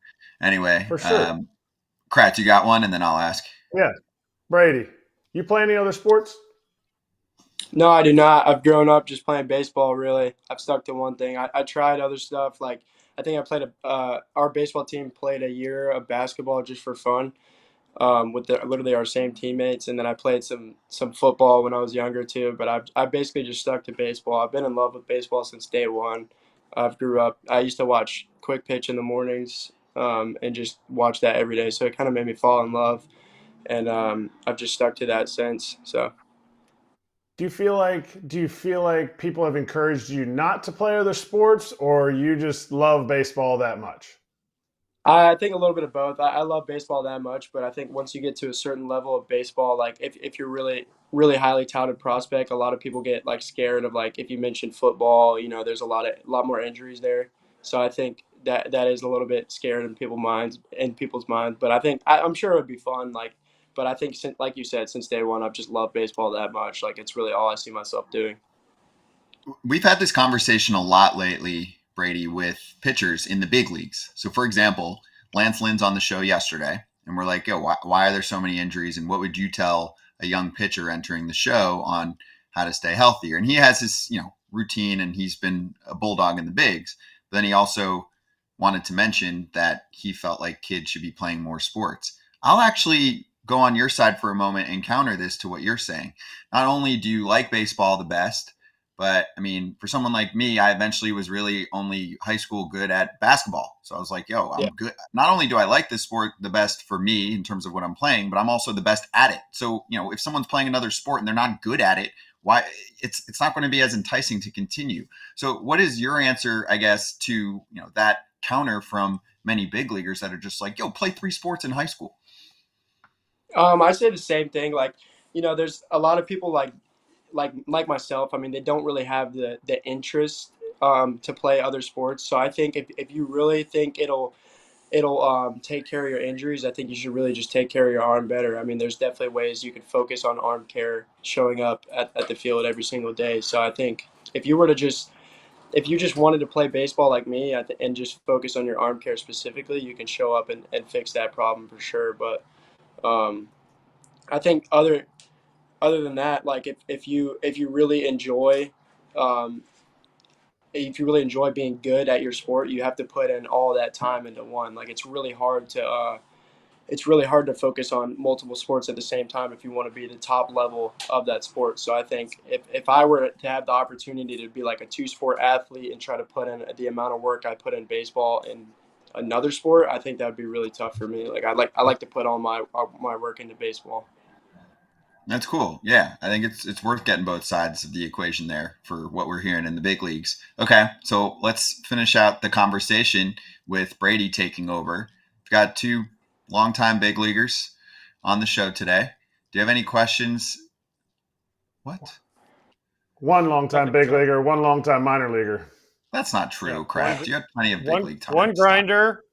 Anyway, For sure. Kratz, you got one, and then I'll ask. Yeah. Brady, you play any other sports? No, I do not. I've grown up just playing baseball. Really, I've stuck to one thing. I tried other stuff. Like I think I played our baseball team played a year of basketball just for fun. With literally our same teammates, and then I played some football when I was younger too. But I basically just stuck to baseball. I've been in love with baseball since day one. I've grew up. I used to watch Quick Pitch in the mornings, and just watch that every day. So it kind of made me fall in love, and I've just stuck to that since. So. Do you feel like people have encouraged you not to play other sports, or you just love baseball that much? I think a little bit of both. I love baseball that much, but I think once you get to a certain level of baseball, like if you're really highly touted prospect, a lot of people get like scared of like if you mention football, there's a lot more injuries there. So I think that is a little bit scared in people's minds. But I think I'm sure it would be fun. But I think like you said, since day one, I've just loved baseball that much. Like it's really all I see myself doing. We've had this conversation a lot lately, Brady, with pitchers in the big leagues. So, for example, Lance Lynn's on the show yesterday, and we're like, yo, why are there so many injuries? And what would you tell a young pitcher entering the show on how to stay healthier? And he has his, routine, and he's been a bulldog in the bigs. But then he also wanted to mention that he felt like kids should be playing more sports. I'll actually go on your side for a moment and counter this to what you're saying. Not only do you like baseball the best, but I mean, for someone like me, I eventually was really only high school good at basketball. So I was like, yo, I'm good. Not only do I like this sport the best for me in terms of what I'm playing, but I'm also the best at it. So, if someone's playing another sport and they're not good at it, why it's not going to be as enticing to continue. So what is your answer, I guess, to, that counter from many big leaguers that are just like, yo, play 3 sports in high school? I say the same thing. Like, there's a lot of people like myself. I mean, they don't really have the interest to play other sports. So I think if you really think it'll take care of your injuries, I think you should really just take care of your arm better. I mean, there's definitely ways you can focus on arm care, showing up at the field every single day. So I think if you just wanted to play baseball like me and just focus on your arm care specifically, you can show up and fix that problem for sure. But I think other than that, like if you really enjoy if you really enjoy being good at your sport, you have to put in all that time into one. Like it's really hard to focus on multiple sports at the same time if you want to be the top level of that sport. So I think if I were to have the opportunity to be like a two-sport athlete and try to put in the amount of work I put in baseball and another sport, I think that would be really tough for me. Like I like to put all my work into baseball. That's cool. Yeah, I think it's worth getting both sides of the equation there for what we're hearing in the big leagues. Okay, so let's finish out the conversation with Brady taking over. We've got two longtime big leaguers on the show today. Do you have any questions? What? One long-time big leaguer, one long-time minor leaguer. That's not true, Kratz. You had plenty of big league time. One grinder,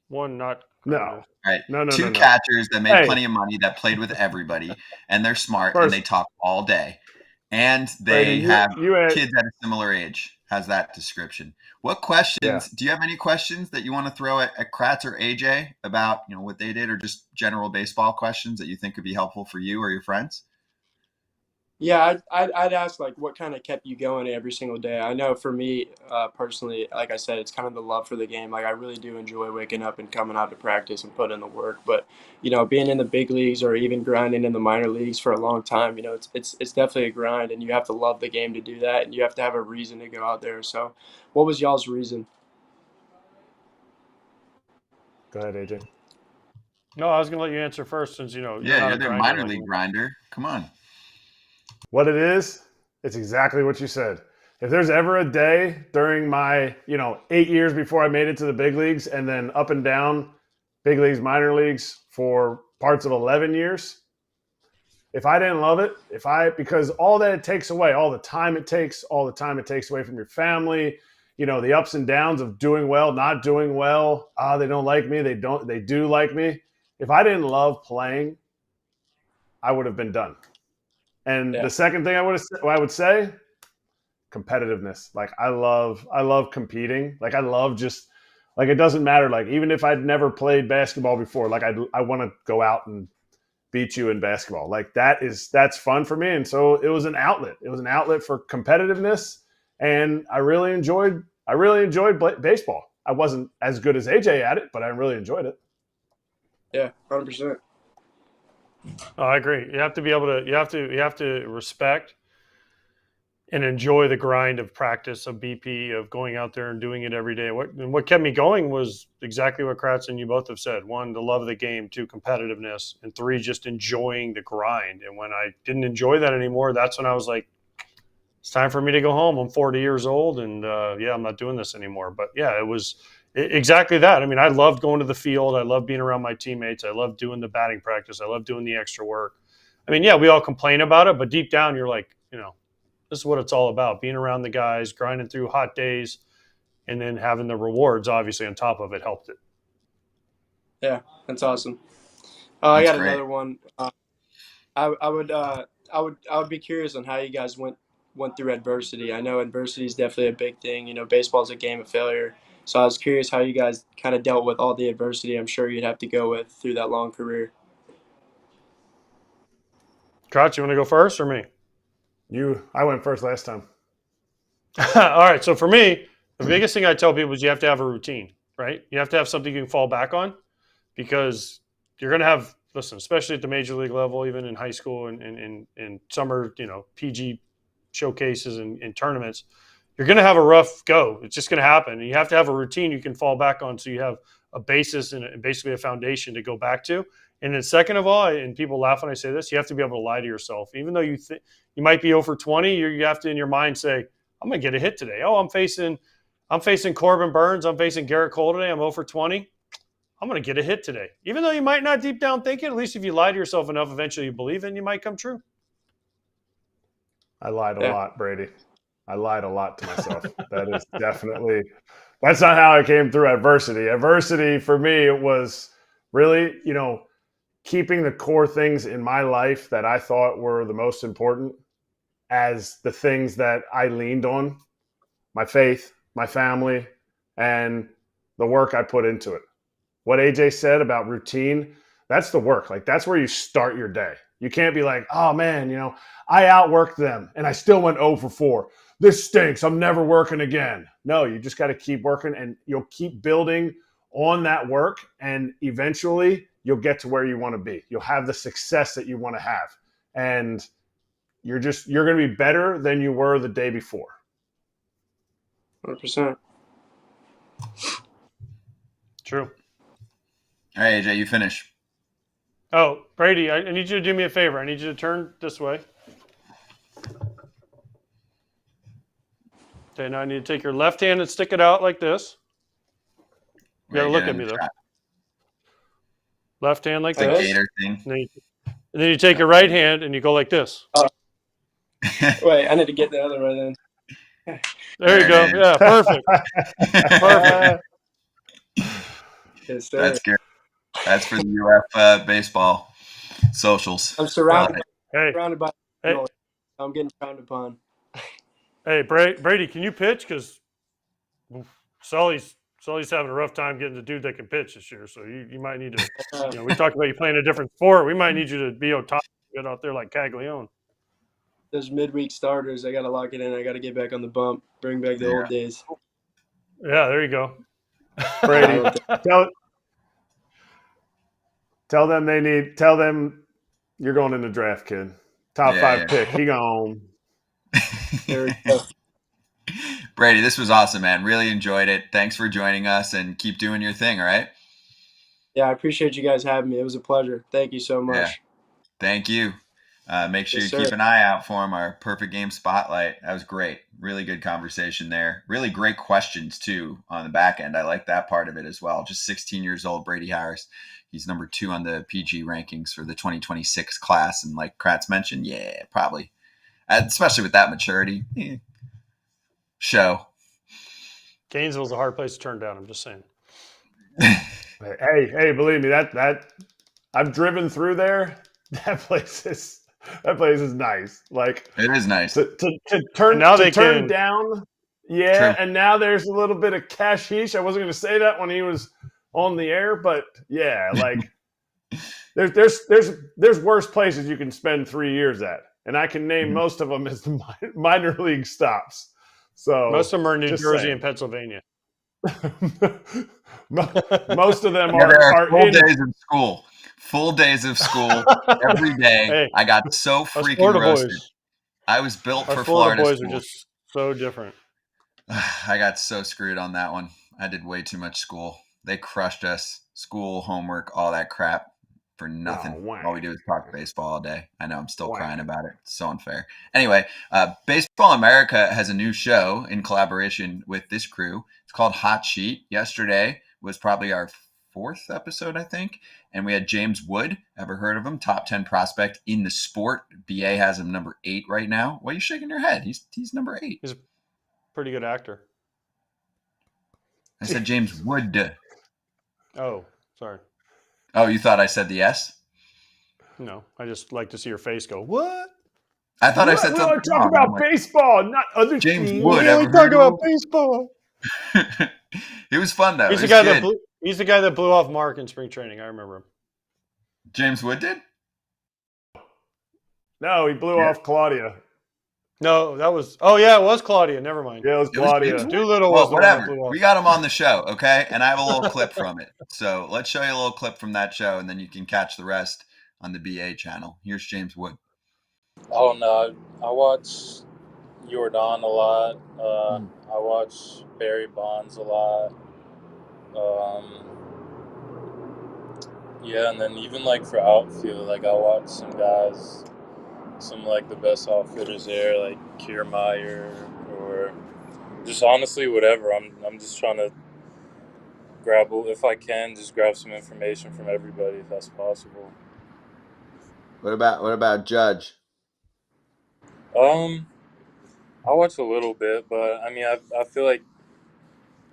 one not grinder. No. Right. No. Two catchers that made plenty of money, that played with everybody, and they're smart and they talk all day. And they have kids at a similar age. How's that description? What questions do you have any questions that you want to throw at Kratz or AJ about, what they did, or just general baseball questions that you think could be helpful for you or your friends? Yeah, I'd ask like what kind of kept you going every single day. I know for me personally, like I said, it's kind of the love for the game. Like I really do enjoy waking up and coming out to practice and putting in the work. But being in the big leagues or even grinding in the minor leagues for a long time, it's definitely a grind, and you have to love the game to do that, and you have to have a reason to go out there. So, what was y'all's reason? Go ahead, AJ. No, I was going to let you answer first since you're the minor league grinder. Come on. What it is, it's exactly what you said. If there's ever a day during my, 8 years before I made it to the big leagues and then up and down big leagues, minor leagues for parts of 11 years, if I didn't love it, because all that it takes away, all the time it takes away from your family, the ups and downs of doing well, not doing well, they don't like me, they do like me. If I didn't love playing, I would have been done. And the second thing I would say, competitiveness. Like I love competing. Like I love just like, it doesn't matter. Like even if I'd never played basketball before, like I want to go out and beat you in basketball. Like that's fun for me. And so it was an outlet. It was an outlet for competitiveness. And I really enjoyed baseball. I wasn't as good as AJ at it, but I really enjoyed it. Yeah, 100%. Oh, I agree. You have to be able to. You have to respect and enjoy the grind of practice, of BP, of going out there and doing it every day. What kept me going was exactly what Kratz and you both have said. 1, the love of the game. 2, competitiveness, and 3, just enjoying the grind. And when I didn't enjoy that anymore, that's when I was like, it's time for me to go home. I'm 40 years old, and I'm not doing this anymore. But yeah, it was exactly that. I mean, I loved going to the field. I loved being around my teammates. I loved doing the batting practice. I loved doing the extra work. I mean, yeah, we all complain about it, but deep down you're like, this is what it's all about, being around the guys, grinding through hot days, and then having the rewards, obviously, on top of it helped it. Yeah, that's awesome. I got another one. I would be curious on how you guys went through adversity. I know adversity is definitely a big thing. Baseball is a game of failure. So I was curious how you guys kind of dealt with all the adversity I'm sure you'd have to go with through that long career. Kratz, you want to go first or me? I went first last time. All right. So for me, the biggest thing I tell people is you have to have a routine, right? You have to have something you can fall back on, because you're going to have, especially at the major league level, even in high school and in summer, PG showcases and tournaments, you're going to have a rough go. It's just going to happen. And you have to have a routine you can fall back on, so you have a basis and basically a foundation to go back to. And then second of all, and people laugh when I say this, you have to be able to lie to yourself. Even though you might be 0 for 20, you have to in your mind say, I'm going to get a hit today. Oh, I'm facing Corbin Burns. I'm facing Garrett Cole today. I'm 0 for 20. I'm going to get a hit today. Even though you might not deep down think it, at least if you lie to yourself enough, eventually you believe it and you might come true. I lied a lot, Brady. I lied a lot to myself. That is that's not how I came through adversity. Adversity for me, it was really, keeping the core things in my life that I thought were the most important as the things that I leaned on: my faith, my family, and the work I put into it. What AJ said about routine, that's the work. Like that's where you start your day. You can't be like, oh man, I outworked them and I still went 0 for 4. this stinks. I'm never working again. No, you just got to keep working, and you'll keep building on that work, and eventually you'll get to where you want to be. You'll have the success that you want to have, and you're going to be better than you were the day before. 100%. True. All right, AJ, you finish. Oh, Brady, I need you to do me a favor. I need you to turn this way. Okay, now I need to take your left hand and stick it out like this. You gotta look at me, though. Left hand like It's a this. gator thing. And then you take your right hand and you go like this. Wait, I need to get the other one then. There you go. Yeah, perfect. Perfect. Yes, sir. That's good. That's for the UF baseball socials. I'm surrounded Hey, by Hey. I'm getting frowned upon. hey, Brady, can you pitch? Because Sully's having a rough time getting the dude that can pitch this year. So you might need to. We talked about you playing a different sport. We might need you to be Ohtani, get out there like Caglione. Those midweek starters, I got to lock it in. I got to get back on the bump, bring back the old days. Yeah, there you go. Brady, tell them you're going in the draft, kid. Top 5 pick. He gone. There we go. Brady, this was awesome, man. Really enjoyed it. Thanks for joining us, and keep doing your thing, all right? Yeah, I appreciate you guys having me. It was a pleasure. Thank you so much. Yeah. Thank you. Make sure Yes, you sir. keep an eye out for him, our perfect game spotlight. That was great. Really good conversation there. Really great questions, too, on the back end. I like that part of it as well. Just 16 years old, Brady Harris. He's number 2 on the PG rankings for the 2026 class. And like Kratz mentioned, yeah, probably. Especially with that maturity. Show. Gainesville's a hard place to turn down. I'm just saying. Hey, believe me, that I've driven through there. That place is nice. Like, It is nice. to turn now to they turn can- down. Yeah, True. and now there's a little bit of cashish. I wasn't going to say that when he was on the air, but yeah, like there's worse places you can spend 3 years at, and I can name most of them as the minor league stops. So Most of them are in New just Jersey saying. and Pennsylvania. Most of them Yeah, there are full in. days of school. Full days of school every day. Hey, I got so Us freaking Florida roasted. boys. I was built Us for Florida Florida boys school. are just so different. I got so screwed on that one. I did way too much school. They crushed us. School, homework, all that crap for nothing. Oh, wow. All we do is talk baseball all day. I know I'm still Wow. crying about it. It's so unfair. Anyway, Baseball America has a new show in collaboration with this crew. It's called Hot Sheet. Yesterday was probably our 4th episode, I think. And we had James Wood. Ever heard of him? Top 10 prospect in the sport. BA has him number 8 right now. Why are you shaking your head? He's number 8. He's a pretty good actor. I said James Wood. Oh, sorry. Oh, you thought I said the S? No, I just like to see your face go, what? I thought I said We something want to talk wrong. about I'm like, baseball, not other James things. Wood. We Ever only talk heard of about him? baseball. It was fun though. He's the It guy was good. he's the guy that blew off Mark in spring training. I remember him. James Wood did? No, he blew Yeah. off Claudia. No, that was it was Claudia. Never mind. Yeah, it was It was Claudia. James Doolittle Well, was the one that whatever. blew off. We got him on the show, okay? And I have a little clip from it. So let's show you a little clip from that show, and then you can catch the rest on the BA channel. Here's James Wood. Oh no, I watch Jordan a lot. I watch Barry Bonds a lot. Yeah, and then even like for outfield, like I watch some guys, some like the best outfielders there, like Kiermaier, or just honestly whatever. I'm just trying to grab, if I can, just grab some information from everybody if that's possible. What about Judge? I watch a little bit, but I mean, I feel like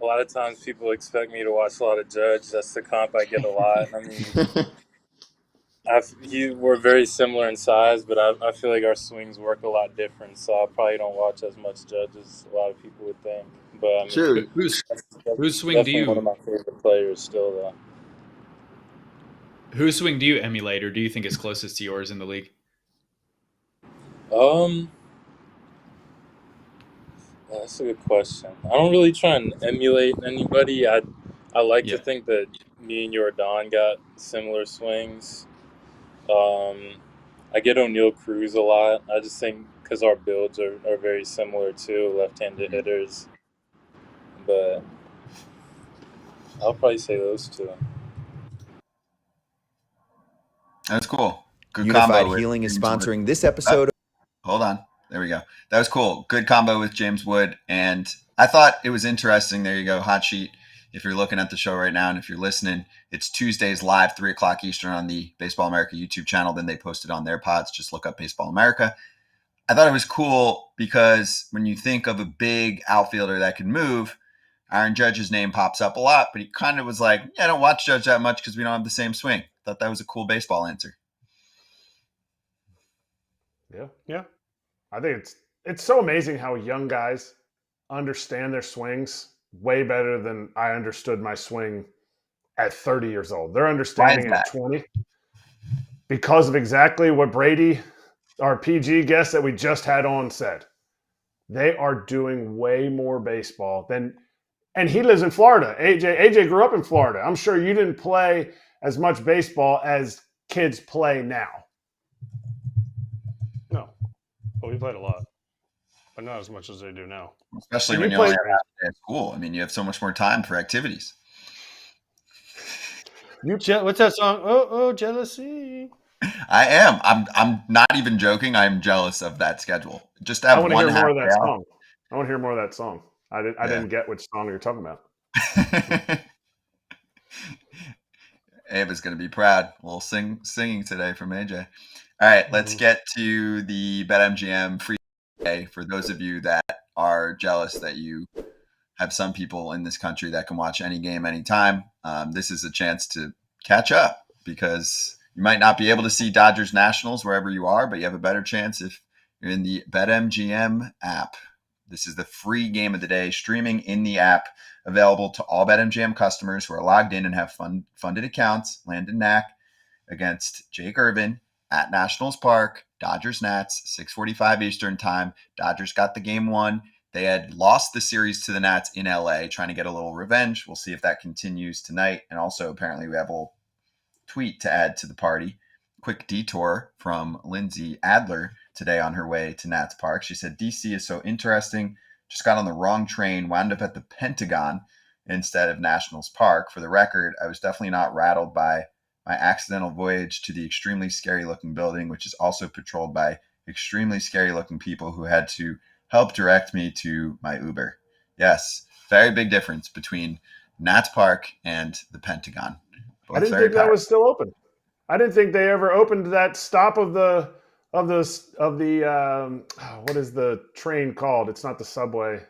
a lot of times people expect me to watch a lot of Judge. That's the comp I get a lot. I mean, we're very similar in size, but I feel like our swings work a lot different. So I probably don't watch as much Judge as a lot of people would think. But I mean, True. that's swing do definitely you- one of my favorite players still, though. Whose swing do you emulate, or do you think is closest to yours in the league? That's a good question. I don't really try and emulate anybody. I like to Yeah. think that me and Jordan got similar swings. I get O'Neal Cruz a lot. I just think because our builds are very similar too, left-handed hitters. But I'll probably say those two. That's cool. Good Unified combo with Healing is James Wood. sponsoring this episode. Hold on. There we go. That was cool. Good combo with James Wood. And I thought it was interesting. There you go. Hot sheet. If you're looking at the show right now and if you're listening, it's Tuesdays live, 3 o'clock Eastern on the Baseball America YouTube channel. Then they post it on their pods. Just look up Baseball America. I thought it was cool because when you think of a big outfielder that can move, Aaron Judge's name pops up a lot, but he kind of was like, yeah, I don't watch Judge that much because we don't have the same swing. Thought that was a cool baseball answer. Yeah. I think it's so amazing how young guys understand their swings way better than I understood my swing at 30 years old. They're understanding it at 20 because of exactly what Brady, our PG guest that we just had on, said. They are doing way more baseball than, and he lives in Florida. AJ grew up in Florida. I'm sure you didn't play as much baseball as kids play now. No. Well, we played a lot, but not as much as they do now. Especially when you only have half a day at school. I mean, you have so much more time for activities. What's that song? Oh, jealousy. I am. I'm not even joking. I'm jealous of that schedule. Just to have one half more of that day song. I want to hear more of that song. I didn't get which song you're talking about. Ava's going to be proud. A little singing today from AJ. All right, let's get to the BetMGM free day. For those of you that are jealous that you have some people in this country that can watch any game anytime, this is a chance to catch up because you might not be able to see Dodgers Nationals wherever you are, but you have a better chance if you're in the BetMGM app. This is the free game of the day, streaming in the app, available to all BetMGM customers who are logged in and have funded accounts. Landon Knack against Jake Irvin at Nationals Park, Dodgers Nats, 6:45 Eastern time. Dodgers got the game won. They had lost the series to the Nats in LA, trying to get a little revenge. We'll see if that continues tonight. And also, apparently, we have a little tweet to add to the party. Quick detour from Lindsay Adler today on her way to Nats Park. She said, DC is so interesting. Just got on the wrong train, wound up at the Pentagon instead of Nationals Park. For the record, I was definitely not rattled by my accidental voyage to the extremely scary looking building, which is also patrolled by extremely scary looking people who had to help direct me to my Uber. Yes, very big difference between Nats Park and the Pentagon. I didn't think that was still open. I didn't think they ever opened that stop of the what is the train called? It's not the subway.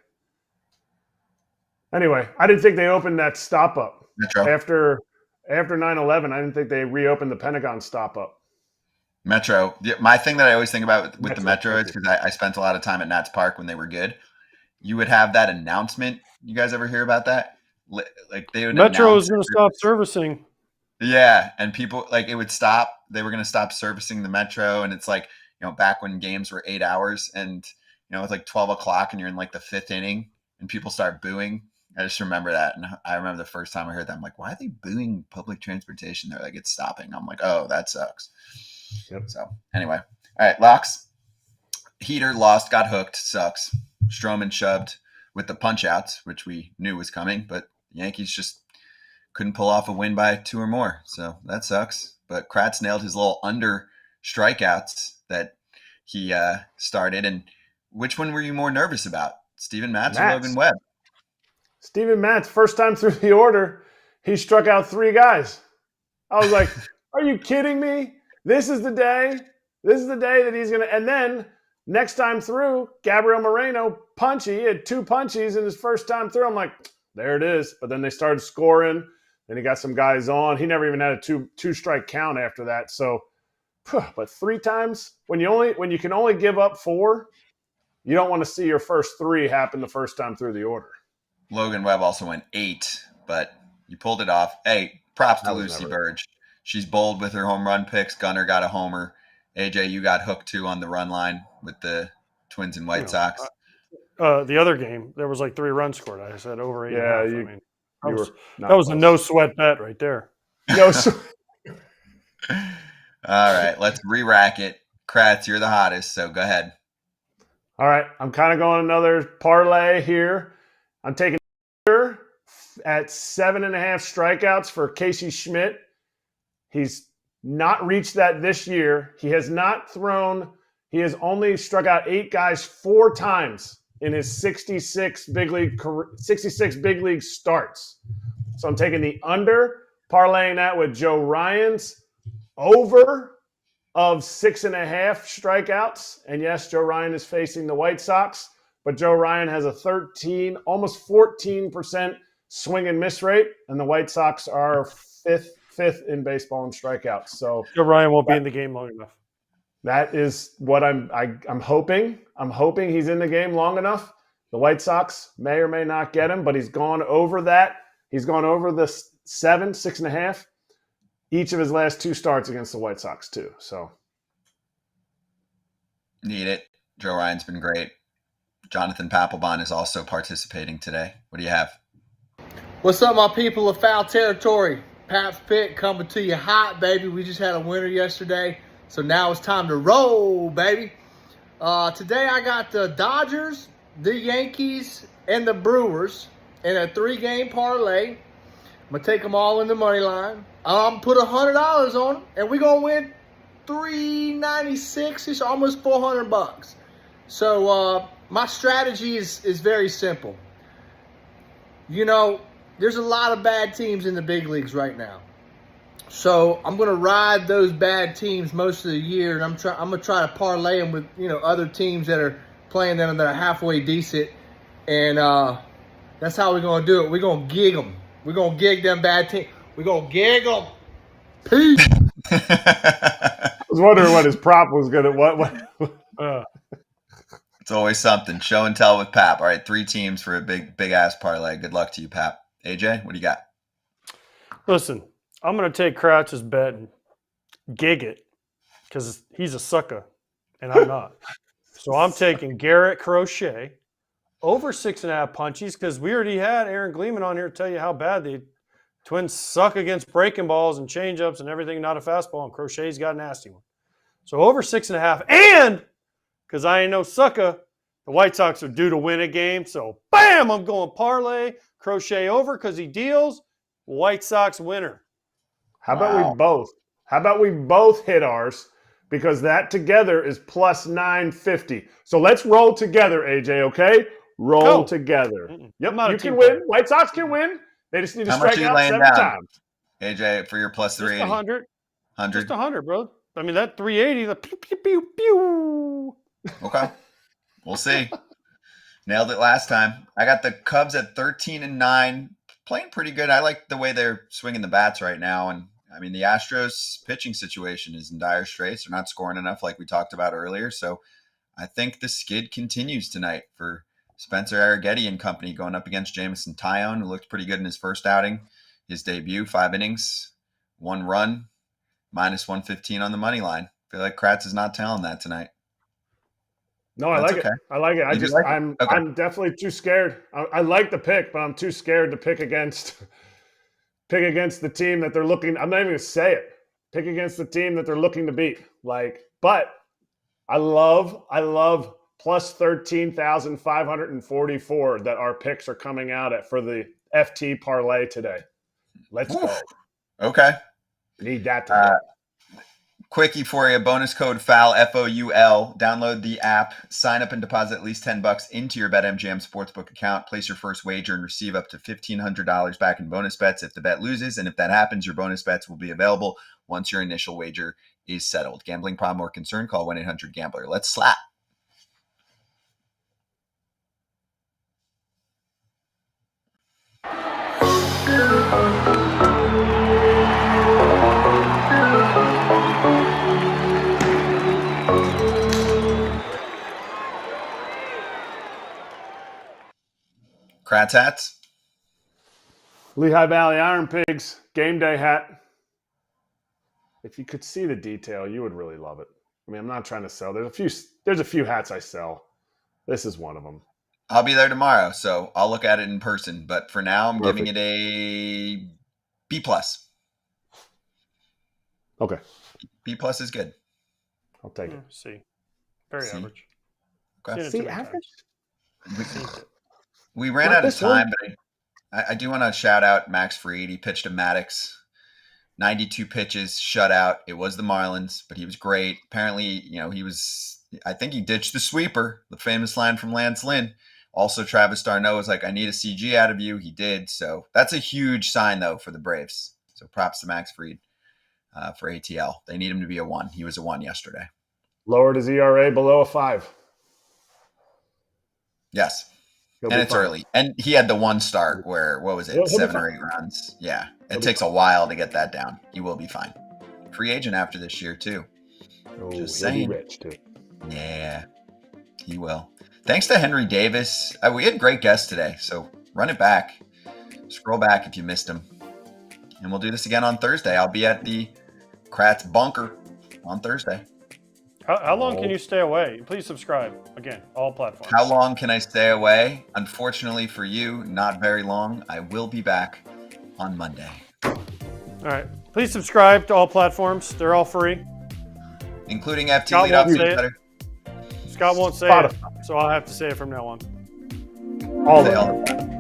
Anyway, I didn't think they opened that stop up. Metro. After 9/11, I didn't think they reopened the Pentagon stop up. Metro. My thing that I always think about with the Metro is because I spent a lot of time at Nats Park when they were good. You would have that announcement. You guys ever hear about that? Like they would. Metro is going to stop servicing. Yeah, and people it would stop. They were going to stop servicing the Metro, and it's like back when games were 8 hours, and it's like 12 o'clock, and you're in like the 5th inning, and people start booing. I just remember that, and I remember the first time I heard that, I'm like, why are they booing public transportation? They're like, it's stopping. I'm like, oh, that sucks. Yep. So anyway, all right, locks. Heater lost, got hooked, sucks. Stroman shoved with the punch outs, which we knew was coming, but the Yankees just couldn't pull off a win by 2 or more. So that sucks. But Kratz nailed his little under strikeouts that he started. And which one were you more nervous about? Steven Matz or Logan Webb? Steven Matz, first time through the order, he struck out 3 guys. I was like, are you kidding me? This is the day. This is the day that he's going to – and then next time through, Gabriel Moreno, punchy. He had 2 punchies in his first time through. I'm like, there it is. But then they started scoring. Then he got some guys on. He never even had a two-strike count after that. So, but 3 times when you can only give up 4, you don't want to see your first 3 happen the first time through the order. Logan Webb also went 8, but you pulled it off. Hey, props to Lucy Burge. She's bold with her home run picks. Gunnar got a homer. AJ, you got hooked too on the run line with the Twins and White Sox. The other game, there was like 3 runs scored. I said over 8.5. Yeah, I you mean, were that was a close. no sweat bet right there. No sweat. All right, let's re-rack it. Kratz, you're the hottest, so go ahead. All right, I'm kind of going another parlay here. I'm taking at 7.5 strikeouts for Casey Schmidt. He's not reached that this year. He has only struck out 8 guys 4 times in his 66 big league starts. So I'm taking the under, parlaying that with Joe Ryan's over of 6.5 strikeouts. And yes, Joe Ryan is facing the White Sox, but Joe Ryan has a 13, almost 14% swing and miss rate, and the White Sox are fifth in baseball in strikeouts. So Joe Ryan won't be in the game long enough. that is what I'm hoping. I'm hoping he's in the game long enough. The White Sox may or may not get him, but he's gone over that. He's gone over the 6.5, each of his last 2 starts against the White Sox too. So Need it. Joe Ryan's been great. Jonathan Papelbon is also participating today. What do you have? What's up, my people of foul territory? Pap's Pick coming to you hot, baby. We just had a winner yesterday, so now it's time to roll, baby. Today I got the Dodgers, the Yankees, and the Brewers in a 3-game parlay. I'm going to take them all in the money line. Put $100 on them, and we're going to win $396. It's almost $400. So my strategy is very simple. You know, there's a lot of bad teams in the big leagues right now. So I'm going to ride those bad teams most of the year, and I'm going to try to parlay them with, other teams that are playing them that are halfway decent. And that's how we're going to do it. We're going to gig them. We're going to gig them bad teams. We're going to gig them. Peace. I was wondering what his prop was going to what. It's always something. Show and tell with Pap. All right, 3 teams for a big ass parlay. Good luck to you, Pap. AJ, what do you got? Listen, I'm going to take Kratz's bet and gig it because he's a sucker and I'm not. So I'm taking Garrett Crochet over 6.5 punchies because we already had Aaron Gleeman on here to tell you how bad the Twins suck against breaking balls and changeups and everything, not a fastball, and Crochet's got a nasty one. So over 6.5, and because I ain't no sucker, the White Sox are due to win a game. So bam, I'm going parlay, Crochet over because he deals, White Sox winner. How about we both hit ours? Because that together is plus 950. So let's roll together, AJ, okay? Roll together. Yep, you can win. White Sox can win. They just need to strike out 7 times. AJ, for your plus 380. Just 100. 100. Just 100, bro. I mean, that 380, the pew, pew, pew, pew. Okay. We'll see. Nailed it last time. I got the Cubs at 13-9. Playing pretty good. I like the way they're swinging the bats right now. And, I mean, the Astros pitching situation is in dire straits. They're not scoring enough like we talked about earlier. So I think the skid continues tonight for Spencer Arrighetti and company going up against Jameson Taillon, who looked pretty good in his first outing. His debut, 5 innings, 1 run, minus 115 on the money line. I feel like Kratz is not telling that tonight. No, I like it. I like it. I'm definitely too scared. I like the pick, but I'm too scared to pick against the team that they're looking. I'm not even going to say it. Pick against the team that they're looking to beat. But I love plus 13,544 that our picks are coming out at for the FT parlay today. Let's go. Okay. Need that to Quickie for you, bonus code FOUL, FOUL. Download the app, sign up and deposit at least $10 into your BetMGM Sportsbook account. Place your first wager and receive up to $1,500 back in bonus bets if the bet loses. And if that happens, your bonus bets will be available once your initial wager is settled. Gambling problem or concern? Call 1-800-GAMBLER. Let's slap. Kratz hats. Lehigh Valley Iron Pigs game day hat. If you could see the detail, you would really love it. I mean, I'm not trying to sell. There's a few hats I sell. This is one of them. I'll be there tomorrow, so I'll look at it in person. But for now, I'm giving Perfect. it a B+. Okay, B+ is good. I'll take it. C. Very C. average. Okay. Seen it See, too many average? times. We ran Not out of this one. time, but I do want to shout out Max Fried. He pitched to Maddox. 92 pitches, shutout. It was the Marlins, but he was great. Apparently, I think he ditched the sweeper, the famous line from Lance Lynn. Also, Travis d'Arnaud was like, I need a CG out of you. He did. So that's a huge sign, though, for the Braves. So props to Max Fried for ATL. They need him to be a 1. He was a 1 yesterday. Lowered his ERA below a 5. Yes. He'll And be it's fine. early. And he had the one start where, what was He'll it, be 7 fine. or 8 runs. Yeah. He'll It be takes a while to get that down. He will be fine. Free agent after this year, too. Oh, Just he'll be saying. rich, too. Yeah, he will. Thanks to Henry Davis. We had great guests today, so run it back. Scroll back if you missed him. And we'll do this again on Thursday. I'll be at the Kratz Bunker on Thursday. How long can you stay away? Please subscribe. Again, all platforms. How long can I stay away? Unfortunately for you, not very long. I will be back on Monday. All right. Please subscribe to all platforms. They're all free. Including FT Scott Leadoff won't say it. Newsletter. Scott won't say Spotify. it, so I'll have to say it from now on. All Say of all them. the time.